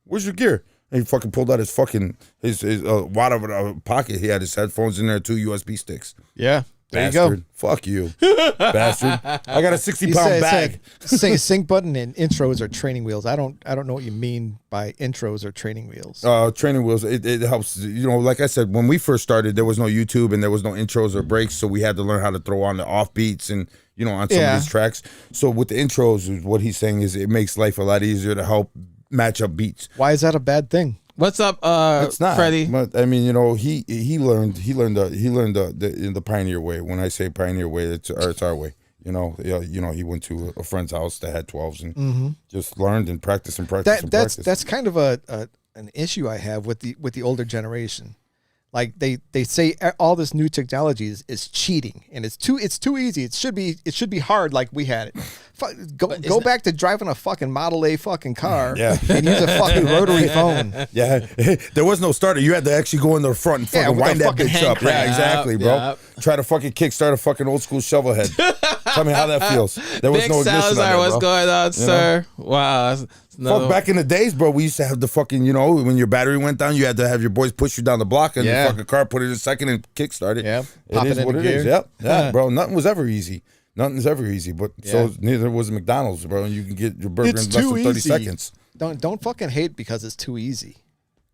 where's your gear? And he fucking pulled out his fucking, his wad of a pocket. He had his headphones in there, 2 USB sticks. Yeah. There Bastard. you go. Fuck you, bastard. I got a 60-pound bag. Sync button and intros are training wheels. I don't know what you mean by intros or training wheels. Training wheels, it helps. Like I said, when we first started, there was no YouTube and there was no intros or breaks, so we had to learn how to throw on the off beats and on some of these tracks. So with the intros, what he's saying is it makes life a lot easier to help match up beats. Why is that a bad thing? What's up, It's not, Freddie? but I mean, he learned the pioneer way. When I say pioneer way, it's our way. He went to a friend's house that had 12s and just learned and practiced and practiced. That's kind of an issue I have with the older generation. Like they say all this new technology is cheating, and it's too easy. It should be hard like we had it. Go back to driving a fucking Model A fucking car and use a fucking rotary phone. Yeah, there was no starter. You had to actually go in the front and fucking wind that bitch up. Yeah, exactly, bro. Yep. Try to fucking kickstart a fucking old school shovel head. Tell me how that feels. There was Big no ignition on there, what's bro. going on, sir? Wow. Fuck, back in the days, bro, we used to have the fucking, when your battery went down, you had to have your boys push you down the block and the fucking car put it in second and kickstart it. Yeah. It is what it is. Yep. Yeah, bro. Nothing was ever easy. Nothing's ever easy, but so neither was McDonald's, bro. And you can get your burger in less than 30 seconds. Don't fucking hate because it's too easy.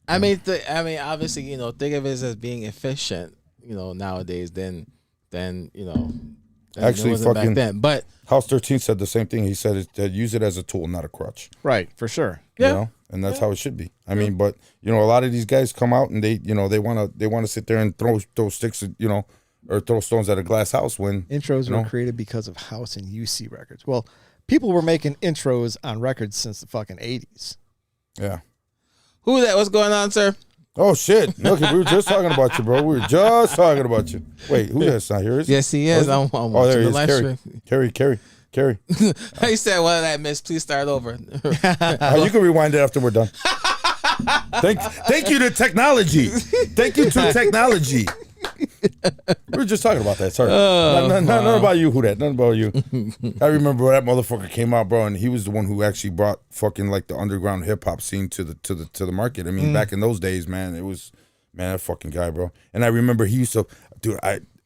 I mean, obviously, think of it as being efficient, nowadays than Actually, it wasn't fucking back then. But House 13 said the same thing. He said use it as a tool, not a crutch. Right, for sure. You know? And that's how it should be. I mean, but a lot of these guys come out and they wanna sit there and throw sticks, or throw stones at a glass house when intros were created because of House and UC records. Well, people were making intros on records since the fucking 80s. Yeah. Who that? What's going on, sir? Oh shit! Look, we were just talking about you, bro. We were just talking about you. Wait, who that's not here? Is he? Yes, he is. I'm there he the live is. Carrie. He said, "What did I miss? Please start over." You can rewind it after we're done. Thank you to technology. Thank you to technology. We were just talking about that. Sorry. None about you, who that? None about you. I remember when that motherfucker came out, bro, and he was the one who actually brought fucking like the underground hip hop scene to the market. I mean, back in those days, man, it was that fucking guy, bro. And I remember he used to, dude.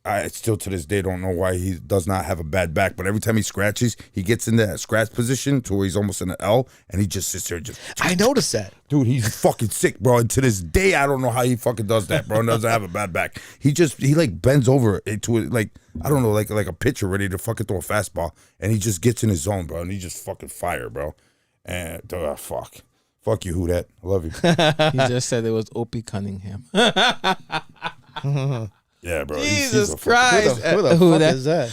I still to this day don't know why he does not have a bad back, but every time he scratches, he gets in that scratch position to where he's almost in an L, and he just sits there I noticed that. Dude, he's fucking sick, bro. And to this day, I don't know how he fucking does that, bro. And doesn't have a bad back. He like bends over into it, like, I don't know, like a pitcher ready to fucking throw a fastball, and he just gets in his zone, bro, and he just fucking fire, bro. And fuck you, who that? I love you. He just said it was Opie Cunningham. Yeah, bro. Jesus Christ. Who the fuck is that?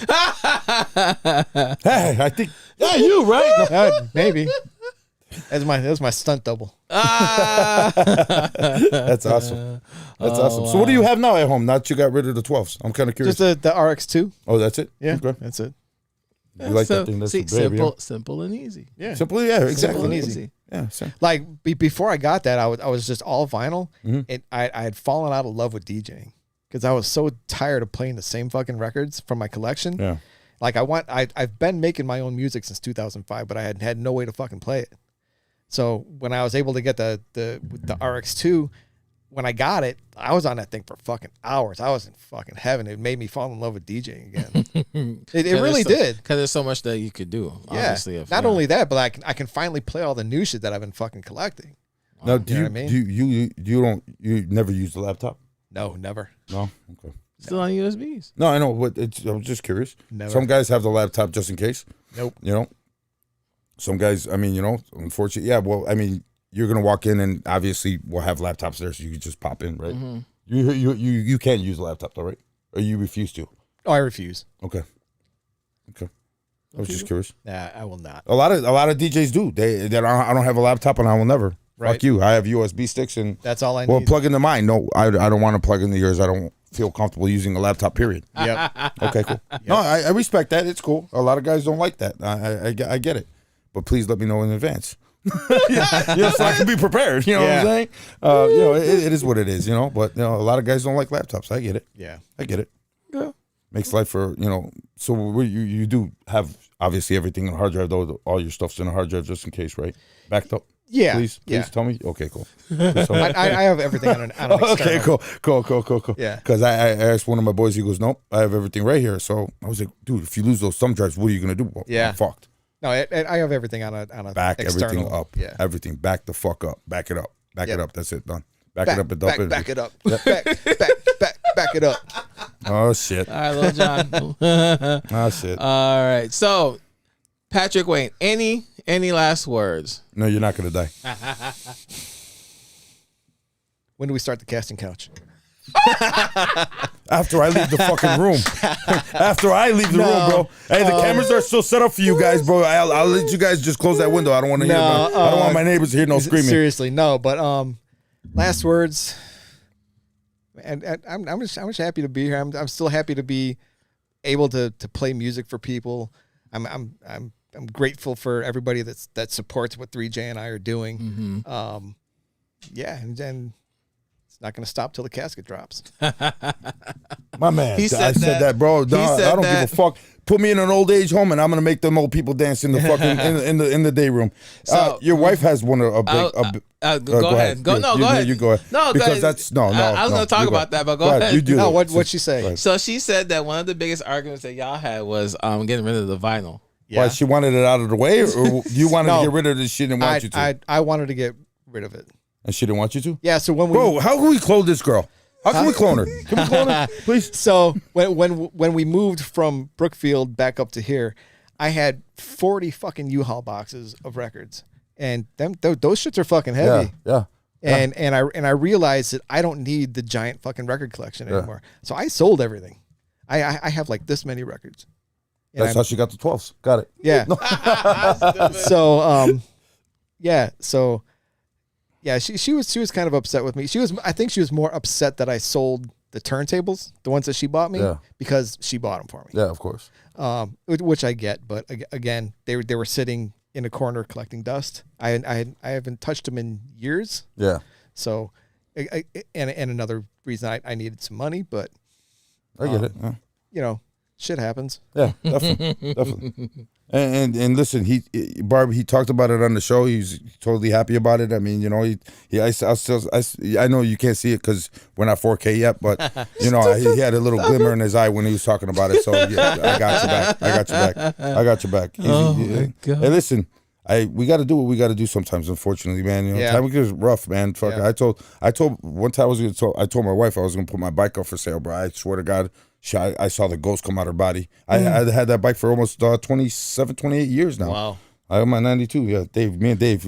Hey, I think, you, right? Maybe. That was my stunt double. That's awesome. That's awesome. So what do you have now at home? Now that you got rid of the 12s? I'm kind of curious. Just the RX2. Oh, that's it? Yeah, okay. that's it. You like that thing? That's simple and easy. Yeah. Simple, yeah, exactly. Simple and easy. Yeah. Same. Like before I got that, I was just all vinyl. And I had fallen out of love with DJing because I was so tired of playing the same fucking records from my collection. Yeah. Like I've been making my own music since 2005, but I had no way to fucking play it. So when I was able to get the RX2, when I got it, I was on that thing for fucking hours. I was in fucking heaven. It made me fall in love with DJing again. it really did. Because there's so much that you could do. Obviously, yeah. Not only that, but I can finally play all the new shit that I've been fucking collecting. Now, you never use the laptop? No, never. No, okay. Still on USBs. No, I know, but I'm just curious. Never. Some guys have the laptop just in case. Nope. Some guys, I mean, unfortunately, yeah. Well, I mean, you're gonna walk in and obviously we'll have laptops there, so you can just pop in, right? Mm-hmm. You can't use a laptop though, right? Or you refuse to? Oh, I refuse. Okay. I was just curious. Nah, I will not. A lot of DJs do. I don't have a laptop and I will never. Right. Fuck you. I have USB sticks and that's all I need. Well, plug into mine. No, I don't want to plug into yours. I don't feel comfortable using a laptop. Period. Yep. Okay, cool. Yep. No, I respect that. It's cool. A lot of guys don't like that. I get it. But please let me know in advance. So I can be prepared. You know what I'm saying? It is what it is. But a lot of guys don't like laptops. I get it. Yeah, I get it. Yeah, makes life for So you do have obviously everything on a hard drive though. All your stuff's in a hard drive just in case, right? Backed up. Yeah. Please tell me. Okay, cool. I have everything on an external. Okay, cool. Yeah. Because I asked one of my boys. He goes, "Nope, I have everything right here." So I was like, "Dude, if you lose those thumb drives, what are you gonna do?" Well, I'm fucked. No, I have everything on a back external. Everything up. Yeah. Everything back the fuck up. Back it up. Back it up. That's it. Done. Back it up and dump it. Back it up. Back it up. Oh shit. All right, Lil John. Oh shit. All right. So, Patrick Wayne, any last words? No, you're not gonna die. When do we start the casting couch? After I leave the fucking room. After I leave the room, bro. Hey, the cameras are still set up for you guys, bro. I'll let you guys just close that window. I don't want to hear. I don't want my neighbors to hear no screaming. Seriously, no. But last words. And I'm just happy to be here. I'm still happy to be able to play music for people. I'm grateful for everybody that supports what Threejay and I are doing. Mm-hmm. Yeah, and not going to stop till the casket drops. My man, He I said said that, bro. No, I said don't that. give a fuck. Put me in an old age home, and I'm gonna make them old people dance in the fucking in the day room. So- Your wife has one of a big. Go ahead. Go ahead. You go ahead. No, because go ahead. that's no. I was no, gonna talk you go about that, but go ahead. You do No, that. what'd she say? Go ahead. So she said that one of the biggest arguments that y'all had was getting rid of the vinyl. Yeah. Why, she wanted it out of the way, or you wanted No. to get rid of it? She didn't want you to, I wanted to get rid of it. and she didn't want you to. Yeah. So when we Bro, how can we clone this girl? How can we clone her? Can we clone her, please? So when we moved from Brookfield back up to here, I had 40 fucking U-Haul boxes of records, and those shits are fucking heavy. Yeah. And I realized that I don't need the giant fucking record collection anymore. So I sold everything. I have like this many records. And That's how she got the 12s. Got it. Yeah. So she was kind of upset with me. I think she was more upset that I sold the turntables, the ones that she bought me, because she bought them for me. Yeah, of course. Which I get, but again, they were sitting in a corner collecting dust. I haven't touched them in years. Yeah. So, and another reason I needed some money, but I get it. Yeah. you know, shit happens. Yeah, definitely. And listen, Barb, he talked about it on the show. He's totally happy about it. I mean, you know, I know you can't see it because we're not 4K yet, but you know, he had a little glimmer in his eye when he was talking about it. So yeah, I got your back. Oh my God. Hey, listen, we got to do what we got to do sometimes. Unfortunately, man, you know, time is rough, man. Fuck, I told one time I told my wife I was gonna put my bike up for sale, bro. I swear to God. I saw the ghost come out her body. I had that bike for almost 27, 28 years now. Wow. I have my 92. Yeah, me and Dave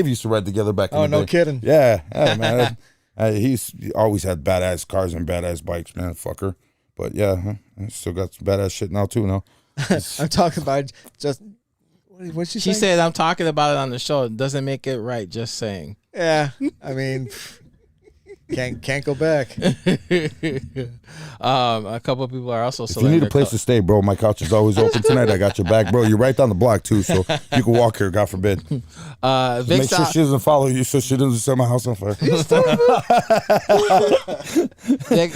used to ride together back in the day. Oh, no kidding. Yeah, man. He always had badass cars and badass bikes, man. Fucker. But yeah, I still got some badass shit now too. Now I'm talking about just what'd she say? She said, "I'm talking about it on the show. It doesn't make it right. Just saying." Yeah, I mean, can't go back. A couple of people are also. if you need a place to stay, bro, my couch is always open tonight. I got your back, bro. You're right down the block too, so you can walk here. God forbid. Make sure she doesn't follow you, so she doesn't set my house on fire.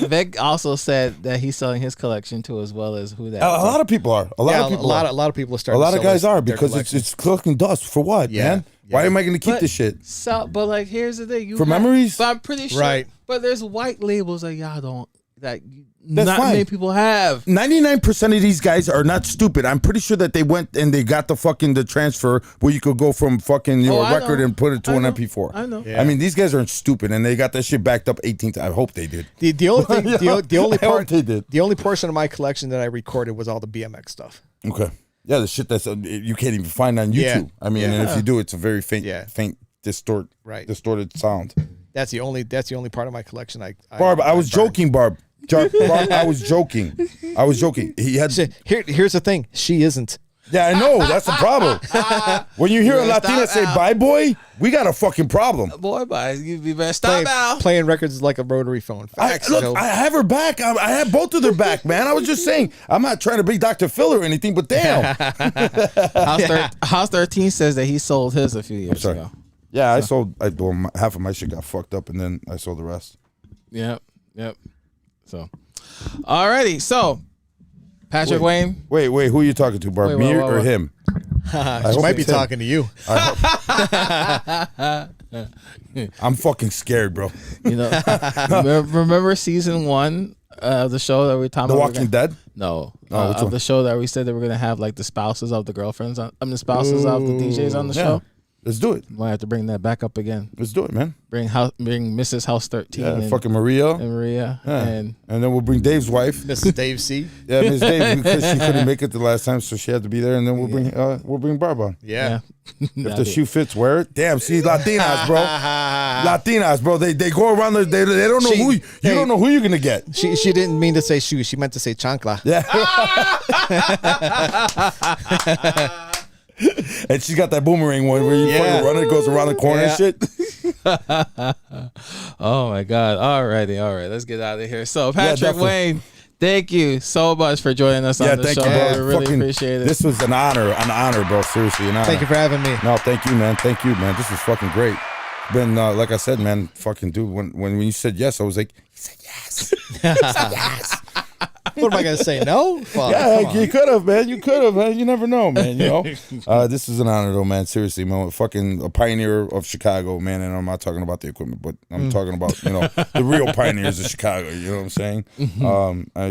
Vic also said that he's selling his collection too, as well as who that. A lot of people are. A lot of people are starting. A lot to of sell guys their are because it's collecting dust for what, man? Why am I going to keep this shit? So, but like, here's the thing: for memories. But I'm pretty sure, right? But there's white labels that y'all don't. That's not fine. many people have. 99% of these guys are not stupid. I'm pretty sure that they went and they got the transfer where you could go from fucking a record and put it to an MP4. I know. Yeah. I mean, these guys aren't stupid, and they got that shit backed up 18 times. I hope they did. The only thing, the only I hope part, they did. the only portion of my collection that I recorded was all the BMX stuff. Okay. Yeah, the shit that's you can't even find on YouTube. Yeah. I mean, and if you do, it's a very faint, distorted sound. That's the only part of my collection. Barb, I was joking, Barb. Barb, I was joking. He had. Here's the thing. She isn't. Yeah, I know. That's the problem. When you hear a Latina say "bye, boy," we got a fucking problem. Boy, bye. You better stop now. Playing records is like a rotary phone. Facts, Look, I have her back. I have both of their back, man. I was just saying. I'm not trying to be Dr. Phil or anything, but damn. House 13 says that he sold his a few years ago. Yeah, I sold. Half of my shit got fucked up, and then I sold the rest. Yep. So, alrighty. So, Patrick Wayne. Wait. Who are you talking to, Barb? Me or him? She might be talking to you. I'm fucking scared, bro. You know, remember season 1 of the show that we were talking The about? Walking Dead? No, which one? the show that we said that we're gonna have like the spouses of the girlfriends, the spouses of the DJs on the show. Let's do it. Might have to bring that back up again. Let's do it, man. Bring Mrs. House 13 and fucking Maria. and Maria And then we'll bring Dave's wife. Mrs. Dave C. Yeah, Miss Dave, because she couldn't make it the last time, so she had to be there. And then we'll bring Barb on. Yeah. If the shoe fits, wear it. Damn, see, Latinas, bro. Latinas, bro. They go around. They don't know who you don't know who you're gonna get. She didn't mean to say shoe. She meant to say chancla. Yeah. And she's got that boomerang one where you fucking run it, goes around the corner and shit. Oh my God. All right. Let's get out of here. So Patrick Wayne, thank you so much for joining us on the thank show. you, bro. I really appreciate it. This was an honor, bro. Seriously, an honor. Thank you for having me. No, thank you, man. This was fucking great. been like I said, man, fucking dude. When you said yes, I was like, he said yes. He said yes. What am I gonna say? No? Fuck, Yeah, you could have, man. You could have, man. You never know, man. You know, this is an honor, though, man. Seriously, man. Fucking a pioneer of Chicago, man. And I'm not talking about the equipment, but I'm talking about the real pioneers of Chicago. You know what I'm saying?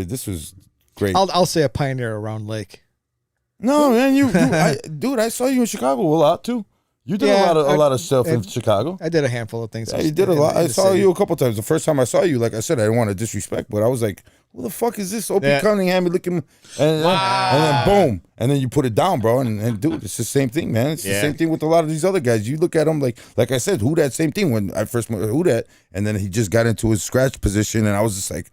This was great. I'll say a pioneer around Lake. No, man. Dude, I saw you in Chicago a lot too. You did a lot of stuff in Chicago. I did a handful of things. Yeah, you did a lot. I saw you a couple times. The first time I saw you, like I said, I didn't want to disrespect, but I was like, "Who the fuck is this?" Opie Cunningham looking, and then boom, and then you put it down, bro. And dude, it's the same thing, man. It's the same thing with a lot of these other guys. You look at them like I said, who that same thing when I first met who that, and then he just got into his scratch position, and I was just like,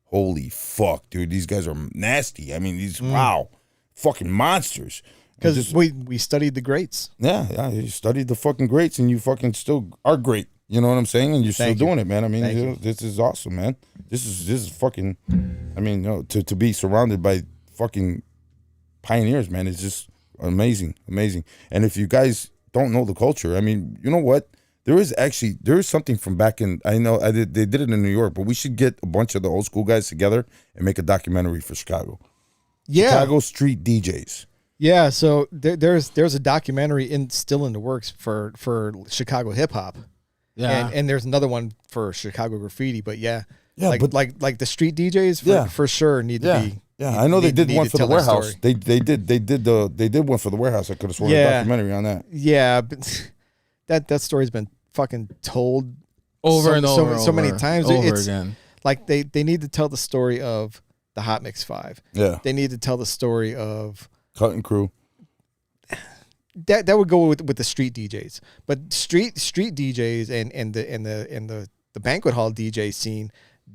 "Holy fuck, dude, these guys are nasty." I mean, these wow, fucking monsters. Because we studied the greats. Yeah, you studied the fucking greats, and you fucking still are great. You know what I'm saying? And you're still doing it, man. I mean, this is awesome, man. This is fucking. I mean, to be surrounded by fucking pioneers, man, it's just amazing. And if you guys don't know the culture, I mean, you know what? There is something from back in. I know they did it in New York, but we should get a bunch of the old school guys together and make a documentary for Chicago. Yeah, Chicago street DJs. Yeah, so there's a documentary still in the works for Chicago hip hop. Yeah, and there's another one for Chicago graffiti. But like the street DJs for sure need to be. Yeah, I know they did one for the warehouse. They did one for the warehouse. I could have sworn a documentary on that. Yeah, but that story's been fucking told over and over so many times. It's again. Like they need to tell the story of the Hot Mix 5. Yeah, they need to tell the story of Cutting Crew. That would go with the street DJs, but street DJs and the banquet hall DJ scene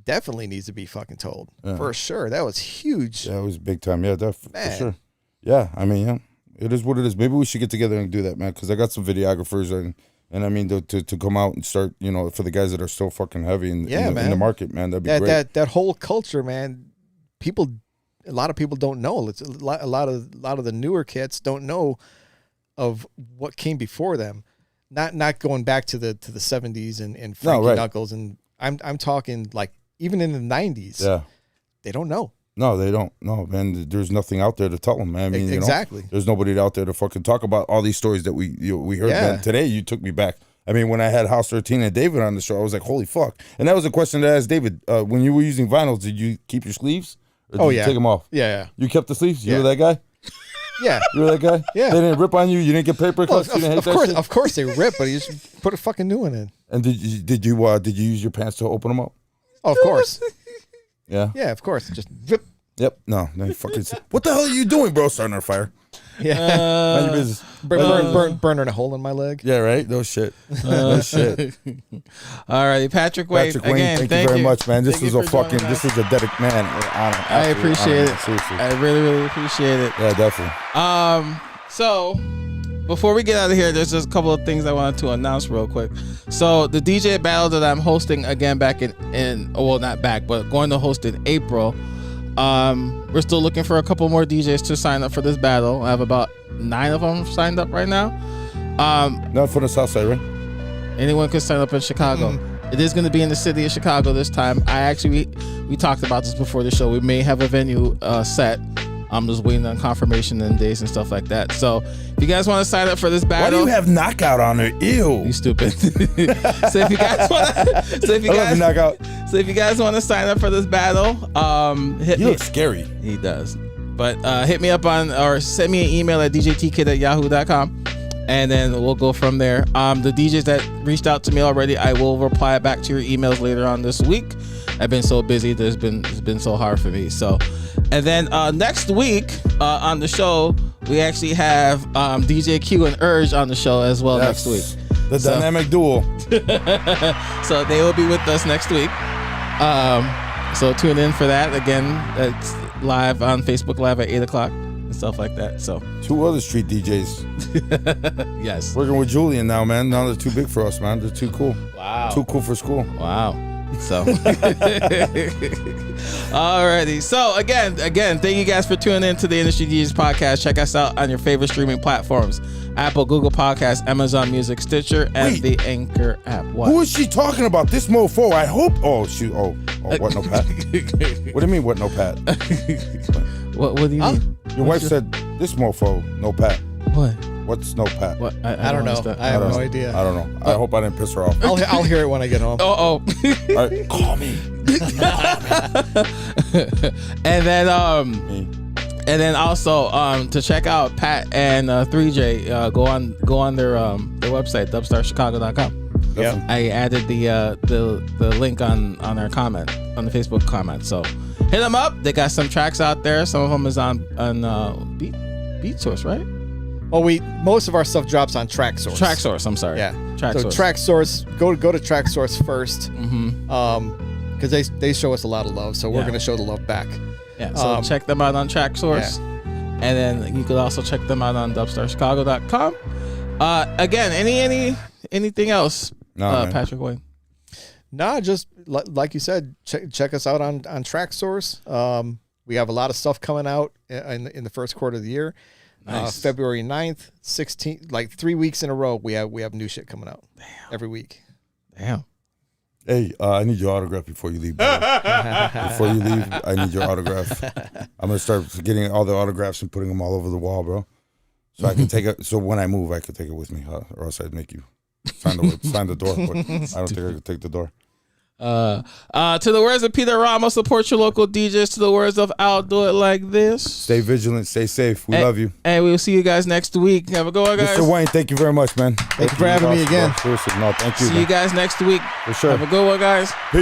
definitely needs to be fucking told for sure. That was huge. Yeah, it was big time. Yeah, for sure. Yeah, I mean, it is what it is. Maybe we should get together and do that, man. Because I got some videographers and I mean to come out and start, for the guys that are still fucking heavy in the market, man. That'd be great. That whole culture, man. A lot of people don't know. It's a lot of the newer kids don't know of what came before them. Not going back to the 70s and Frankie Knuckles, and I'm talking like even in the 90s. Yeah, they don't know. No, they don't. No, man. There's nothing out there to tell them, man. I mean, exactly. There's nobody out there to fucking talk about all these stories that we heard. Yeah. Man. Today, you took me back. I mean, when I had House 13 and David on the show, I was like, holy fuck. And that was a question that I asked David. When you were using vinyls, did you keep your sleeves? Or did you take them off? Yeah. You kept the sleeves? You were that guy? Yeah. You were that guy? Yeah. They didn't rip on you? You didn't get paper cuts? Of course they rip, but you just put a fucking new one in. And did you use your pants to open them up? Oh, of course. Yeah? Yeah, of course. Just rip. Yep. No, you fucking. What the hell are you doing, bro? Starting a fire. Yeah. Mind your business. Burning a hole in my leg. Yeah, right? No shit. No shit. All righty, Patrick Wayne. Again, thank you very much, man. This was a dedic man. Honor. I appreciate it. Seriously. I really, really appreciate it. Yeah, definitely. So before we get out of here, there's just a couple of things I wanted to announce real quick. So the DJ battle that I'm hosting again back not back, but going to host in April. We're still looking for a couple more DJs to sign up for this battle. I have about 9 of them signed up right now. Not for the South Side, right? Anyone can sign up in Chicago. It is going to be in the city of Chicago this time. We talked about this before the show. We may have a venue set. I'm just waiting on confirmation and days and stuff like that. So if you guys want to sign up for this battle, why do you have knockout on there? Ew, you stupid. So if you guys want to sign up for this battle, hit me. You look scary. He does. But hit me up or send me an email at djtkid@yahoo.com, and then we'll go from there. The DJs that reached out to me already, I will reply back to your emails later on this week. I've been so busy. It's been so hard for me. So, and then next week on the show, we actually have DJ Q and Urge on the show as well next week. The dynamic duo. So they will be with us next week. So tune in for that. Again, that's live on Facebook Live at 8 o'clock and stuff like that. So 2 other street DJs. Yes. Working with Julian now, man. Now they're too big for us, man. They're too cool. Wow. Too cool for school. Wow. So, alrighty. So again, thank you guys for tuning in to the Industry DJs podcast. Check us out on your favorite streaming platforms: Apple, Google Podcasts, Amazon Music, Stitcher, and the Anchor app. What? Who is she talking about? This mofo. I hope. Oh, she. Oh, what? No pat. What do you mean? What? No pat. What do you mean? Your wife said this mofo. No pat. What? What's no pat? What? I don't know. I have no idea. I don't know. I hope I didn't piss her off. I'll hear it when I get home. Oh. All right, call me. And then also to check out Pat and Threejay, go on their website, dubstarchicago.com. Yeah. I added the link on our comment on the Facebook comment. So hit them up. They got some tracks out there. Some of them is on Beat Source, right? Well, most of our stuff drops on TrackSource. TrackSource. I'm sorry. Yeah. TrackSource. So TrackSource, go to TrackSource first. Mm-hmm. Because they show us a lot of love, so we're Yeah. gonna show the love back. Yeah. So check them out on TrackSource, and then you could also check them out on dubstarchicago.com. Again, anything else, No, Patrick Wayne? Nah, just like you said, check us out on TrackSource. We have a lot of stuff coming out in the first quarter of the year. Nice. February 9th, 16th, like 3 weeks in a row, we have new shit coming out. Damn. Every week. Damn. Hey, I need your autograph before you leave. Before you leave, I need your autograph. I'm gonna start getting all the autographs and putting them all over the wall, bro. So I can take it. So when I move, I can take it with me, or else I'd make you sign the door. But I don't think I could take the door. To the words of Peter Ramos, support your local DJs. To the words of I'll do it like this. Stay vigilant, stay safe. We love you. And we'll see you guys next week. Have a good one, guys. Mr. Wayne, thank you very much, man. Thank you for having me again. Seriously, no, thank you. See man. you guys next week. For sure. Have a good one, guys. Peace.